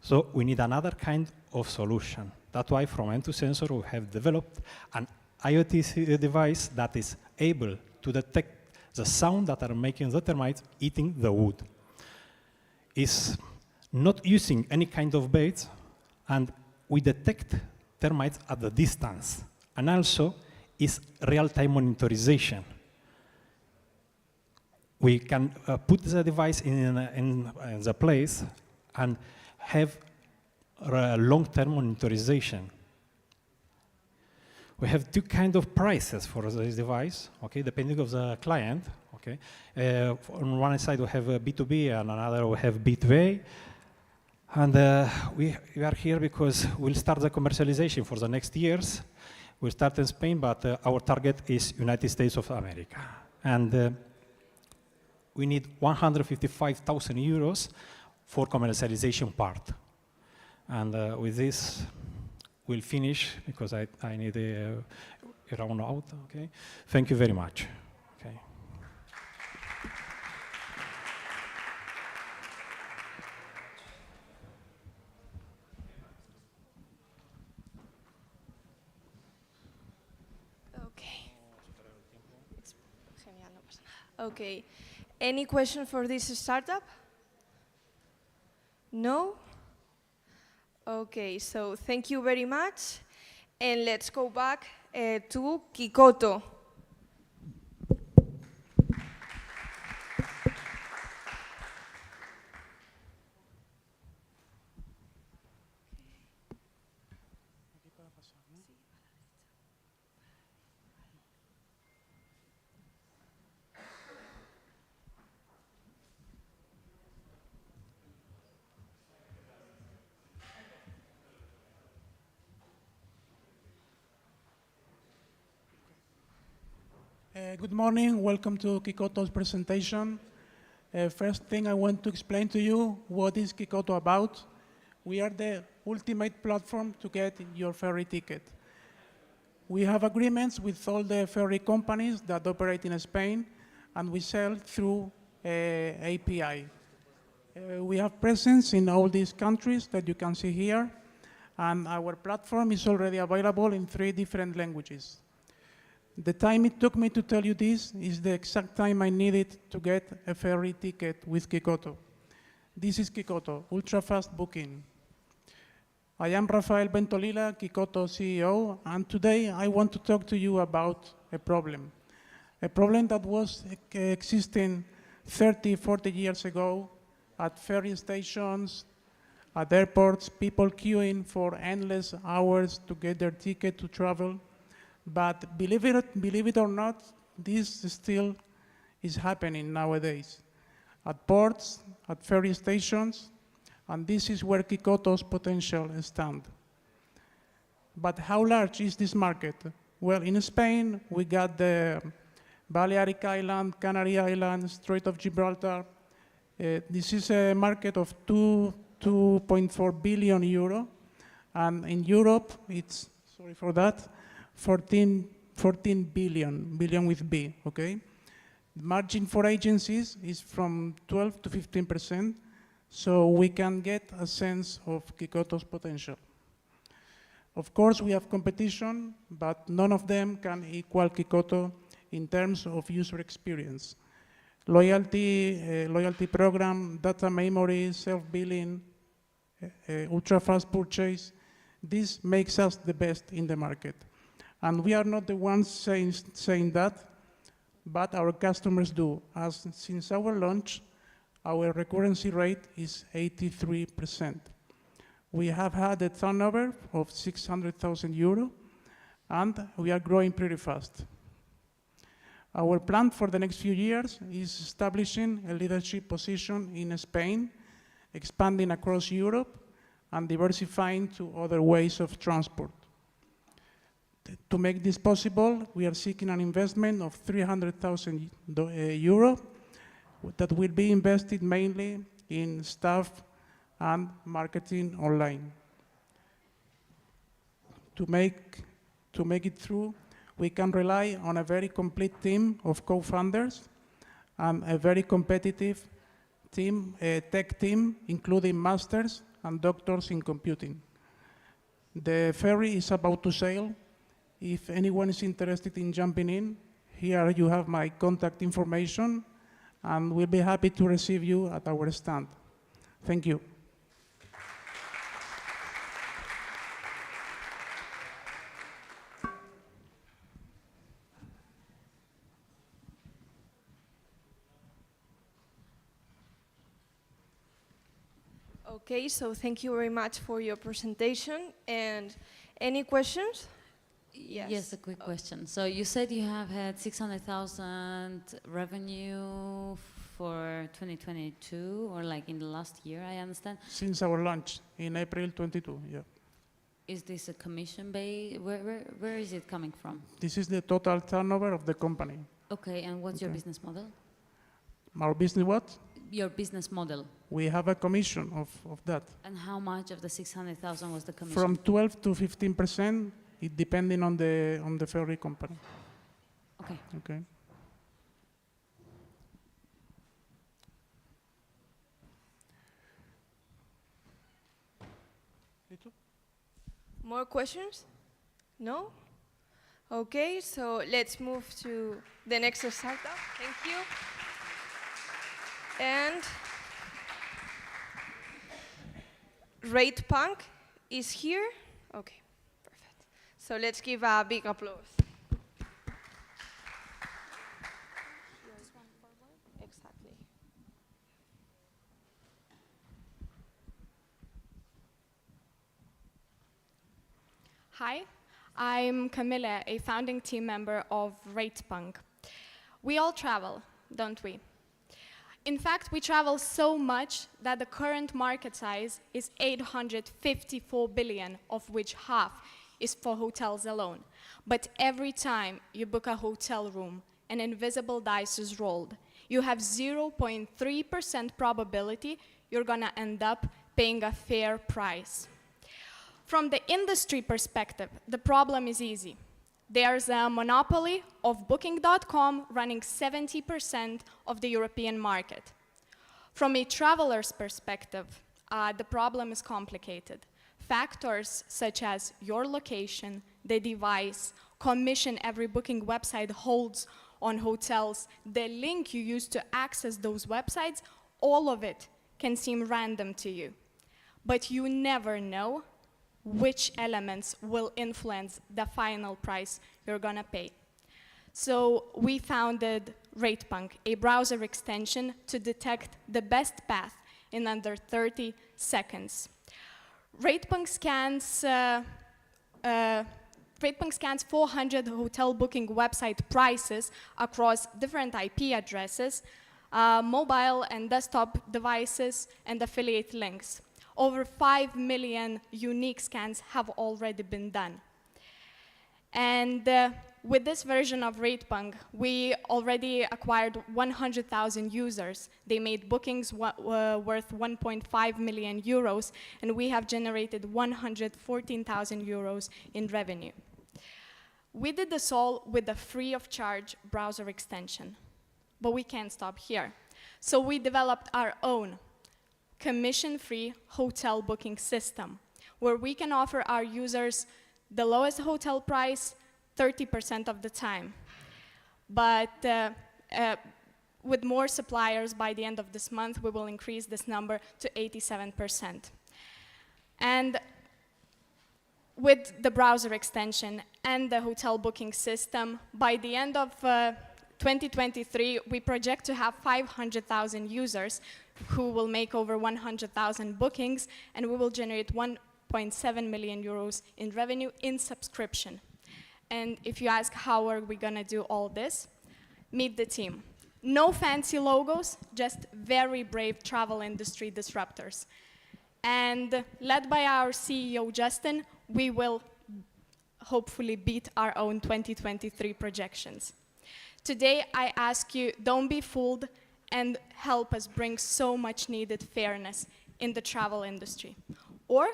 So we need another kind of solution. That's why from M2 Sensor we have developed an IoT device that is able to detect the sound that are making the termites eating the wood. It's not using any kind of baits, and we detect termites at the distance. And also is real-time monitorization. We can put the device in the place and have long-term monitorization. We have two kinds of prices for this device, okay, depending on the client. Okay, on one side we have B2B, and another we have B2A. And we are here because we'll start the commercialization for the next years. We'll start in Spain, but our target is United States of America. And we need 155,000 euros for commercialization part. And with this, we'll finish because I need a round out. Okay, thank you very much. Okay. Okay. Any question for this startup? No? Okay, so thank you very much. And let's go back to Kikoto. Good morning, welcome to Kikoto's presentation. First thing I want to explain to you what is Kikoto about. We are the ultimate platform to get your ferry ticket. We have agreements with all the ferry companies that operate in Spain, and we sell through API. We have presence in all these countries that you can see here, and our platform is already available in 3 different languages. The time it took me to tell you this is the exact time I needed to get a ferry ticket with Kikoto. This is Kikoto, ultra-fast booking. I am Rafael Bentolila, Kikoto CEO, and today I want to talk to you about a problem that was existing 30, 40 years ago at ferry stations, at airports, people queuing for endless hours to get their ticket to travel. But believe it or not, this still is happening nowadays at ports, at ferry stations, and this is where Kikoto's potential stands. But how large is this market? Well, in Spain, we got the Balearic Island, Canary Islands, Strait of Gibraltar. This is a market of 2.4 billion euro, and in Europe, it's, sorry for that, 14 billion with B, okay? The margin for agencies is from 12 to 15%, so we can get a sense of Kikoto's potential. Of course, we have competition, but none of them can equal Kikoto in terms of user experience. Loyalty program, data memory, self-billing, ultra-fast purchase, this makes us the best in the market. And we are not the ones saying that, but our customers do, as since our launch, our recurrency rate is 83%. We have had a turnover of 600,000 euro, and we are growing pretty fast. Our plan for the next few years is establishing a leadership position in Spain, expanding across Europe, and diversifying to other ways of transport. To make this possible, we are seeking an investment of 300,000 euro that will be invested mainly in staff and marketing online. To make it through, we can rely on a very complete team of co-founders and a very competitive team, tech team, including masters and doctors in computing. The ferry is about to sail. If anyone is interested in jumping in, here you have my contact information, and we'll be happy to receive you at our stand. Thank you. Okay, so thank you very much for your presentation. And any questions? Yes, a quick question. So you said you have had 600,000 revenue for 2022, or like in the last year, I understand? Since our launch in April 22, yeah. Is this a commission base? Where is it coming from? This is the total turnover of the company. Okay, and what's your business model? Our business what? Your business model. We have a commission of that. And how much of the 600,000 was the commission? From 12 to 15%, it depending on the ferry company. Okay. Okay. More questions? No? Okay, so let's move to the next startup. Thank you. And RatePunk is here. Okay, perfect. So let's give a big applause. Exactly. Hi, I'm Camilla, a founding team member of RatePunk. We all travel, don't we? In fact, we travel so much that the current market size is 854 billion, of which half is for hotels alone. But every time you book a hotel room, an invisible dice is rolled. You have 0.3% probability you're gonna end up paying a fair price. From the industry perspective, the problem is easy. There's a monopoly of Booking.com running 70% of the European market. From a traveler's perspective, the problem is complicated. Factors such as your location, the device, commission every booking website holds on hotels, the link you use to access those websites, all of it can seem random to you. But you never know which elements will influence the final price you're gonna pay. So we founded RatePunk, a browser extension to detect the best path in under 30 seconds. RatePunk scans 400 hotel booking website prices across different IP addresses, mobile and desktop devices, and affiliate links. Over 5 million unique scans have already been done. And with this version of RatePunk, we already acquired 100,000 users. They made bookings worth 1.5 million euros, and we have generated 114,000 euros in revenue. We did this all with a free of charge browser extension, but we can't stop here. So we developed our own commission-free hotel booking system, where we can offer our users the lowest hotel price 30% of the time. But with more suppliers by the end of this month, we will increase this number to 87%. And with the browser extension and the hotel booking system, by the end of 2023, we project to have 500,000 users who will make over 100,000 bookings, and we will generate 1.7 million euros in revenue in subscription. And if you ask how are we gonna do all this, meet the team. No fancy logos, just very brave travel industry disruptors. And led by our CEO, Justin, we will hopefully beat our own 2023 projections. Today, I ask you, don't be fooled and help us bring so much needed fairness in the travel industry. Or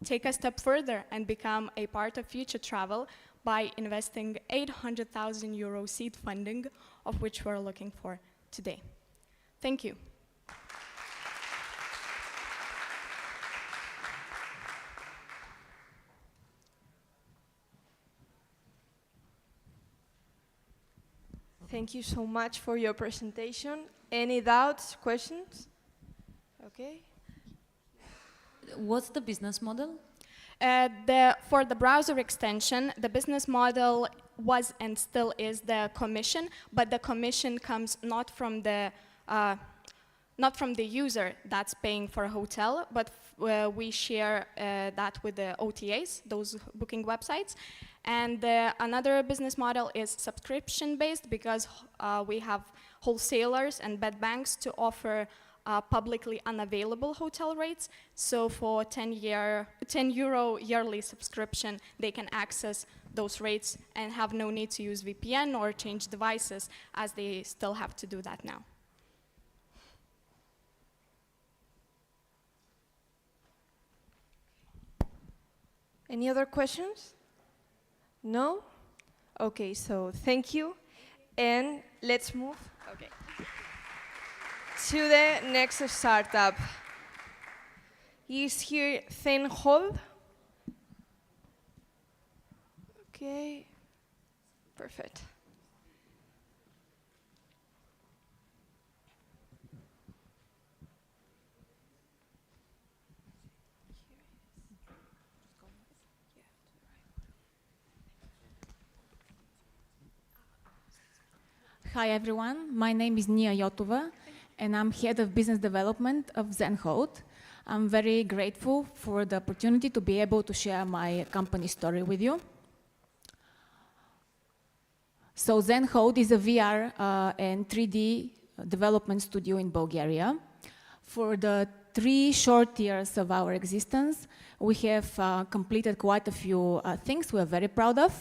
take a step further and become a part of future travel by investing 800,000 euro seed funding, of which we're looking for today. Thank you. Thank you so much for your presentation. Any doubts, questions? Okay. What's the business model? For the browser extension, the business model was and still is the commission, but the commission comes not from the user that's paying for a hotel, but we share that with the OTAs, those booking websites. And another business model is subscription-based, because we have wholesalers and bed banks to offer publicly unavailable hotel rates. So for 10 euro yearly subscription, they can access those rates and have no need to use VPN or change devices, as they still have to do that now. Any other questions? No? Okay, so thank you. And let's move to the next startup. Is here Thin Hold. Okay. Perfect. Hi everyone, my name is Nia Yotova and I'm Head of Business Development of ZenHost. I'm very grateful for the opportunity to be able to share my company story with you. So ZenHost is a VR and 3D development studio in Bulgaria. For the 3 short years of our existence, we have completed quite a few things we are very proud of.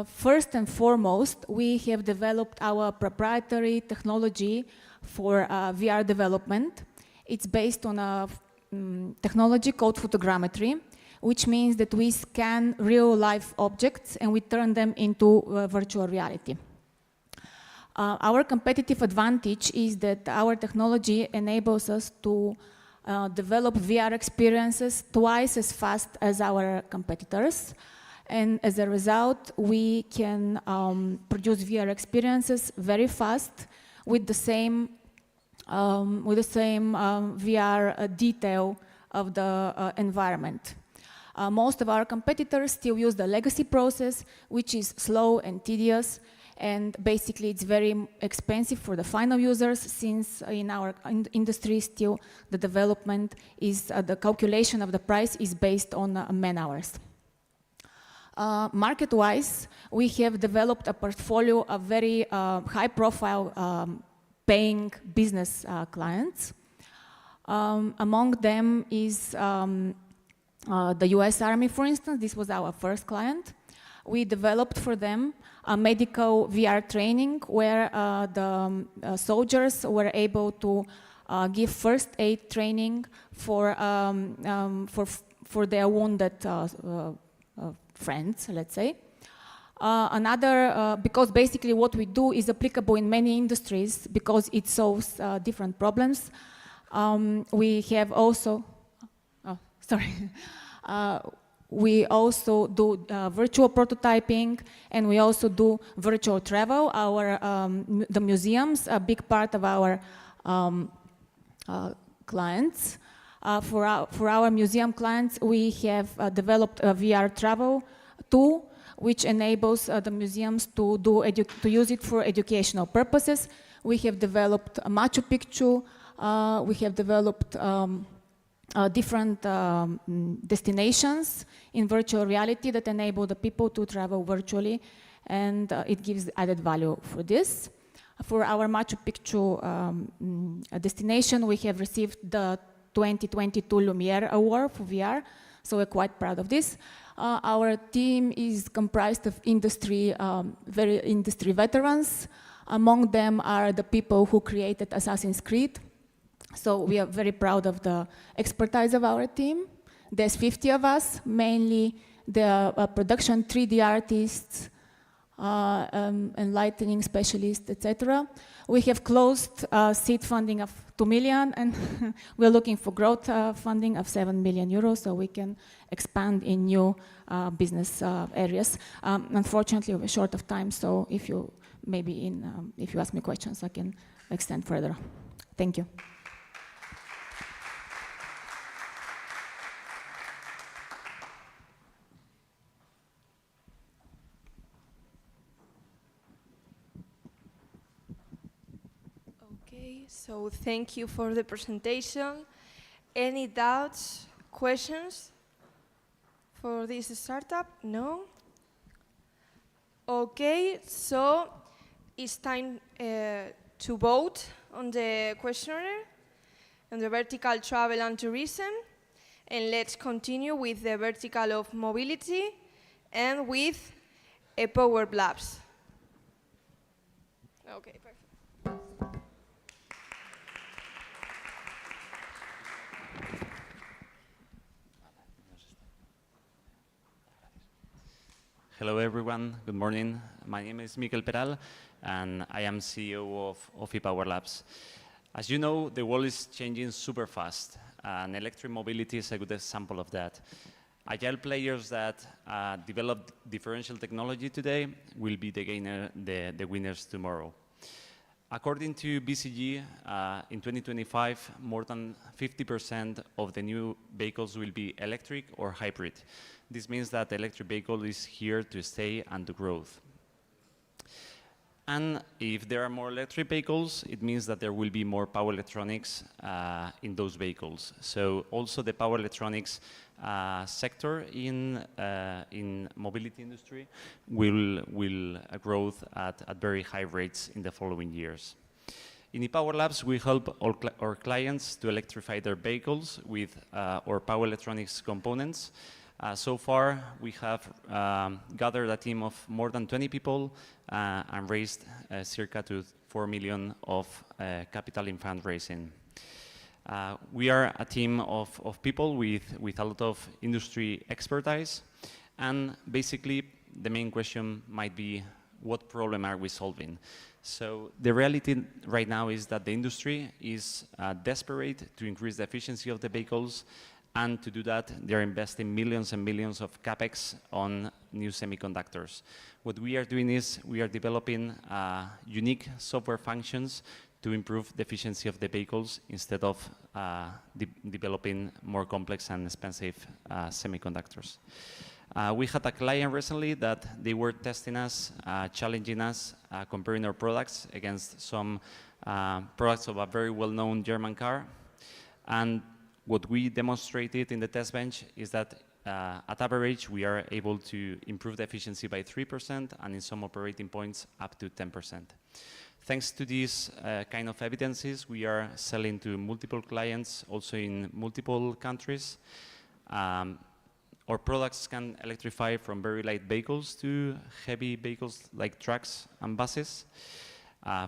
First and foremost, we have developed our proprietary technology for VR development. It's based on a technology called photogrammetry, which means that we scan real-life objects and we turn them into virtual reality. Our competitive advantage is that our technology enables us to develop VR experiences twice as fast as our competitors. And as a result, we can produce VR experiences very fast with the same VR detail of the environment. Most of our competitors still use the legacy process, which is slow and tedious, and basically it's very expensive for the final users, since in our industry still the development is, the calculation of the price is based on man hours. Market-wise, we have developed a portfolio of very high-profile paying business clients. Among them is the US Army, for instance. This was our first client. We developed for them a medical VR training where the soldiers were able to give first aid training for their wounded friends, let's say. Because basically what we do is applicable in many industries because it solves different problems. We have also, we also do virtual prototyping, and we also do virtual travel. The museums, a big part of our clients. For our museum clients, we have developed a VR travel tool, which enables the museums to use it for educational purposes. We have developed Machu Picchu. We have developed different destinations in virtual reality that enable the people to travel virtually, and it gives added value for this. For our Machu Picchu destination, we have received the 2022 Lumiere Award for VR, so we're quite proud of this. Our team is comprised of very industry veterans. Among them are the people who created Assassin's Creed. So we are very proud of the expertise of our team. There's 50 of us, mainly the production 3D artists, and lighting specialists, etc. We have closed seed funding of 2 million, and we're looking for growth funding of 7 million euros so we can expand in new business areas. Unfortunately, we're short of time, so if you ask me questions, I can extend further. Thank you. So thank you for the presentation. Any doubts, questions for this startup? No? Okay, so it's time to vote on the questionnaire, on the vertical travel and tourism. And let's continue with the vertical of mobility and with Power Labs. Okay, perfect. Hello everyone, good morning. My name is Miquel Peral and I am CEO of ePower Labs. As you know, the world is changing super fast and electric mobility is a good example of that. Agile players that develop differential technology today will be the winners tomorrow. According to BCG, in 2025, more than 50% of the new vehicles will be electric or hybrid. This means that the electric vehicle is here to stay and to grow. And if there are more electric vehicles, it means that there will be more power electronics in those vehicles. So also the power electronics sector in mobility industry will grow at very high rates in the following years. In ePower Labs, we help our clients to electrify their vehicles with our power electronics components. So far, we have gathered a team of more than 20 people and raised circa to 4 million of capital in fundraising. We are a team of people with a lot of industry expertise, and basically the main question might be, what problem are we solving? So the reality right now is that the industry is desperate to increase the efficiency of the vehicles, and to do that, they're investing millions and millions of capex on new semiconductors. What we are doing is we are developing unique software functions to improve the efficiency of the vehicles instead of developing more complex and expensive semiconductors. We had a client recently that they were testing us, challenging us, comparing our products against some products of a very well-known German car. And what we demonstrated in the test bench is that at average, we are able to improve the efficiency by 3%, and in some operating points, up to 10%. Thanks to these kind of evidences, we are selling to multiple clients, also in multiple countries. Our products can electrify from very light vehicles to heavy vehicles like trucks and buses.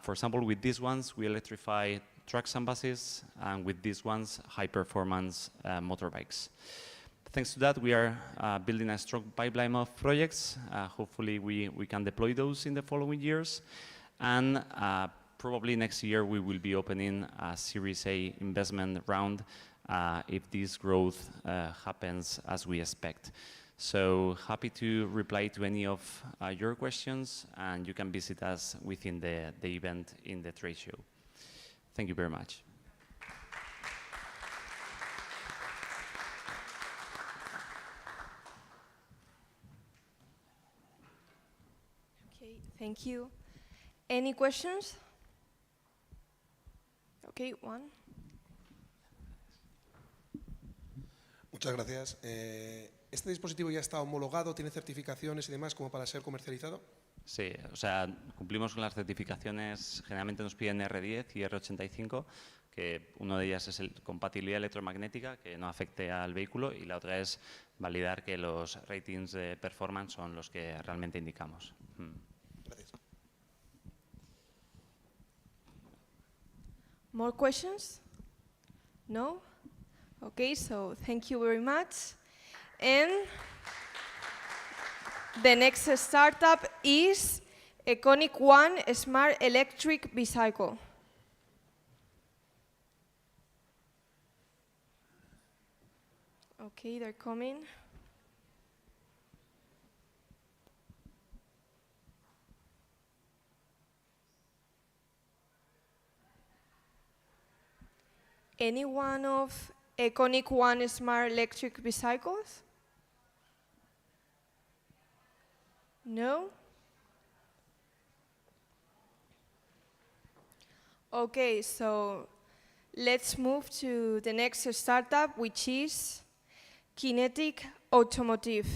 For example, with these ones, we electrify trucks and buses, and with these ones, high-performance motorbikes. Thanks to that, we are building a strong pipeline of projects. Hopefully, we can deploy those in the following years. And probably next year, we will be opening a Series A investment round if this growth happens as we expect. So happy to reply to any of your questions, and you can visit us within the event in the trade show. Thank you very much. Okay, thank you. Any questions? Okay, one. Muchas gracias. ¿Este dispositivo ya está homologado, tiene certificaciones y demás como para ser comercializado? Sí, o sea, cumplimos con las certificaciones, generalmente nos piden R10 y R85, que una de ellas es compatibilidad electromagnética, que no afecte al vehículo, y la otra es validar que los ratings de performance son los que realmente indicamos. Gracias. More questions? No? Okay, so thank you very much. And the next startup is Econic One Smart Electric Bicycle. Okay, they're coming. Any one of Econic One Smart Electric Bicycles? No? Okay, so let's move to the next startup, which is Kinetic Automotive.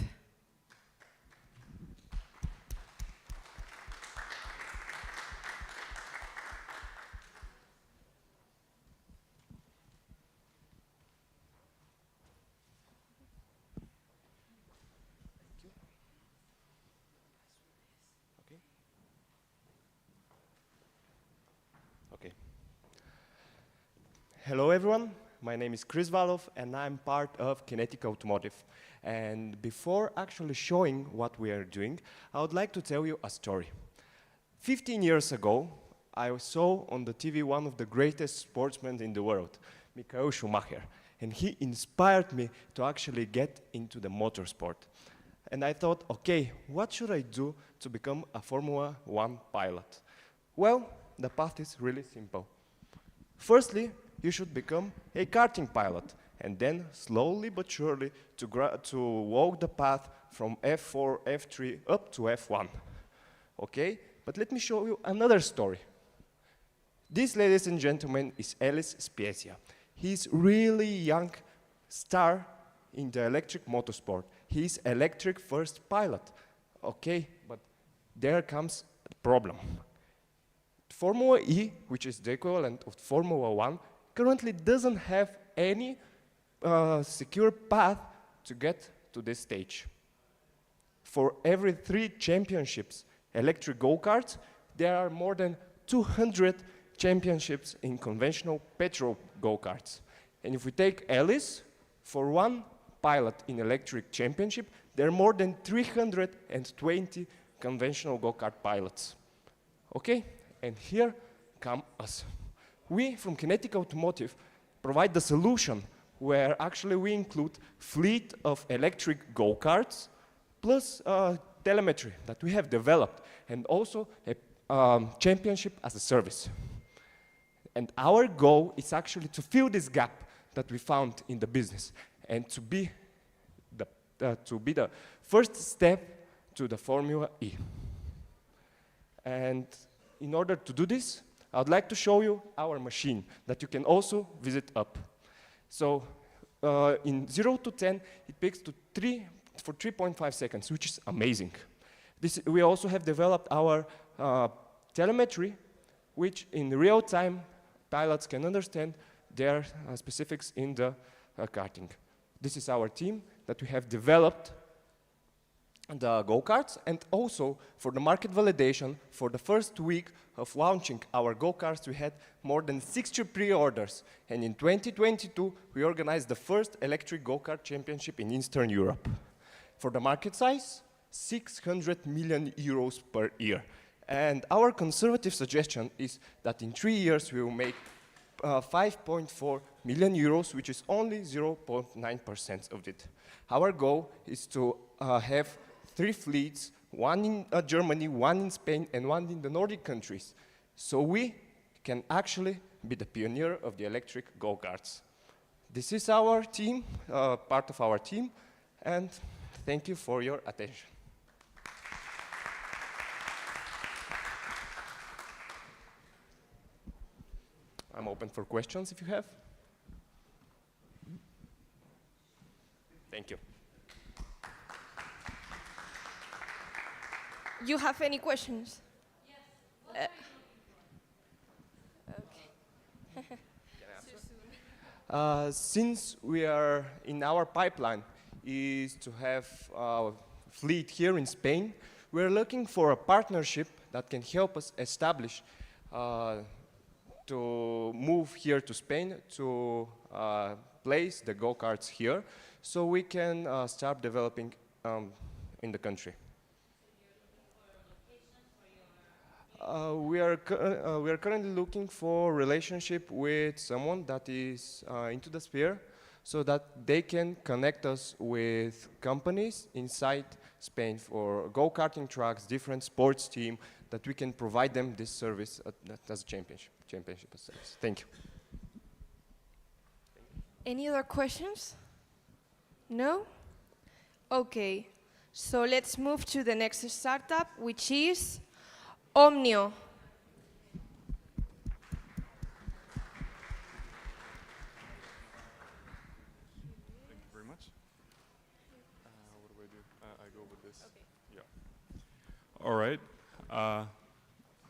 Hello everyone, my name is Chris Valov and I'm part of Kinetic Automotive. And before actually showing what we are doing, I would like to tell you a story. 15 years ago, I saw on the TV one of the greatest sportsmen in the world, Michael Schumacher. and he inspired me to actually get into the motorsport. And I thought, okay, what should I do to become a Formula One pilot? Well, the path is really simple. Firstly, you should become a karting pilot, and then slowly but surely to walk the path from F4, F3 up to F1. Okay? But let me show you another story. This, ladies and gentlemen, is Ellis Spezia. He's really young star in the electric motorsport. He's electric first pilot. Okay, but there comes the problem. Formula E, which is the equivalent of Formula One, currently doesn't have any secure path to get to this stage. For every 3 championships, electric go-karts, there are more than 200 championships in conventional petrol go-karts. And if we take Ellis, for one pilot in electric championship, there are more than 320 conventional go-kart pilots. Okay? And here come us. We, from Kinetic Automotive, provide the solution where actually we include fleet of electric go-karts plus telemetry that we have developed, and also a championship as a service. And our goal is actually to fill this gap that we found in the business and to be the first step to the Formula E. And in order to do this, I would like to show you our machine that you can also visit up. So in 0 to 10, it picks to 3.5 seconds, which is amazing. We also have developed our telemetry, which in real time, pilots can understand their specifics in the karting. This is our team that we have developed the go-karts, and also for the market validation, for the first week of launching our go-karts, we had more than 60 pre-orders. And in 2022, we organized the first electric go-kart championship in Eastern Europe. For the market size, 600 million euros per year. And our conservative suggestion is that in 3 years, we will make 5.4 million euros, which is only 0.9% of it. Our goal is to have 3 fleets, one in Germany, one in Spain, and one in the Nordic countries. So we can actually be the pioneer of the electric go-karts. This is our team, part of our team, and thank you for your attention. I'm open for questions if you have. Thank you. You have any questions? Yes. Okay. Since we are in our pipeline is to have a fleet here in Spain, we're looking for a partnership that can help us establish to move here to Spain to place the go-karts here so we can start developing in the country. We are currently looking for a relationship with someone that is into the sphere so that they can connect us with companies inside Spain for go-karting tracks, different sports team, that we can provide them this service as a championship service. Thank you. Any other questions? No? Okay, so let's move to the next startup, which is Omnio. Thank you very much. What do I do? I go with this. Okay. Yeah. All right. Are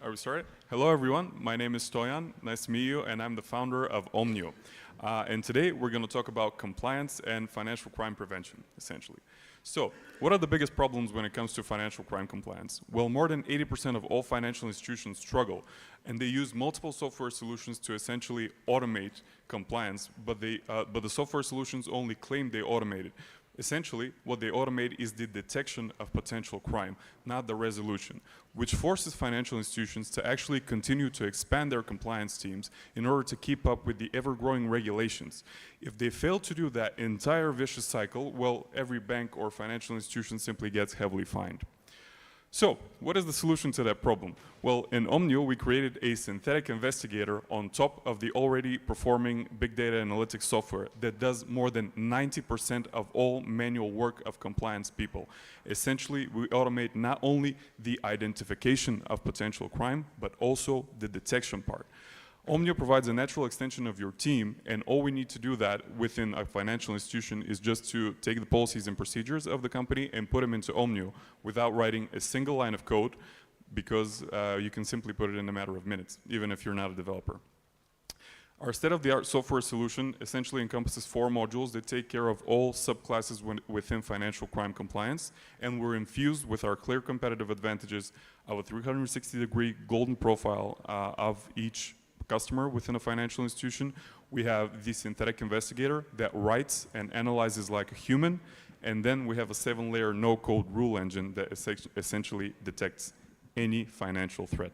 we started? Hello, everyone. My name is Stoyan. Nice to meet you, and I'm the founder of Omnio. And today we're going to talk about compliance and financial crime prevention, essentially. So, what are the biggest problems when it comes to financial crime compliance? Well, more than 80% of all financial institutions struggle, and they use multiple software solutions to essentially automate compliance, but the software solutions only claim they automate it. Essentially, what they automate is the detection of potential crime, not the resolution, which forces financial institutions to actually continue to expand their compliance teams in order to keep up with the ever-growing regulations. If they fail to do that entire vicious cycle, well, every bank or financial institution simply gets heavily fined. So, what is the solution to that problem? Well, in Omnio, we created a synthetic investigator on top of the already performing big data analytics software that does more than 90% of all manual work of compliance people. Essentially, we automate not only the identification of potential crime, but also the detection part. Omnio provides a natural extension of your team, and all we need to do that within a financial institution is just to take the policies and procedures of the company and put them into Omnio without writing a single line of code, because you can simply put it in a matter of minutes, even if you're not a developer. Our state-of-the-art software solution essentially encompasses 4 modules that take care of all subclasses within financial crime compliance, and we're infused with our clear competitive advantages of a 360-degree golden profile of each customer within a financial institution. We have the synthetic investigator that writes and analyzes like a human, and then we have a 7-layer no-code rule engine that essentially detects any financial threat.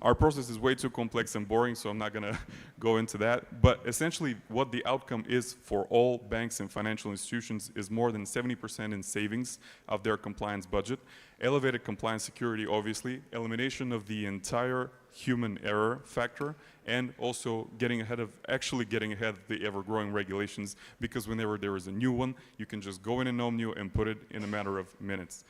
Our process is way too complex and boring, so I'm not going to go into that. But essentially, what the outcome is for all banks and financial institutions is more than 70% in savings of their compliance budget, elevated compliance security, obviously, elimination of the entire human error factor, and also actually getting ahead of the ever-growing regulations, because whenever there is a new one, you can just go in Omnio and put it in a matter of minutes.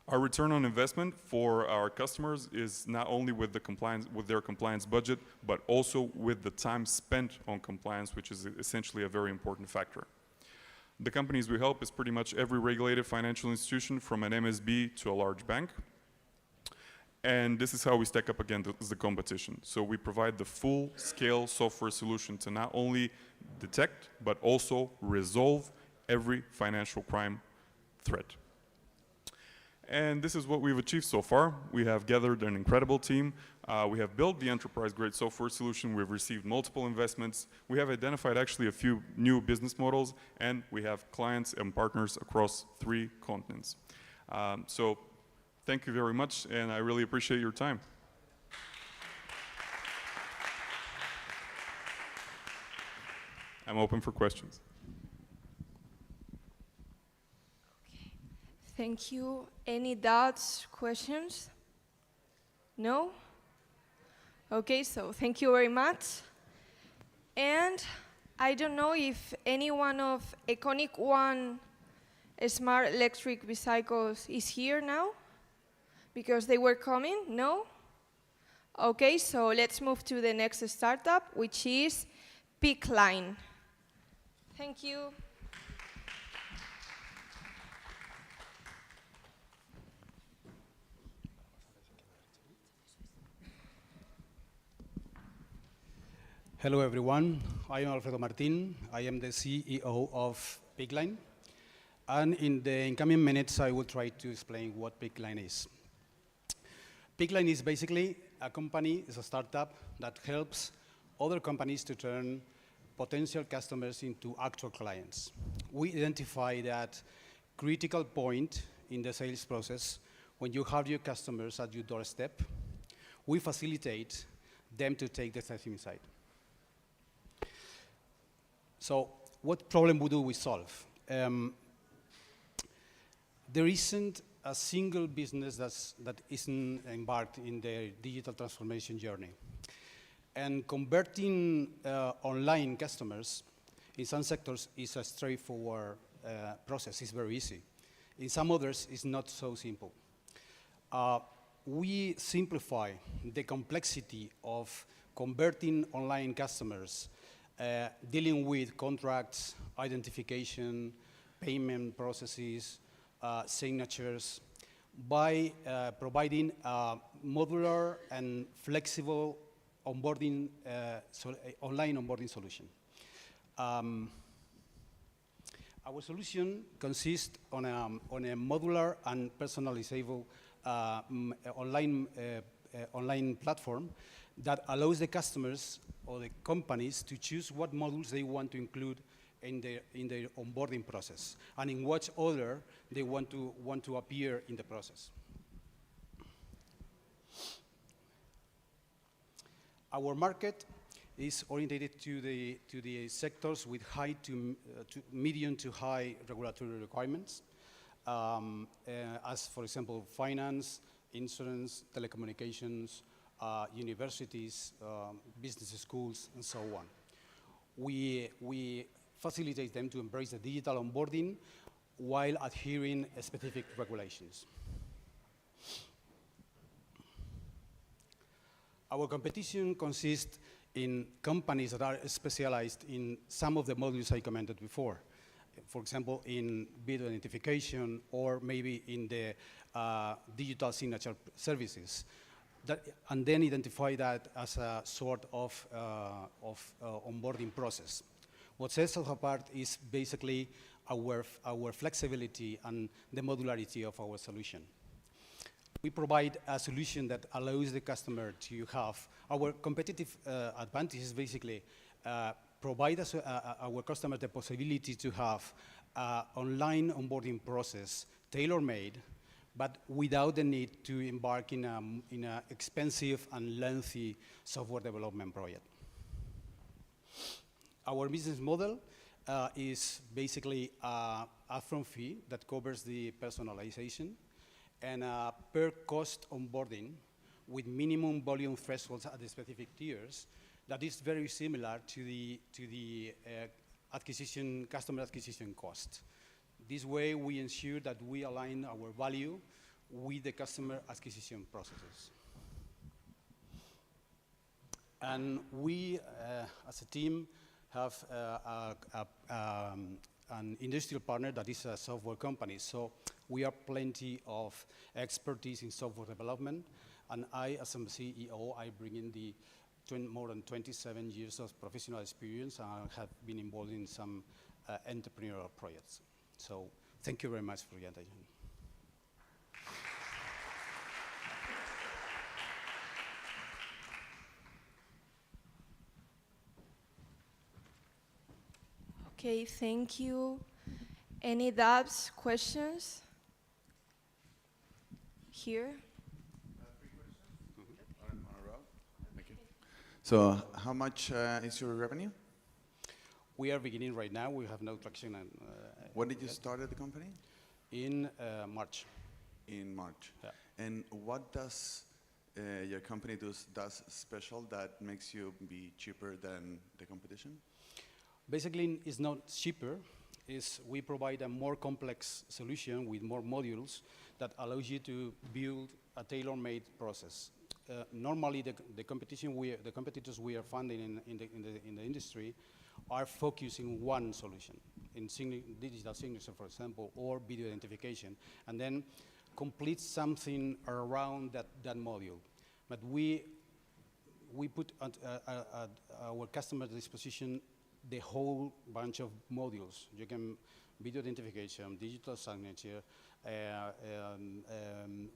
Our return on investment for our customers is not only with their compliance budget, but also with the time spent on compliance, which is essentially a very important factor. The companies we help is pretty much every regulated financial institution, from an MSB to a large bank. And this is how we stack up against the competition. So we provide the full-scale software solution to not only detect, but also resolve every financial crime threat. And this is what we've achieved so far. We have gathered an incredible team. We have built the enterprise-grade software solution. We've received multiple investments. We have identified actually a few new business models, and we have clients and partners across 3 continents. So thank you very much, and I really appreciate your time. I'm open for questions. Thank you. Any doubts, questions? No? Okay, so thank you very much. And I don't know if anyone of Econic One Smart Electric Bicycles is here now, because they were coming, no? Okay, so let's move to the next startup, which is Pickline. Thank you. Hello everyone, I am Alfredo Martin. I am the CEO of Pickline. And in the incoming minutes, I will try to explain what Pickline is. Pickline is basically a company, it's a startup that helps other companies to turn potential customers into actual clients. We identify that critical point in the sales process when you have your customers at your doorstep. We facilitate them to take the step inside. So what problem do we solve? There isn't a single business that isn't embarked in their digital transformation journey. And converting online customers in some sectors is a straightforward process. It's very easy. In some others, it's not so simple. We simplify the complexity of converting online customers, dealing with contracts, identification, payment processes, signatures, by providing a modular and flexible onboarding, online onboarding solution. Our solution consists on a modular and personalizable online platform that allows the customers or the companies to choose what modules they want to include in their onboarding process, and in what order they want to appear in the process. Our market is oriented to the sectors with high to medium to high regulatory requirements, as for example finance, insurance, telecommunications, universities, business schools, and so on. We facilitate them to embrace the digital onboarding while adhering specific regulations. Our competition consists in companies that are specialized in some of the modules I commented before. For example, in video identification, or maybe in the digital signature services, and then identify that as a sort of onboarding process. What sets us apart is basically our flexibility and the modularity of our solution. We provide a solution that allows the customer to have our competitive advantage is basically provide us, our customer the possibility to have an online onboarding process tailor-made, but without the need to embark in an expensive and lengthy software development project. Our business model is basically an upfront fee that covers the personalization, and per cost onboarding with minimum volume thresholds at the specific tiers that is very similar to the customer acquisition cost. This way we ensure that we align our value with the customer acquisition processes. And we, as a team, have an industrial partner that is a software company. So we have plenty of expertise in software development. And I, as a CEO, I bring in the more than 27 years of professional experience, and I have been involved in some entrepreneurial projects. So thank you very much for your attention. Okay, thank you. Any doubts, questions? Here? So how much is your revenue? We are beginning right now. We have no traction. When did you start at the company? In March. In March. Yeah. And what does your company does special that makes you be cheaper than the competition? Basically, it's not cheaper. We provide a more complex solution with more modules that allows you to build a tailor-made process. Normally, the competitors we are finding in the industry are focusing one solution, in digital signature, for example, or video identification, and then complete something around that module. But we put at our customer's disposition the whole bunch of modules. You can video identification, digital signature,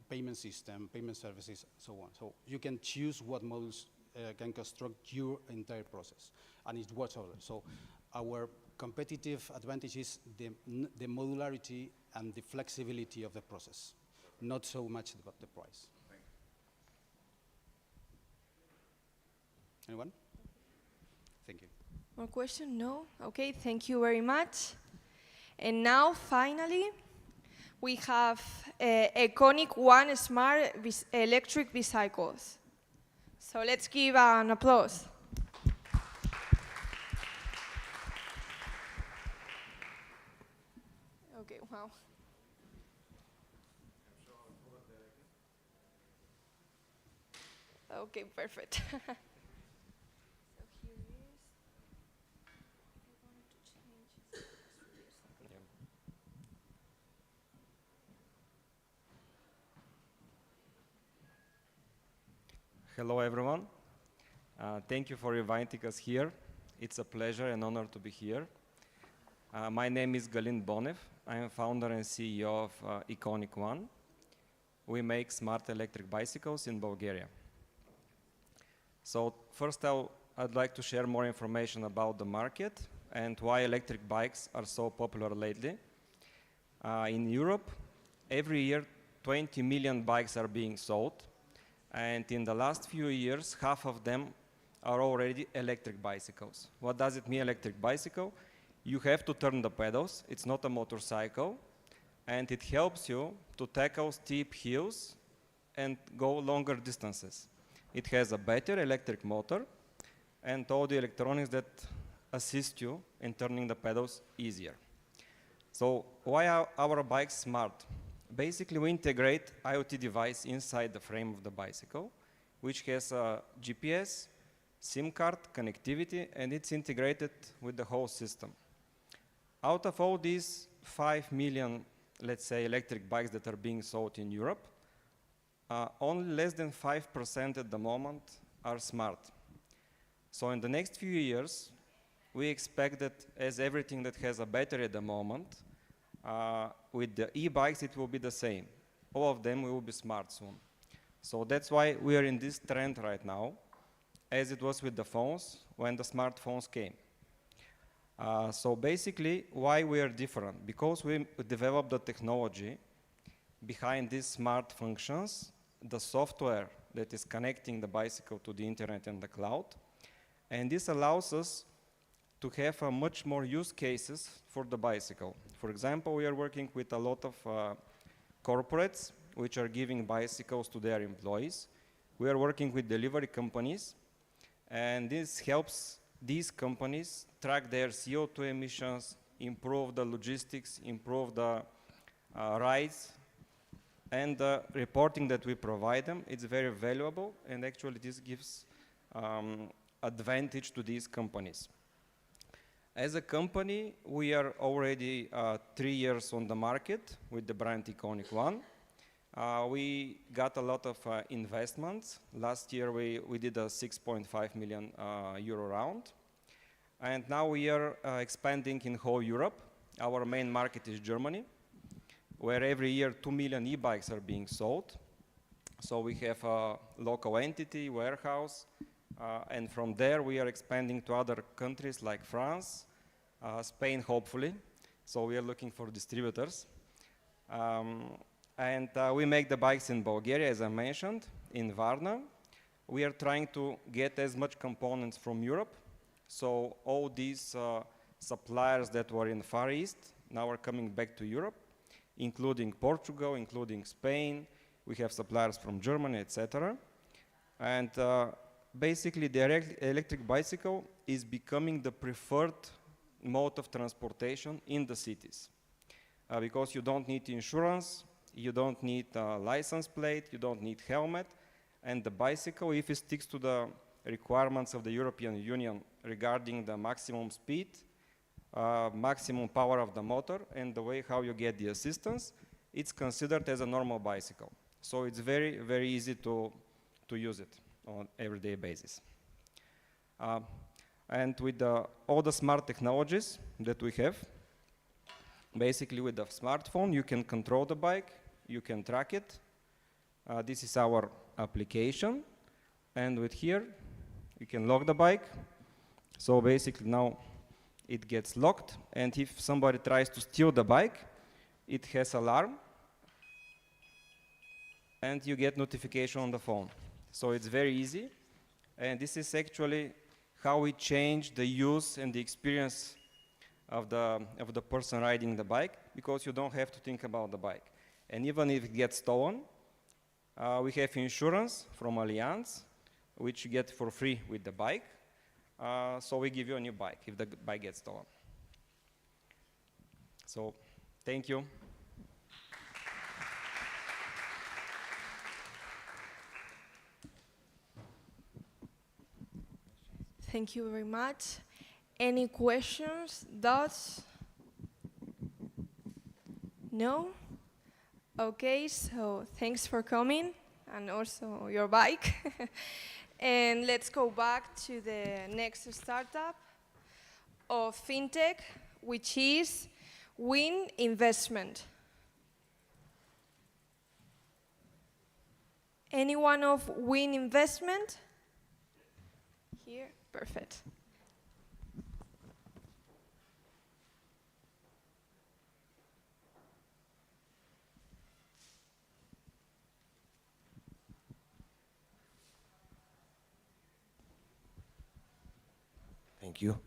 payment system, payment services, so on. So you can choose what modules can construct your entire process, and it's whatsoever. So our competitive advantage is the modularity and the flexibility of the process, not so much about the price. Anyone? Thank you. More question? No? Okay, thank you very much. And now, finally, we have Iconic One Smart Electric Bicycles. So let's give an applause. Okay, wow. Okay, perfect. Hello, everyone. Thank you for inviting us here. It's a pleasure and honor to be here. My name is Galin Bonev. I am founder and CEO of Iconic One. We make smart electric bicycles in Bulgaria. So first I'd like to share more information about the market and why electric bikes are so popular lately. In Europe, every year 20 million bikes are being sold, and in the last few years, half of them are already electric bicycles. What does it mean, electric bicycle? You have to turn the pedals, it's not a motorcycle, and it helps you to tackle steep hills and go longer distances. It has a better electric motor and all the electronics that assist you in turning the pedals easier. So why are our bikes smart? Basically, we integrate IoT device inside the frame of the bicycle, which has a GPS, SIM card, connectivity, and it's integrated with the whole system. Out of all these 5 million, let's say, electric bikes that are being sold in Europe, only less than 5% at the moment are smart. So in the next few years, we expect that as everything that has a battery at the moment, with the e-bikes it will be the same. All of them will be smart soon. So that's why we are in this trend right now, as it was with the phones when the smartphones came. So basically, why we are different? Because we developed the technology behind these smart functions, the software that is connecting the bicycle to the internet and the cloud, and this allows us to have much more use cases for the bicycle. For example, we are working with a lot of corporates which are giving bicycles to their employees. We are working with delivery companies, and this helps these companies track their CO2 emissions, improve the logistics, improve the rides, and the reporting that we provide them. It's very valuable, and actually this gives advantage to these companies. As a company, we are already 3 years on the market with the brand Iconic One. We got a lot of investments. Last year we did a 6.5 million euro round. And now we are expanding in whole Europe. Our main market is Germany, where every year 2 million e-bikes are being sold. So we have a local entity, warehouse, and from there we are expanding to other countries like France, Spain hopefully. So we are looking for distributors. And we make the bikes in Bulgaria, as I mentioned, in Varna. We are trying to get as much components from Europe. So all these suppliers that were in Far East now are coming back to Europe, including Portugal, including Spain. We have suppliers from Germany, etc. And basically, the electric bicycle is becoming the preferred mode of transportation in the cities. Because you don't need insurance, you don't need a license plate, you don't need helmet, and the bicycle, if it sticks to the requirements of the European Union regarding the maximum speed, maximum power of the motor, and the way how you get the assistance, it's considered as a normal bicycle. So it's very, very easy to use it on everyday basis. And with all the smart technologies that we have, basically with the smartphone, you can control the bike, you can track it. This is our application. And with here, you can lock the bike. So basically now it gets locked. And if somebody tries to steal the bike, it has alarm. And you get notification on the phone. So it's very easy. And this is actually how we change the use and the experience of the person riding the bike, because you don't have to think about the bike. And even if it gets stolen, we have insurance from Allianz, which you get for free with the bike. So we give you a new bike if the bike gets stolen. So thank you. Thank you very much. Any questions, thoughts? No? Okay, so thanks for coming, and also your bike. And let's go back to the next startup of FinTech, which is Win Investment. Anyone of Win Investment? Here, perfect. Thank you.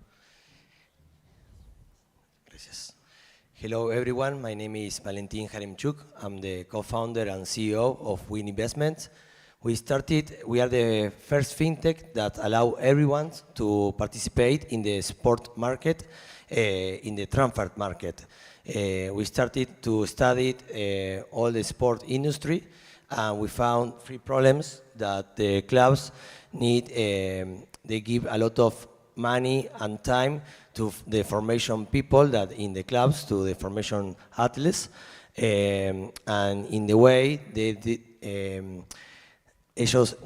Gracias. Hello, everyone. My name is Valentin Haremchuk. I'm the co-founder and CEO of Win Investments. We are the first fintech that allow everyone to participate in the sport market, in the transfer market. We started to study all the sport industry, and we found three problems that the clubs need. They give a lot of money and time to the formation people that in the clubs, to the formation athletes, and in the way ellos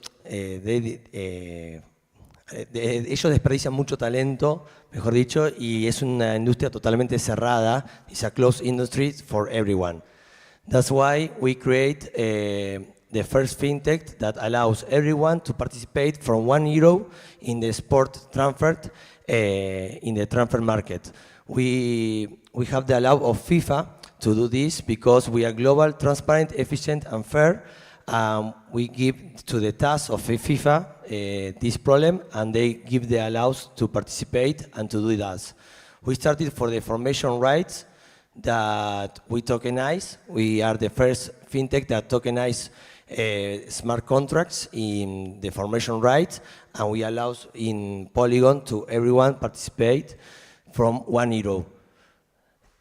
desperdician mucho talento, mejor dicho, y es una industria totalmente cerrada. It's a closed industry for everyone. That's why we create the first fintech that allows everyone to participate from €1 in the sport transfer, in the transfer market. We have the allow of FIFA to do this because we are global, transparent, efficient, and fair. We give to the task of FIFA this problem, and they give the allows to participate and to do that. We started for the formation rights that we tokenize. We are the first fintech that tokenize smart contracts in the formation rights, and we allow in Polygon to everyone participate from €1.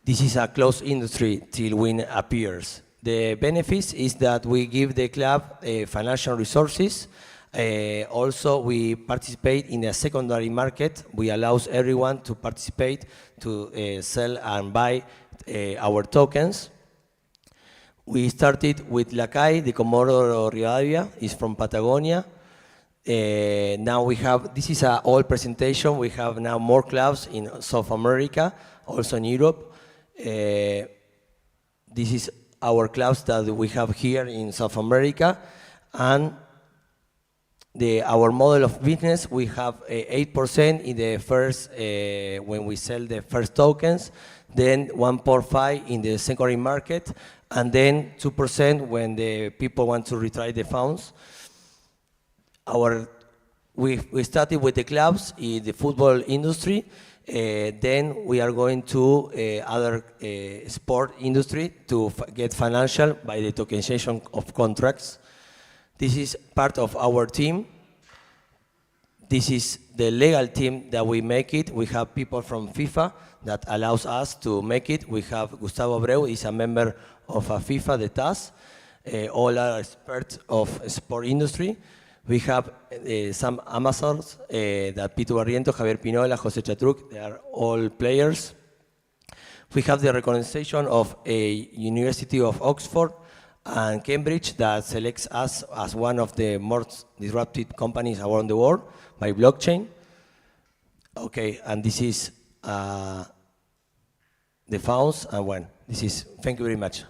This is a closed industry till Win appears. The benefits is that we give the club financial resources. Also, we participate in a secondary market. We allow everyone to participate to sell and buy our tokens. We started with Lacay, the Comodoro Rivadavia, is from Patagonia. Now we have, this is an old presentation, we have now more clubs in South America, also in Europe. This is our clubs that we have here in South America. And our model of business, we have 8% in the first, when we sell the first tokens, then 1.5% in the secondary market, and then 2% when the people want to retry the funds. We started with the clubs in the football industry, then we are going to other sport industry to get financial by the tokenization of contracts. This is part of our team. This is the legal team that we make it. We have people from FIFA that allows us to make it. We have Gustavo Abreu, is a member of FIFA, the TAS. All are experts of sport industry. We have some Amazons, that Pito Barrientos, Javier Pinola, José Chatruc, they are all players. We have the recognition of a University of Oxford and Cambridge that selects us as one of the most disruptive companies around the world by blockchain. Okay, and this is the funds, and well, this is, thank you very much.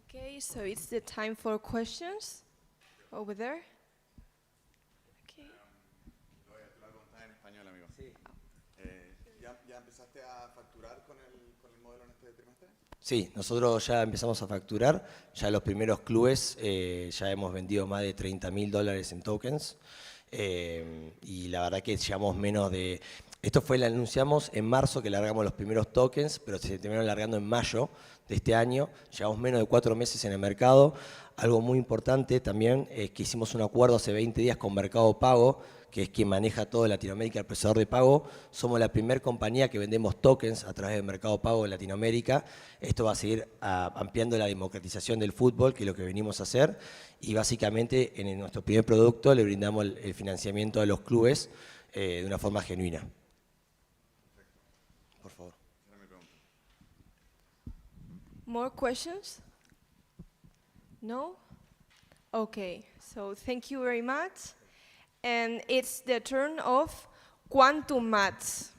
Okay, so it's the time for questions over there. Okay. Voy a hacer la pregunta en español, amigo. Sí. ¿Ya empezaste a facturar con el modelo en este trimestre? Sí, nosotros ya empezamos a facturar, ya los primeros clubes ya hemos vendido más de $30.000 en tokens, y la verdad que llevamos menos de... Esto fue, lo anunciamos en marzo que largamos los primeros tokens, pero se terminaron largando en mayo de este año. Llevamos menos de 4 meses en el mercado. Algo muy importante también es que hicimos un acuerdo hace 20 días con Mercado Pago, que es quien maneja todo Latinoamérica, el procesador de pago. Somos la primera compañía que vendemos tokens a través de Mercado Pago en Latinoamérica. Esto va a seguir ampliando la democratización del fútbol, que es lo que venimos a hacer. Y básicamente en nuestro primer producto le brindamos el financiamiento a los clubes de una forma genuina. Por favor. More questions? No? Okay, so thank you very much. And it's the turn of Quantum Maths.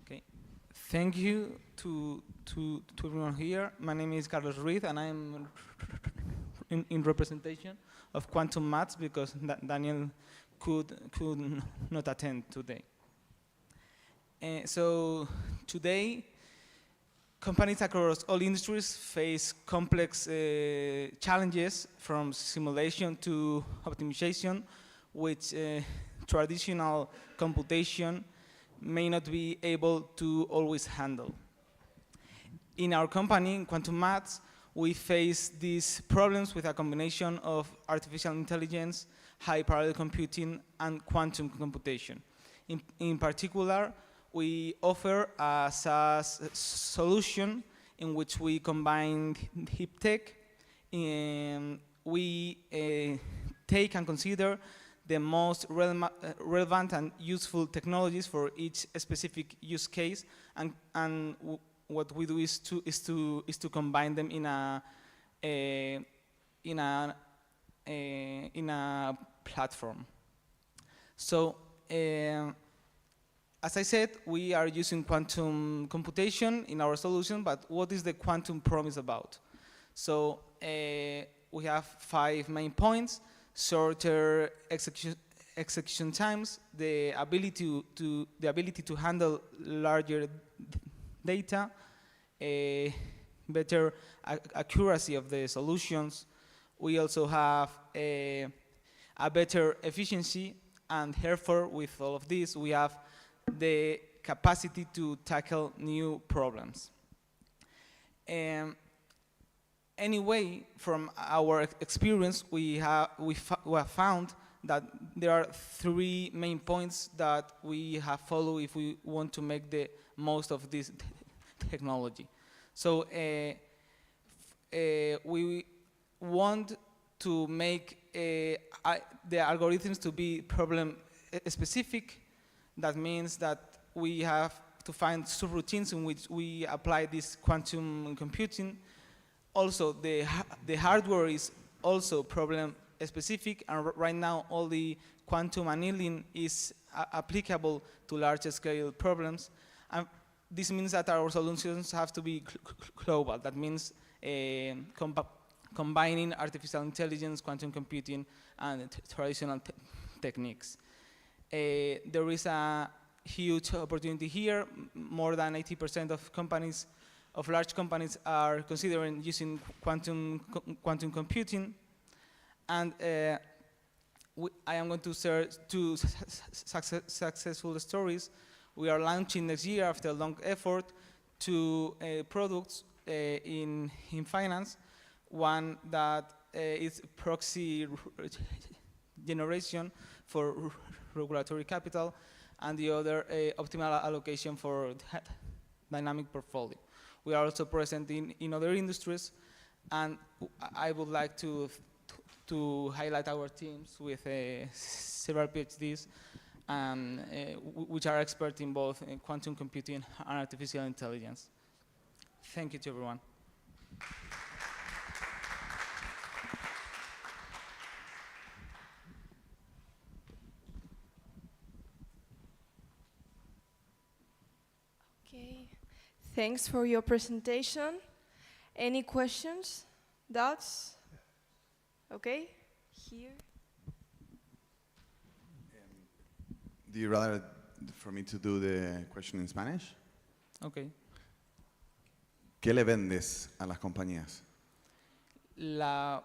Okay. Thank you to everyone here. My name is Carlos Ruiz, and I'm in representation of Quantum Maths because Daniel could not attend today. So today, companies across all industries face complex challenges from simulation to optimization, which traditional computation may not be able to always handle. In our company, in Quantum Maths, we face these problems with a combination of artificial intelligence, high parallel computing, and quantum computation. In particular, we offer a SaaS solution in which we combine deep tech. We take and consider the most relevant and useful technologies for each specific use case, and what we do is to combine them in a platform. So, as I said, we are using quantum computation in our solution, but what is the quantum promise about? So, we have 5 main points: shorter execution times, the ability to handle larger data, better accuracy of the solutions. We also have a better efficiency, and therefore, with all of this, we have the capacity to tackle new problems. Anyway, from our experience, we have found that there are 3 main points that we have followed if we want to make the most of this technology. So we want to make the algorithms to be problem specific. That means that we have to find subroutines in which we apply this quantum computing. Also, the hardware is also problem specific, and right now all the quantum annealing is applicable to large scale problems. And this means that our solutions have to be global. That means combining artificial intelligence, quantum computing, and traditional techniques. There is a huge opportunity here. More than 80% of companies, of large companies, are considering using quantum computing. And I am going to share 2 successful stories. We are launching next year, after a long effort, 2 products in finance. One that is proxy generation for regulatory capital, and the other optimal allocation for dynamic portfolio. We are also present in other industries, and I would like to highlight our teams with several PhDs, which are experts in both quantum computing and artificial intelligence. Thank you to everyone. Okay, thanks for your presentation. Any questions, doubts? Okay, here. Do you rather for me to do the question in Spanish? Okay. ¿Qué le vendes a las compañías? La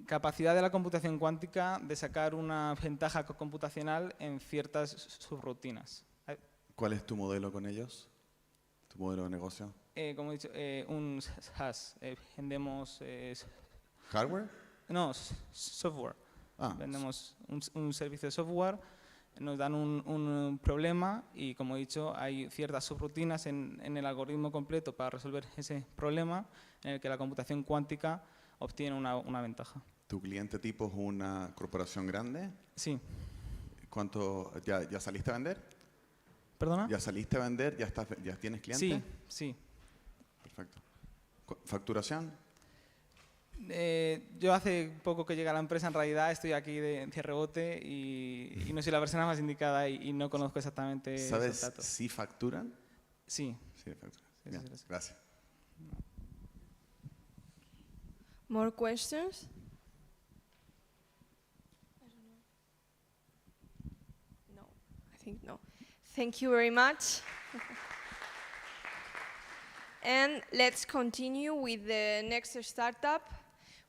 capacidad de la computación cuántica de sacar una ventaja computacional en ciertas subrutinas. ¿Cuál es tu modelo con ellos? ¿Tu modelo de negocio? Como he dicho, un SaaS. Vendemos... ¿Hardware? No, software. Vendemos un servicio de software, nos dan un problema y, como he dicho, hay ciertas subrutinas en el algoritmo completo para resolver ese problema en el que la computación cuántica obtiene una ventaja. ¿Tu cliente tipo es una corporación grande? Sí. ¿Cuánto ya saliste a vender? ¿Perdona? ¿Ya saliste a vender? ¿Ya tienes clientes? Sí, sí. Perfecto. ¿Facturación? Yo hace poco que llegué a la empresa, en realidad estoy aquí de rebote y no soy la persona más indicada y no conozco exactamente ¿Sabes esos datos. si facturan? Sí. Sí, facturan. Bien, gracias. More questions? No, I think no. Thank you very much. And let's continue with the next startup,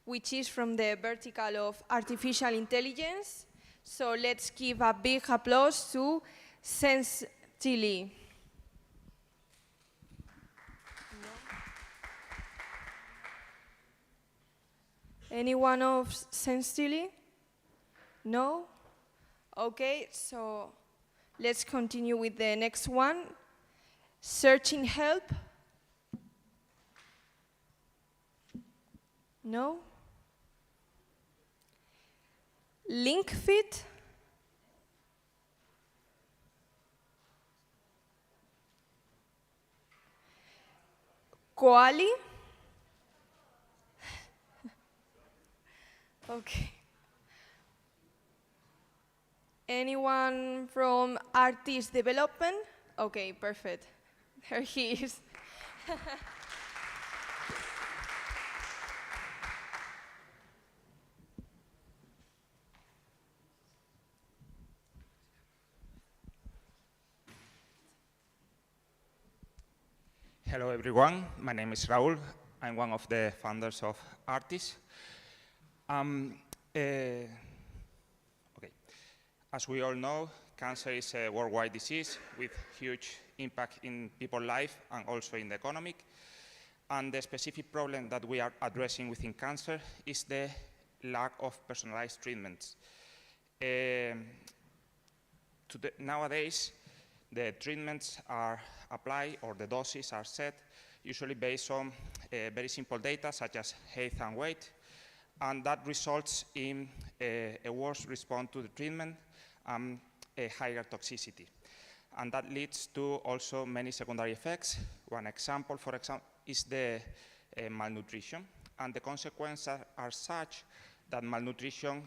which is from the vertical of artificial intelligence. So let's give a big applause to Senstilly. Anyone of Senstilly? No? Okay, so let's continue with the next one. Searching help? No? Link fit? Koali? Okay. Anyone from artist development? Okay, perfect. There he is. Hello everyone, my name is Raúl. I'm one of the founders of Artis. Okay. As we all know, cancer is a worldwide disease with huge impact in people's life and also in the economic. And the specific problem that we are addressing within cancer is the lack of personalized treatments. Nowadays, the treatments are applied or the doses are set usually based on very simple data such as height and weight, and that results in a worse response to the treatment and a higher toxicity. And that leads to also many secondary effects. One example, for example, is the malnutrition, and the consequences are such that malnutrition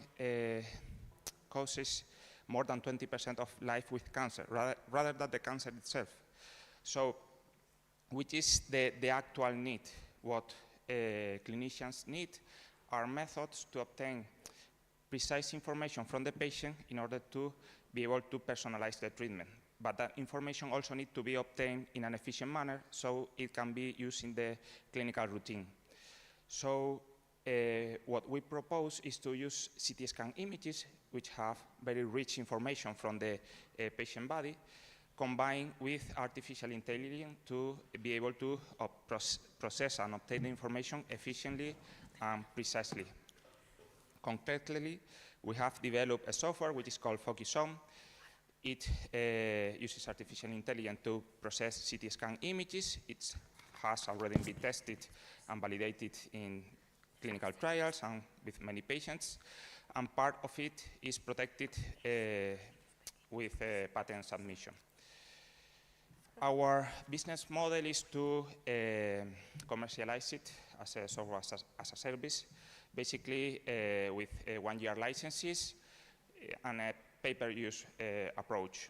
causes more than 20% of life with cancer, rather than the cancer itself. So, which is the actual need? What clinicians need are methods to obtain precise information from the patient in order to be able to personalize the treatment. But that information also needs to be obtained in an efficient manner so it can be used in the clinical routine. So what we propose is to use CT scan images, which have very rich information from the patient body, combined with artificial intelligence to be able to process and obtain the information efficiently and precisely. Concretely, we have developed a software which is called FocusOn. It uses artificial intelligence to process CT scan images. It has already been tested and validated in clinical trials and with many patients. And part of it is protected with patent submission. Our business model is to commercialize it as a software as a service, basically with 1-year licenses and a pay-per-use approach.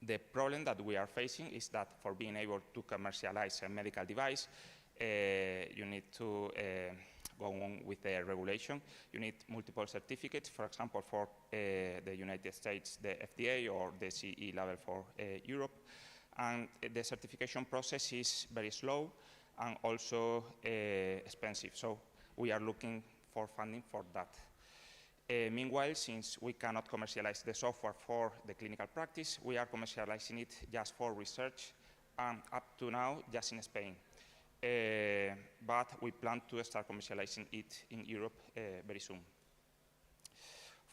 The problem that we are facing is that for being able to commercialize a medical device, you need to go on with the regulation. You need multiple certificates, for example, for the United States, the FDA, or the CE level for Europe. And the certification process is very slow and also expensive. So we are looking for funding for that. Meanwhile, since we cannot commercialize the software for the clinical practice, we are commercializing it just for research, up to now just in Spain. But we plan to start commercializing it in Europe very soon.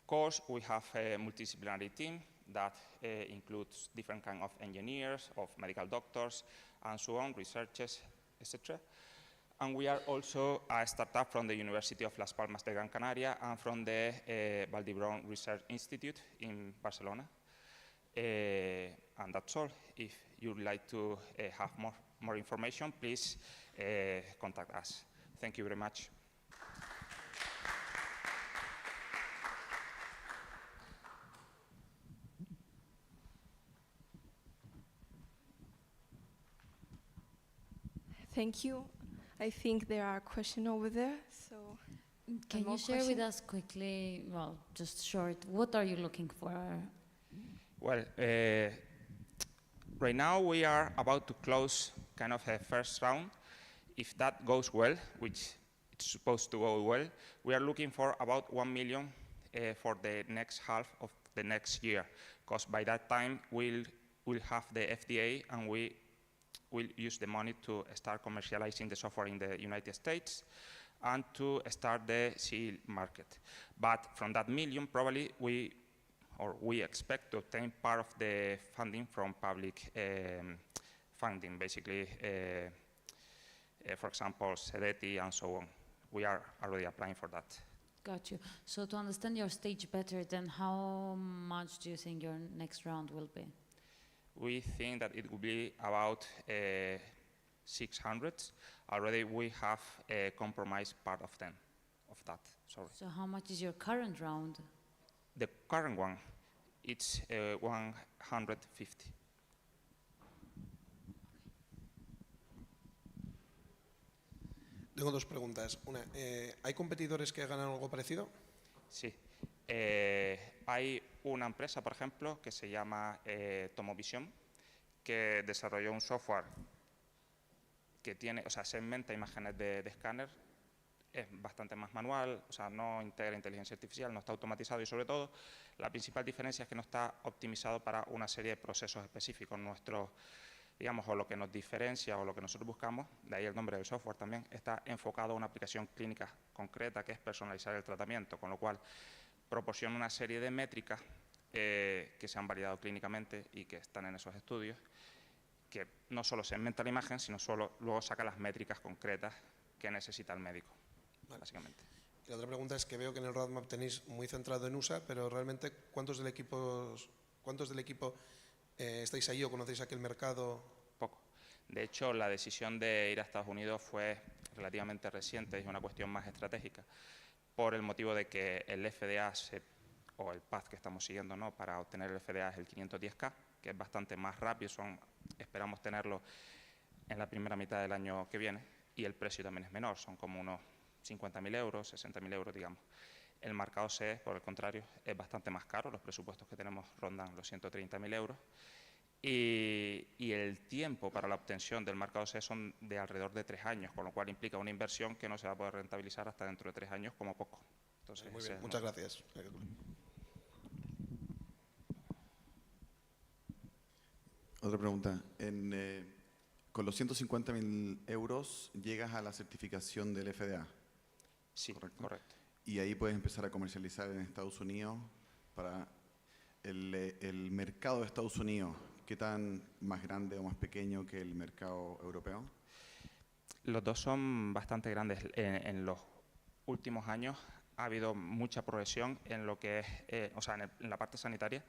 Of course, we have a multidisciplinary team that includes different kinds of engineers, of medical doctors, and so on, researchers, etc. And we are also a startup from the University of Las Palmas de Gran Canaria and from the Vall d'Hebron Research Institute in Barcelona. And that's all. If you'd like to have more information, please contact us. Thank you very much. Thank you. I think there are questions over there. So, Can you share with us quickly, well, just short, what are you looking for? Well, right now we are about to close kind of a first round. If that goes well, which it's supposed to go well, we are looking for about 1 million for the next half of the next year, because by that time we'll have the FDA and we will use the money to start commercializing the software in the United States and to start the CE market. But from that million, probably we expect to obtain part of the funding from public funding, basically, for example, Sept and so on. We are already applying for that. Got you. So to understand your stage better, then how much do you think your next round will be? We think that it will be about 600. Already we have compromised part of them, of that, sorry. So how much is your current round? The current one, it's 150. Tengo dos preguntas. Una, ¿hay competidores que hagan algo parecido? Sí. Hay una empresa, por ejemplo, que se llama Tomovisión, que desarrolló un software que tiene, o sea, segmenta imágenes de escáner, es bastante más manual, o sea, no integra inteligencia artificial, no está automatizado y sobre todo la principal diferencia es que no está optimizado para una serie de procesos específicos. Nuestro, digamos, o lo que nos diferencia o lo que nosotros buscamos, de ahí el nombre del software también, está enfocado a una aplicación clínica concreta que es personalizar el tratamiento, con lo cual proporciona una serie de métricas que se han validado clínicamente y que están en esos estudios, que no solo segmenta la imagen, sino solo luego saca las métricas concretas que necesita el médico, básicamente. Y la otra pregunta es que veo que en el roadmap tenéis muy centrado en USA, pero realmente ¿cuántos del equipo estáis ahí o conocéis aquel mercado? Poco. De hecho, la decisión de ir a Estados Unidos fue relativamente reciente, es una cuestión más estratégica, por el motivo de que el FDA, o el path que estamos siguiendo, ¿no?, para obtener el FDA es el 510K, que es bastante más rápido, esperamos tenerlo en la primera mitad del año que viene, y el precio también es menor, son como unos 50.000 euros, 60.000 euros, digamos. El marcado CE, por el contrario, es bastante más caro, los presupuestos que tenemos rondan los 130.000 euros, y el tiempo para la obtención del marcado CE son de alrededor de 3 años, con lo cual implica una inversión que no se va a poder rentabilizar hasta dentro de 3 años como poco. Entonces, muy bien, muchas gracias. Otra pregunta. Con los 150.000 euros llegas a la certificación del FDA. Sí, correcto. Y ahí puedes empezar a comercializar en Estados Unidos para el mercado de Estados Unidos. ¿Qué tan más grande o más pequeño que el mercado europeo? Los dos son bastante grandes. En los últimos años ha habido mucha progresión en lo que es, o sea, en la parte sanitaria.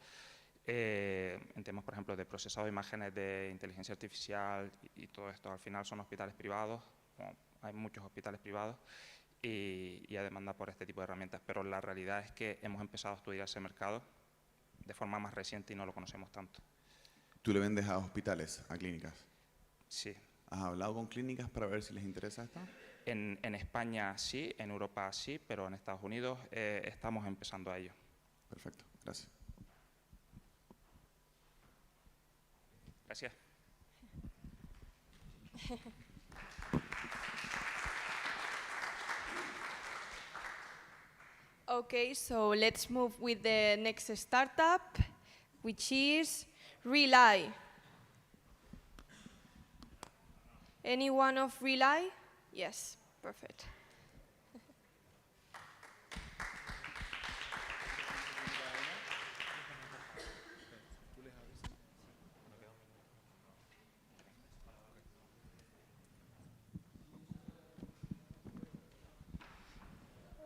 En temas, por ejemplo, de procesado de imágenes de inteligencia artificial y todo esto, al final son hospitales privados, hay muchos hospitales privados y hay demanda por este tipo de herramientas, pero la realidad es que hemos empezado a estudiar ese mercado de forma más reciente y no lo conocemos tanto. ¿Tú le vendes a hospitales, a clínicas? Sí. ¿Has hablado con clínicas para ver si les interesa esto? En España sí, en Europa sí, pero en Estados Unidos estamos empezando a ello. Perfecto, gracias. Gracias. Okay, so let's move with the next startup, which is Rely. Anyone of Rely? Yes, perfect.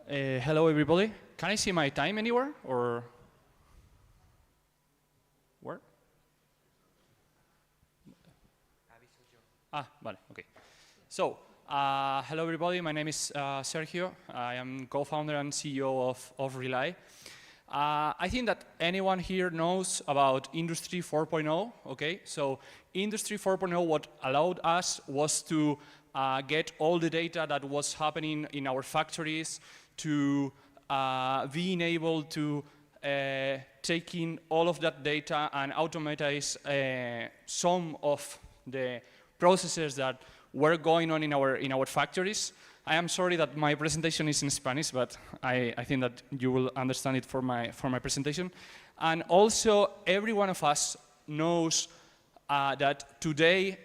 Hello, everybody. Can I see my time anywhere, or where? Vale, okay. So, hello, everybody. My name is Sergio. I am co-founder and CEO of Rely. I think that anyone here knows about Industry 4.0, okay? So, Industry 4.0, what allowed us was to get all the data that was happening in our factories, to being able to taking all of that data and automatize some of the processes that were going on in our factories. I am sorry that my presentation is in Spanish, but I think that you will understand it for my presentation. And also, every one of us knows that today,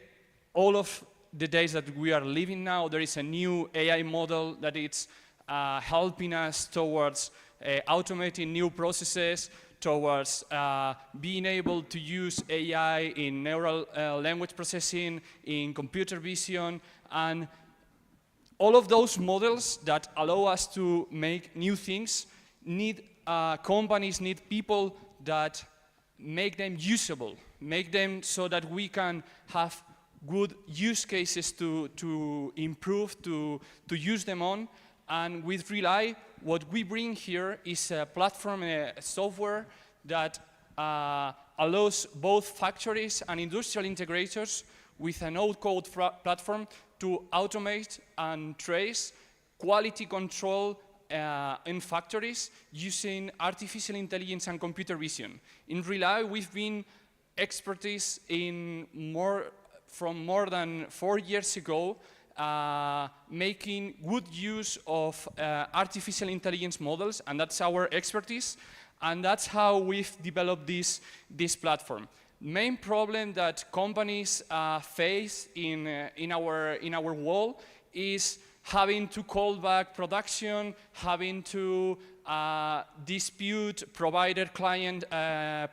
all of the days that we are living now, there is a new AI model that it's helping us towards automating new processes, towards being able to use AI in neural language processing, in computer vision, and all of those models that allow us to make new things need companies, need people that make them usable, make them so that we can have good use cases to improve, to use them on. And with Rely, what we bring here is a platform, a software that allows both factories and industrial integrators with a no-code platform to automate and trace quality control in factories using artificial intelligence and computer vision. In Rely, we've been expertise in from more than 4 years ago, making good use of artificial intelligence models, and that's our expertise, and that's how we've developed this platform. Main problem that companies face in our world is having to call back production, having to dispute provider-client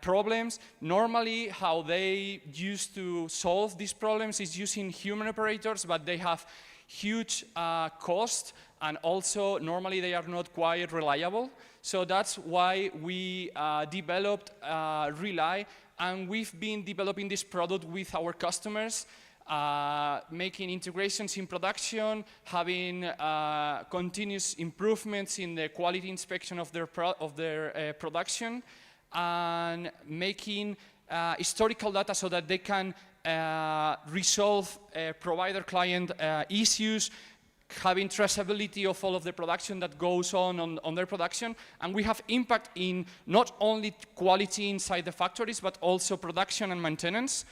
problems. Normally, how they used to solve these problems is using human operators, but they have huge cost, and also normally they are not quite reliable. So that's why we developed Rely, and we've been developing this product with our customers, making integrations in production, having continuous improvements in the quality inspection of their production, and making historical data so that they can resolve provider-client issues, having traceability of all of the production that goes on their production. And we have impact in not only quality inside the factories, but also production and maintenance.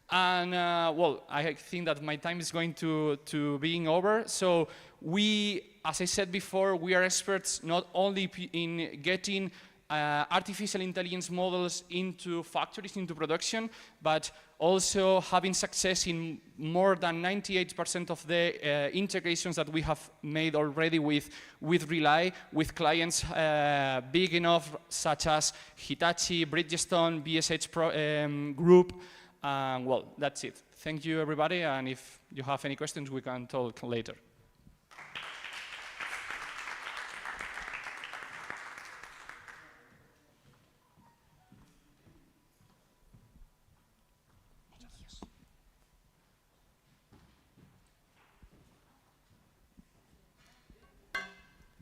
And well, I think that my time is going to being over. So we, as I said before, we are experts not only in getting artificial intelligence models into factories, into production, but also having success in more than 98% of the integrations that we have made already with Rely, with clients big enough, such as Hitachi, Bridgestone, BSH Group. Well, that's it. Thank you, everybody, and if you have any questions, we can talk later.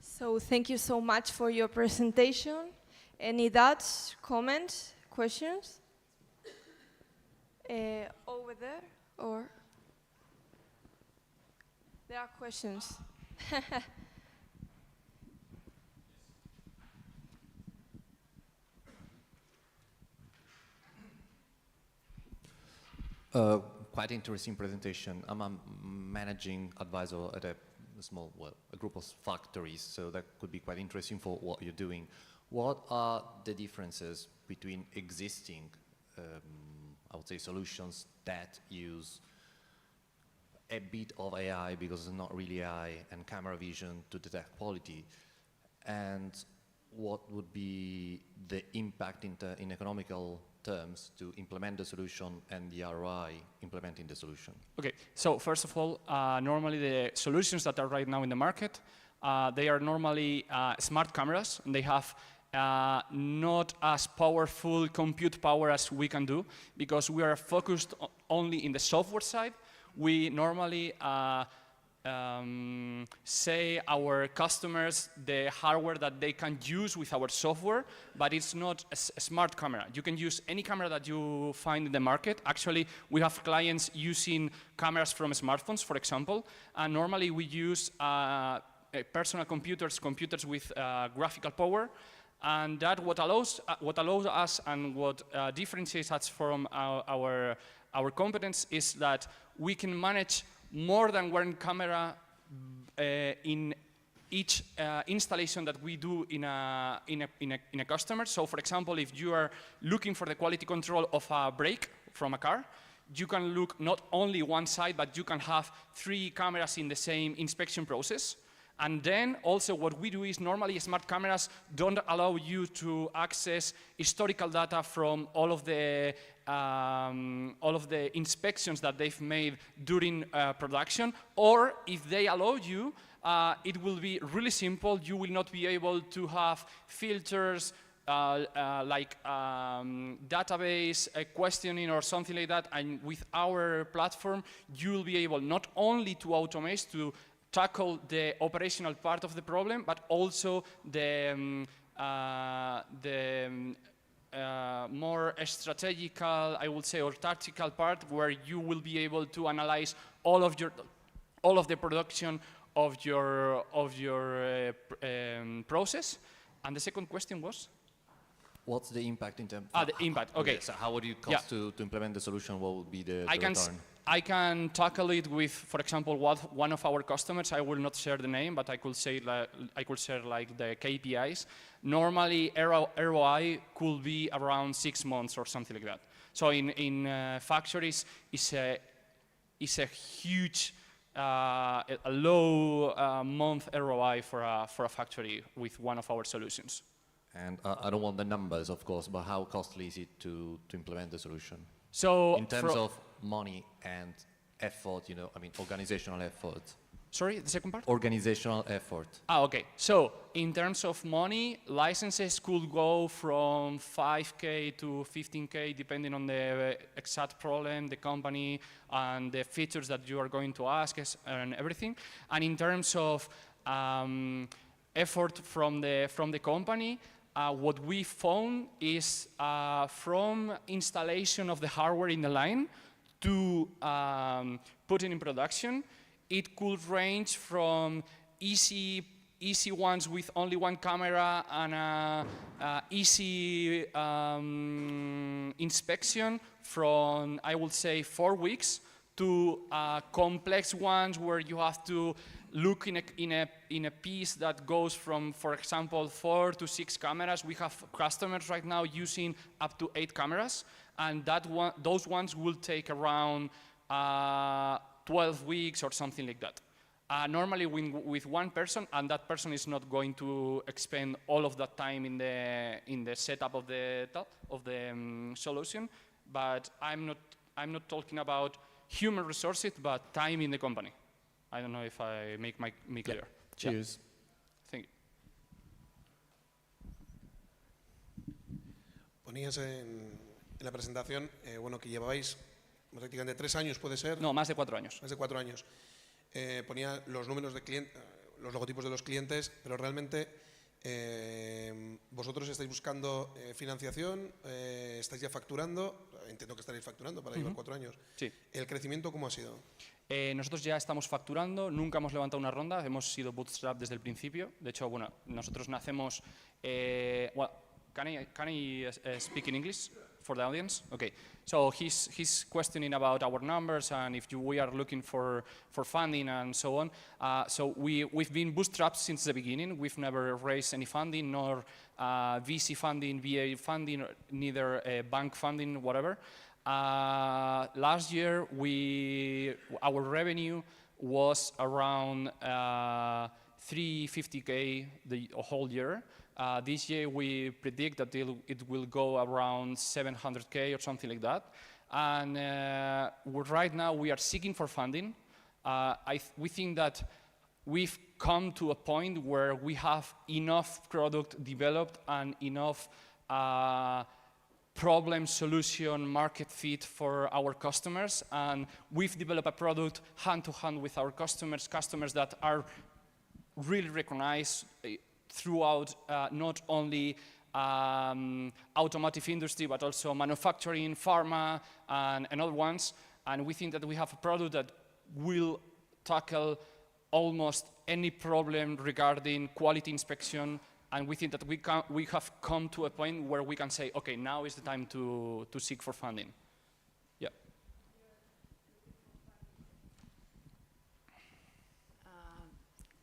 So thank you so much for your presentation. Any doubts, comments, questions? Over there, or? There are questions. Quite interesting presentation. I'm a managing advisor at a group of factories, so that could be quite interesting for what you're doing. What are the differences between existing, I would say, solutions that use a bit of AI, because it's not really AI, and camera vision to detect quality, and what would be the impact in economical terms to implement the solution and the ROI implementing the solution? Okay, so first of all, normally the solutions that are right now in the market, they are normally smart cameras, and they have not as powerful compute power as we can do, because we are focused only in the software side. We normally say our customers the hardware that they can use with our software, but it's not a smart camera. You can use any camera that you find in the market. Actually, we have clients using cameras from smartphones, for example, and normally we use personal computers with graphical power, and that what allows us and what differentiates us from our competence is that we can manage more than one camera in each installation that we do in a customer. So, for example, if you are looking for the quality control of a brake from a car, you can look not only one side, but you can have 3 cameras in the same inspection process. And then also what we do is normally smart cameras don't allow you to access historical data from all of the inspections that they've made during production, or if they allow you, it will be really simple. You will not be able to have filters like database questioning or something like that, and with our platform you will be able not only to automate, to tackle the operational part of the problem, but also the more strategical, I would say, or tactical part, where you will be able to analyze all of the production of your process. And the second question was? What's the impact in terms of... the impact, okay. So how would it cost to implement the solution? What would be the return? I can tackle it with, for example, one of our customers. I will not share the name, but I could share like the KPIs. Normally, ROI could be around 6 months or something like that. So in factories, it's a huge, a low month ROI for a factory with one of our solutions. And I don't want the numbers, of course, but how costly is it to implement the solution? So in terms of money and effort, you know, I mean, organizational effort. Sorry, the second part? Organizational effort. Okay. So in terms of money, licenses could go from 5K to 15K, depending on the exact problem, the company, and the features that you are going to ask us and everything. And in terms of effort from the company, what we found is from installation of the hardware in the line to putting in production, it could range from easy ones with only one camera and easy inspection from, I would say, 4 weeks to complex ones where you have to look in a piece that goes from, for example, 4 to 6 cameras. We have customers right now using up to 8 cameras, and those ones will take around 12 weeks or something like that. Normally with one person, and that person is not going to expend all of that time in the setup of the solution. But I'm not talking about human resources, but time in the company. I don't know if I make me clear. Cheers. Yeah. Thank you. Ponías en la presentación, bueno, que llevabais prácticamente 3 años, ¿puede ser? No, más de 4 años. Más de 4 años. Ponía los números de clientes, los logotipos de los clientes, pero realmente vosotros estáis buscando financiación, estáis ya facturando, entiendo que estaréis facturando para llevar 4 años. Sí. ¿El crecimiento cómo ha sido? Nosotros ya estamos facturando, nunca hemos levantado una ronda, hemos sido bootstrap desde el principio. De hecho, bueno, nosotros nacemos... well, can I speak in English for the audience? Okay. So he's questioning about our numbers and if we are looking for funding and so on. So we've been bootstrapped since the beginning. We've never raised any funding, nor VC funding, VA funding, neither bank funding, whatever. Last year, our revenue was around 350K the whole year. This year, we predict that it will go around 700K or something like that. And right now, we are seeking for funding. We think that we've come to a point where we have enough product developed and enough problem, solution, market fit for our customers. And we've developed a product hand to hand with our customers, customers that are really recognized throughout not only automotive industry, but also manufacturing, pharma, and other ones. And we think that we have a product that will tackle almost any problem regarding quality inspection. And we think that we have come to a point where we can say, okay, now is the time to seek for funding. Yeah.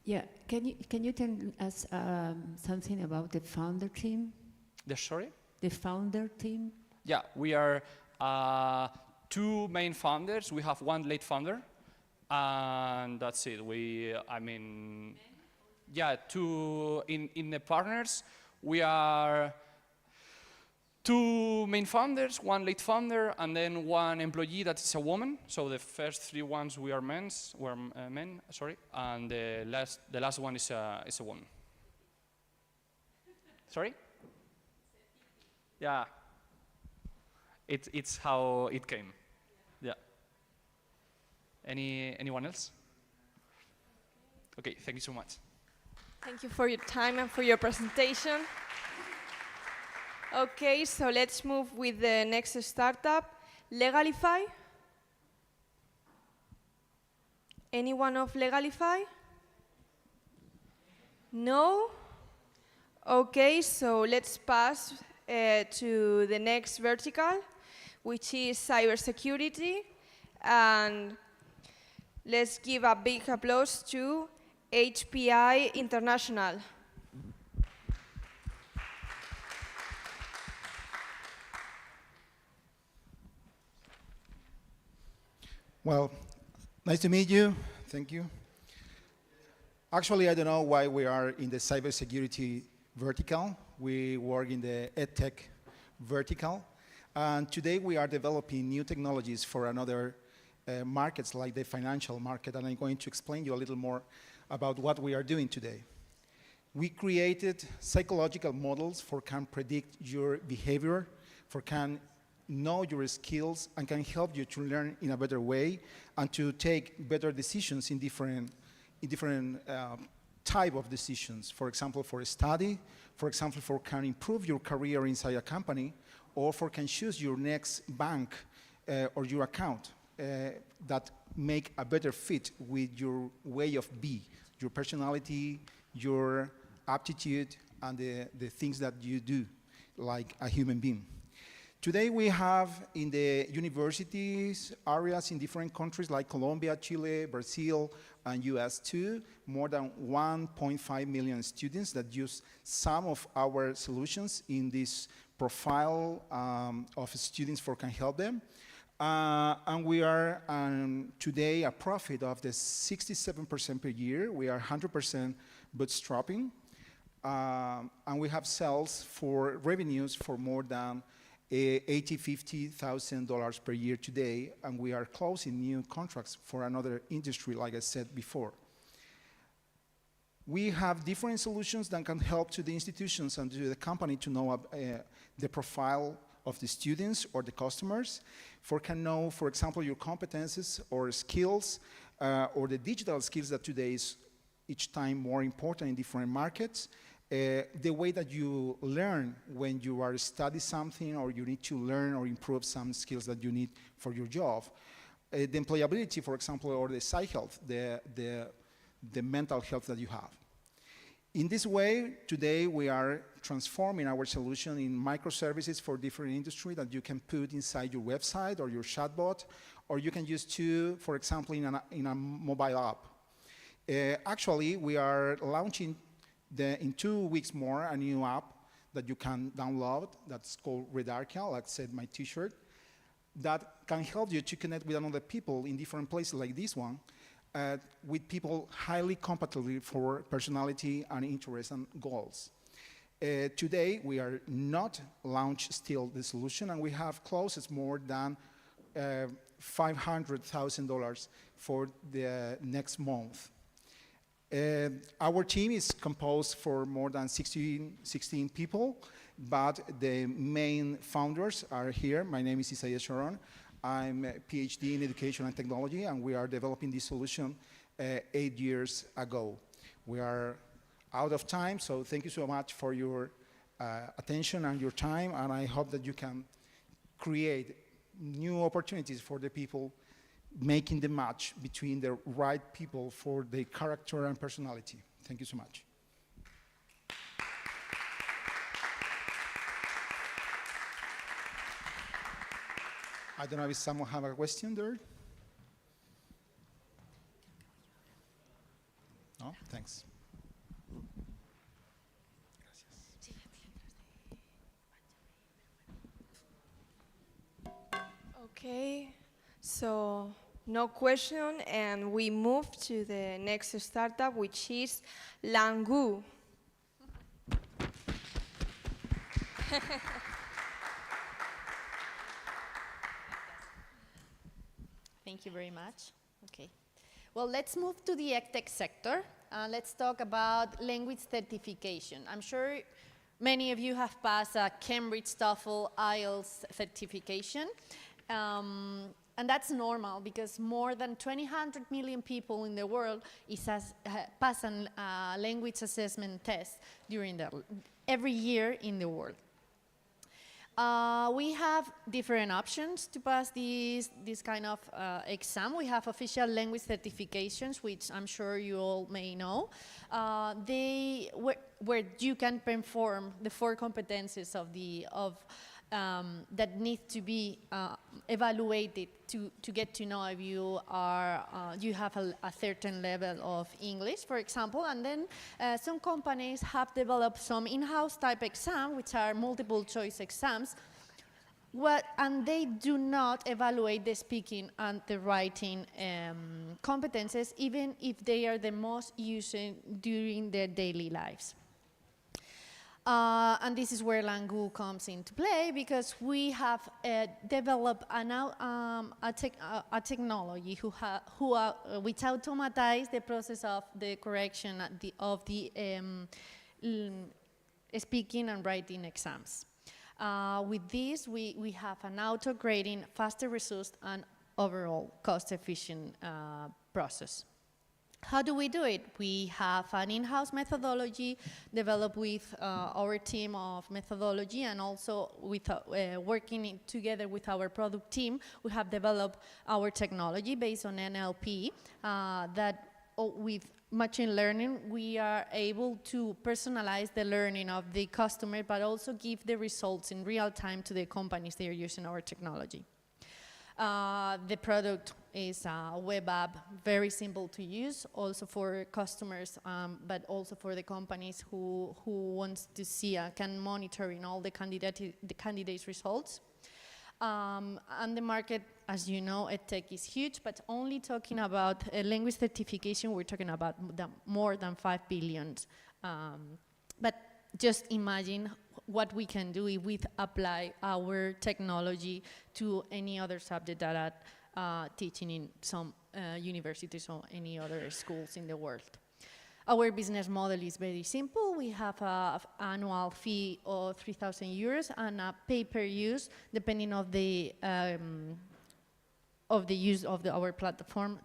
Yeah, can you tell us something about the founder team? Sorry? The founder team? Yeah, we are 2 main founders. We have 1 late founder, and that's it. Yeah, 2 in the partners. We are 2 main founders, 1 late founder, and then 1 employee that is a woman. So the first 3 ones we are men, and the last one is a woman. Sorry? Yeah. It's how it came. Yeah. Anyone else? Okay, thank you so much. Thank you for your time and for your presentation. Okay, so let's move with the next startup, Legalify. Anyone of Legalify? No? Okay, so let's pass to the next vertical, which is cybersecurity. And let's give a big applause to HPI International. Well, nice to meet you. Thank you. Actually, I don't know why we are in the cybersecurity vertical. We work in the EdTech vertical. And today we are developing new technologies for another markets like the financial market. And I'm going to explain you a little more about what we are doing today. We created psychological models for can predict your behavior, for can know your skills, and can help you to learn in a better way and to take better decisions in different type of decisions. For example, for a study, for example, for can improve your career inside a company, or for can choose your next bank or your account that make a better fit with your way of be, your personality, your aptitude, and the things that you do like a human being. Today we have in the universities areas in different countries like Colombia, Chile, Brazil, and US too, more than 1.5 million students that use some of our solutions in this profile of students for can help them. And we are today a profit of the 67% per year. We are 100% bootstrapping. And we have sales for revenues for more than $50,000 per year today, and we are closing new contracts for another industry, like I said before. We have different solutions that can help to the institutions and to the company to know the profile of the students or the customers, can know, for example, your competences or skills, or the digital skills that today is each time more important in different markets. The way that you learn when you are studying something or you need to learn or improve some skills that you need for your job. The employability, for example, or the psych health, the mental health that you have. In this way, today we are transforming our solution in microservices for different industries that you can put inside your website or your chatbot, or you can use to, for example, in a mobile app. Actually, we are launching in 2 weeks more, a new app that you can download that's called Redarkia, like I said, my t-shirt, that can help you to connect with other people in different places like this one, with people highly compatible for personality and interests and goals. Today, we are not launched still the solution, and we have closed more than $500,000 for the next month. Our team is composed for more than 16 people. but the main founders are here. My name is Isaiah Sharon. I'm a PhD in education and technology, and we are developing this solution 8 years ago. We are out of time, so thank you so much for your attention and your time, and I hope that you can create new opportunities for the people, making the match between the right people for their character and personality. Thank you so much. I don't know if someone have a question there. No? Thanks. Okay, so no question, and we move to the next startup, which is Langu. Thank you very much. Okay. Well, let's move to the EdTech sector. Let's talk about language certification. I'm sure many of you have passed a Cambridge, TOEFL, IELTS certification. And that's normal because more than 200 million people in the world pass a language assessment test every year in the world. We have different options to pass this kind of exam. We have official language certifications, which I'm sure you all may know, where you can perform the 4 competencies that need to be evaluated to get to know if you have a certain level of English, for example. And then some companies have developed some in-house type exam, which are multiple choice exams, and they do not evaluate the speaking and the writing competences, even if they are the most used during their daily lives. And this is where Langu comes into play, because we have developed a technology which automatizes the process of the correction of the speaking and writing exams. With this, we have an auto-grading, faster results, and overall cost-efficient process. How do we do it? We have an in-house methodology developed with our team of methodology, and also with working together with our product team. We have developed our technology based on NLP with machine learning, we are able to personalize the learning of the customer, but also give the results in real time to the companies that are using our technology. The product is a web app, very simple to use, also for customers, but also for the companies who wants to see can monitor in all the candidates' results. And the market, as you know, EdTech is huge, but only talking about language certification, we're talking about more than 5 billion. But just imagine what we can do if we apply our technology to any other subject that are teaching in some universities or any other schools in the world. Our business model is very simple. We have an annual fee of 3,000 euros and a pay-per-use, depending on the use of our platform,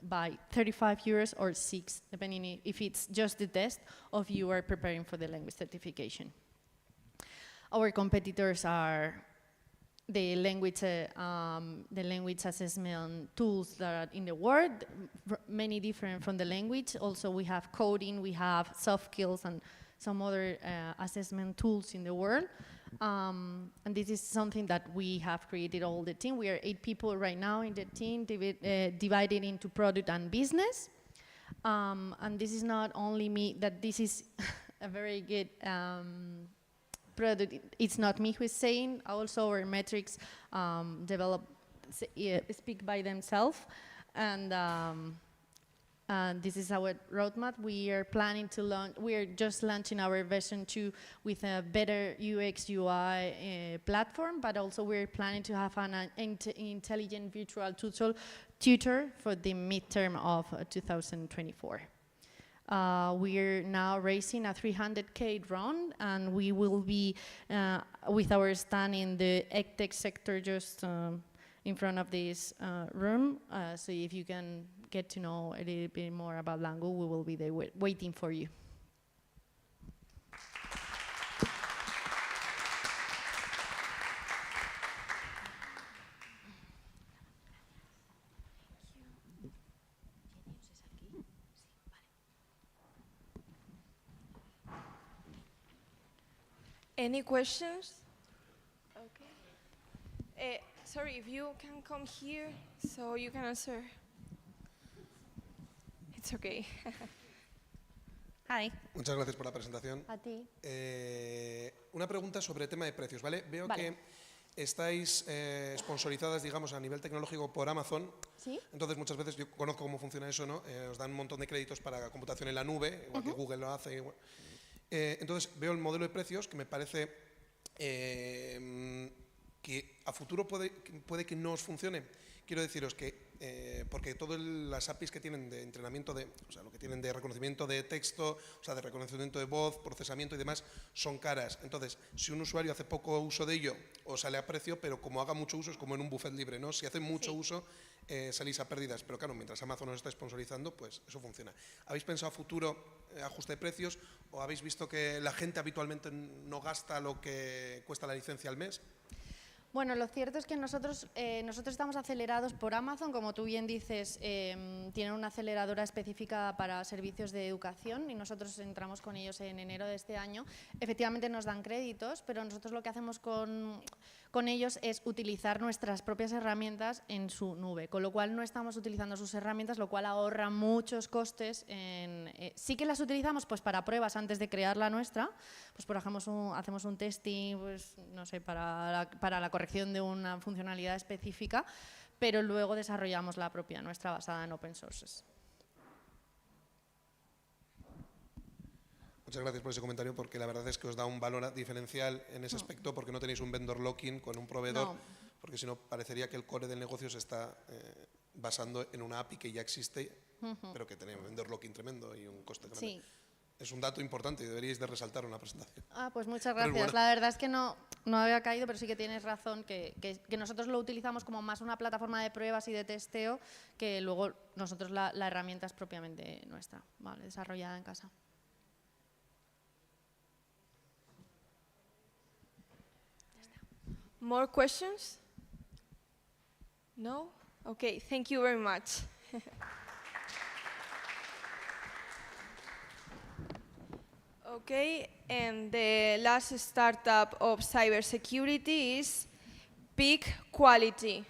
by 35 euros or 6, depending if it's just the test or if you are preparing for the language certification. Our competitors are the language assessment tools that are in the world, many different from the language. Also, we have coding, we have soft skills, and some other assessment tools in the world. And this is something that we have created all the team. We are 8 people right now in the team, divided into product and business. And this is not only me, that this is a very good product. It's not me who is saying. Also, our metrics speak by themselves. And this is our roadmap. We are planning to launch, we are just launching our version 2 with a better UX UI platform, but also we're planning to have an intelligent virtual tutor for the midterm of 2024. We're now raising a 300K round, and we will be with our stand in the EdTech sector just in front of this room. So if you can get to know a little bit more about Langu, we will be there waiting for you. Any questions? Okay. Sorry, if you can come here so you can answer. It's okay. Hi. Muchas gracias por la presentación. A ti. Una pregunta sobre el tema de precios, ¿vale? Veo que estáis sponsorizadas, digamos, a nivel tecnológico por Amazon. ¿Sí? Entonces, muchas veces, yo conozco cómo funciona eso, ¿no? Os dan un montón de créditos para computación en la nube, igual que Google lo hace. Entonces, veo el modelo de precios que me parece que a futuro puede que no os funcione. Quiero deciros que, porque todas las APIs que tienen de entrenamiento, o sea, lo que tienen de reconocimiento de texto, o sea, de reconocimiento de voz, procesamiento y demás, son caras. Entonces, si un usuario hace poco uso de ello, os sale a precio, pero como haga mucho uso, es como en un buffet libre, ¿no? Si hace mucho uso, salís a pérdidas. Pero claro, mientras Amazon os está sponsorizando, pues eso funciona. ¿Habéis pensado a futuro ajuste de precios o habéis visto que la gente habitualmente no gasta lo que cuesta la licencia al mes? Bueno, lo cierto es que nosotros estamos acelerados por Amazon, como tú bien dices, tienen una aceleradora específica para servicios de educación y nosotros entramos con ellos en enero de este año. Efectivamente nos dan créditos, pero nosotros lo que hacemos con ellos es utilizar nuestras propias herramientas en su nube, con lo cual no estamos utilizando sus herramientas, lo cual ahorra muchos costes. Sí que las utilizamos pues para pruebas antes de crear la nuestra, pues por ejemplo hacemos un testing, pues no sé, para la corrección de una funcionalidad específica, pero luego desarrollamos la propia nuestra basada en open sources. Muchas gracias por ese comentario, porque la verdad es que os da un valor diferencial en ese aspecto, porque no tenéis un vendor lock-in con un proveedor, porque si no parecería que el core del negocio se está basando en una API que ya existe, pero que tiene un vendor lock-in tremendo y un coste grande. Sí. Es un dato importante y deberíais de resaltarlo en la presentación. Pues muchas gracias. Bueno. La verdad es que no había caído, pero sí que tienes razón, que nosotros lo utilizamos como más una plataforma de pruebas y de testeo, que luego nosotros la herramienta es propiamente nuestra, ¿vale? Desarrollada en casa. More questions? No? Okay, thank you very much. Okay, and the last startup of cybersecurity is Peak Quality.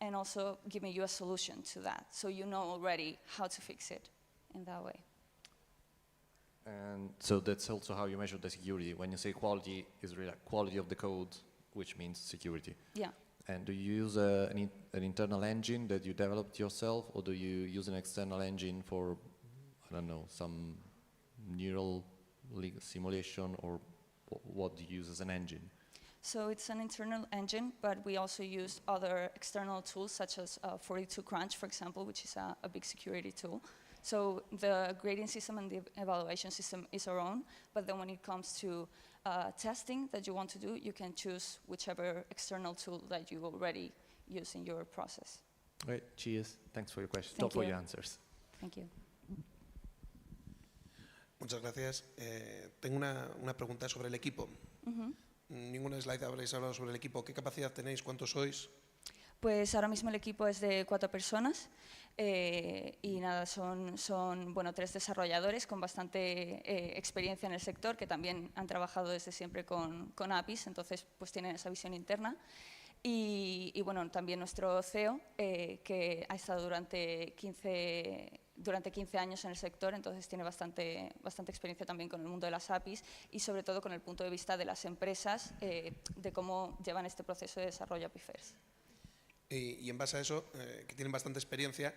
and also giving you a solution to that, so you know already how to fix it in that way. And so that's also how you measure the security. When you say quality, is really like quality of the code, which means security. Yeah. And do you use an internal engine that you developed yourself, or do you use an external engine for, I don't know, some neural simulation, or what do you use as an engine? So it's an internal engine, but we also use other external tools such as 42Crunch, for example, which is a big security tool. So the grading system and the evaluation system is our own, but then when it comes to testing that you want to do, you can choose whichever external tool that you already use in your process. Great, cheers. Thanks for your questions. Thank For you. your answers. Thank you. Muchas gracias. Tengo una pregunta sobre el equipo. Ninguna slide habréis hablado sobre el equipo. ¿Qué capacidad tenéis? ¿Cuántos sois? Pues ahora mismo el equipo es de 4 personas y nada, son bueno, 3 desarrolladores con bastante experiencia en el sector, que también han trabajado desde siempre con APIs, entonces pues tienen esa visión interna. Y bueno, también nuestro CEO, que ha estado durante 15 años en el sector, entonces tiene bastante experiencia también con el mundo de las APIs y sobre todo con el punto de vista de las empresas, de cómo llevan este proceso de desarrollo API First. Y en base a eso, que tienen bastante experiencia,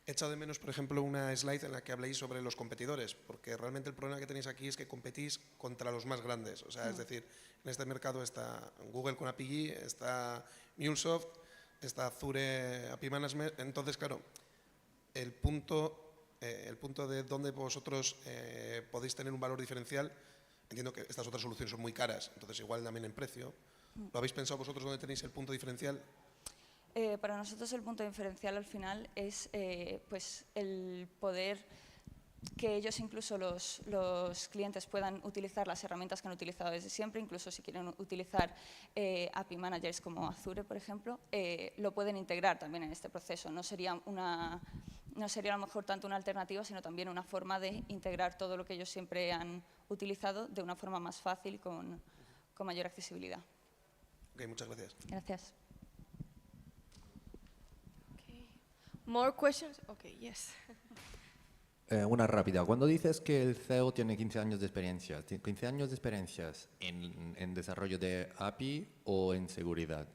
he echado de menos, por ejemplo, una slide en la que habléis sobre los competidores, porque realmente el problema que tenéis aquí es que competís contra los más grandes. O sea, es decir, en este mercado está Google con API, está MuleSoft, está Azure API Management. Entonces, claro, el punto de donde vosotros podéis tener un valor diferencial, entiendo que estas otras soluciones son muy caras, entonces igual también en precio. ¿Lo habéis pensado vosotros dónde tenéis el punto diferencial? Para nosotros el punto diferencial al final es pues el poder que ellos, incluso los clientes, puedan utilizar las herramientas que han utilizado desde siempre, incluso si quieren utilizar API Managers como Azure, por ejemplo, lo pueden integrar también en este proceso. No sería a lo mejor tanto una alternativa, sino también una forma de integrar todo lo que ellos siempre han utilizado de una forma más fácil, con mayor accesibilidad. Ok, muchas gracias. Gracias. More questions? Okay, yes. Una rápida. Cuando dices que el CEO tiene 15 años de experiencia, ¿15 años de experiencias en desarrollo de API o en seguridad?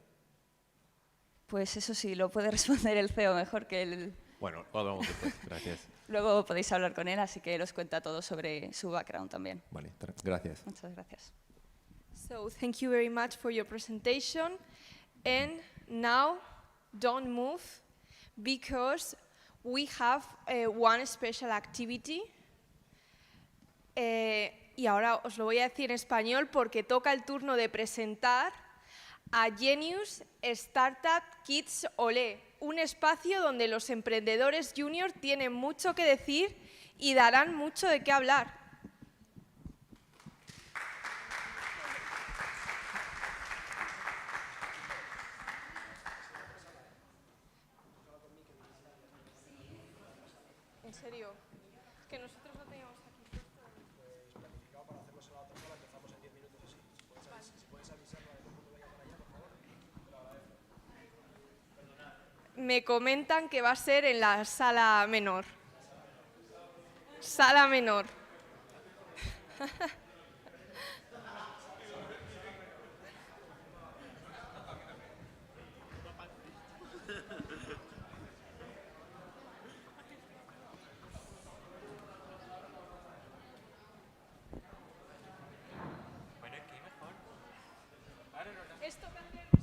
Pues eso sí, lo puede responder el CEO mejor que el... Bueno, lo hablamos después. Gracias. Luego podéis hablar con él, así que él os cuenta todo sobre su background también. Vale, gracias. Muchas gracias. So thank you very much for your presentation. And now, don't move, because we have one special activity. Y ahora os lo voy a decir en español porque toca el turno de presentar a Genius Startup Kids Olé, un espacio donde los emprendedores junior tienen mucho que decir y darán mucho de qué hablar. En serio, es que nosotros lo teníamos aquí puesto. Planificado para hacerlo en la otra sala, empezamos en 10 minutos así. Si puedes avisar para que todo el mundo vaya para allá, por favor, te lo agradezco. Me comentan que va a ser en la sala menor. Sala menor. Bueno, aquí mejor. Esto cambiar.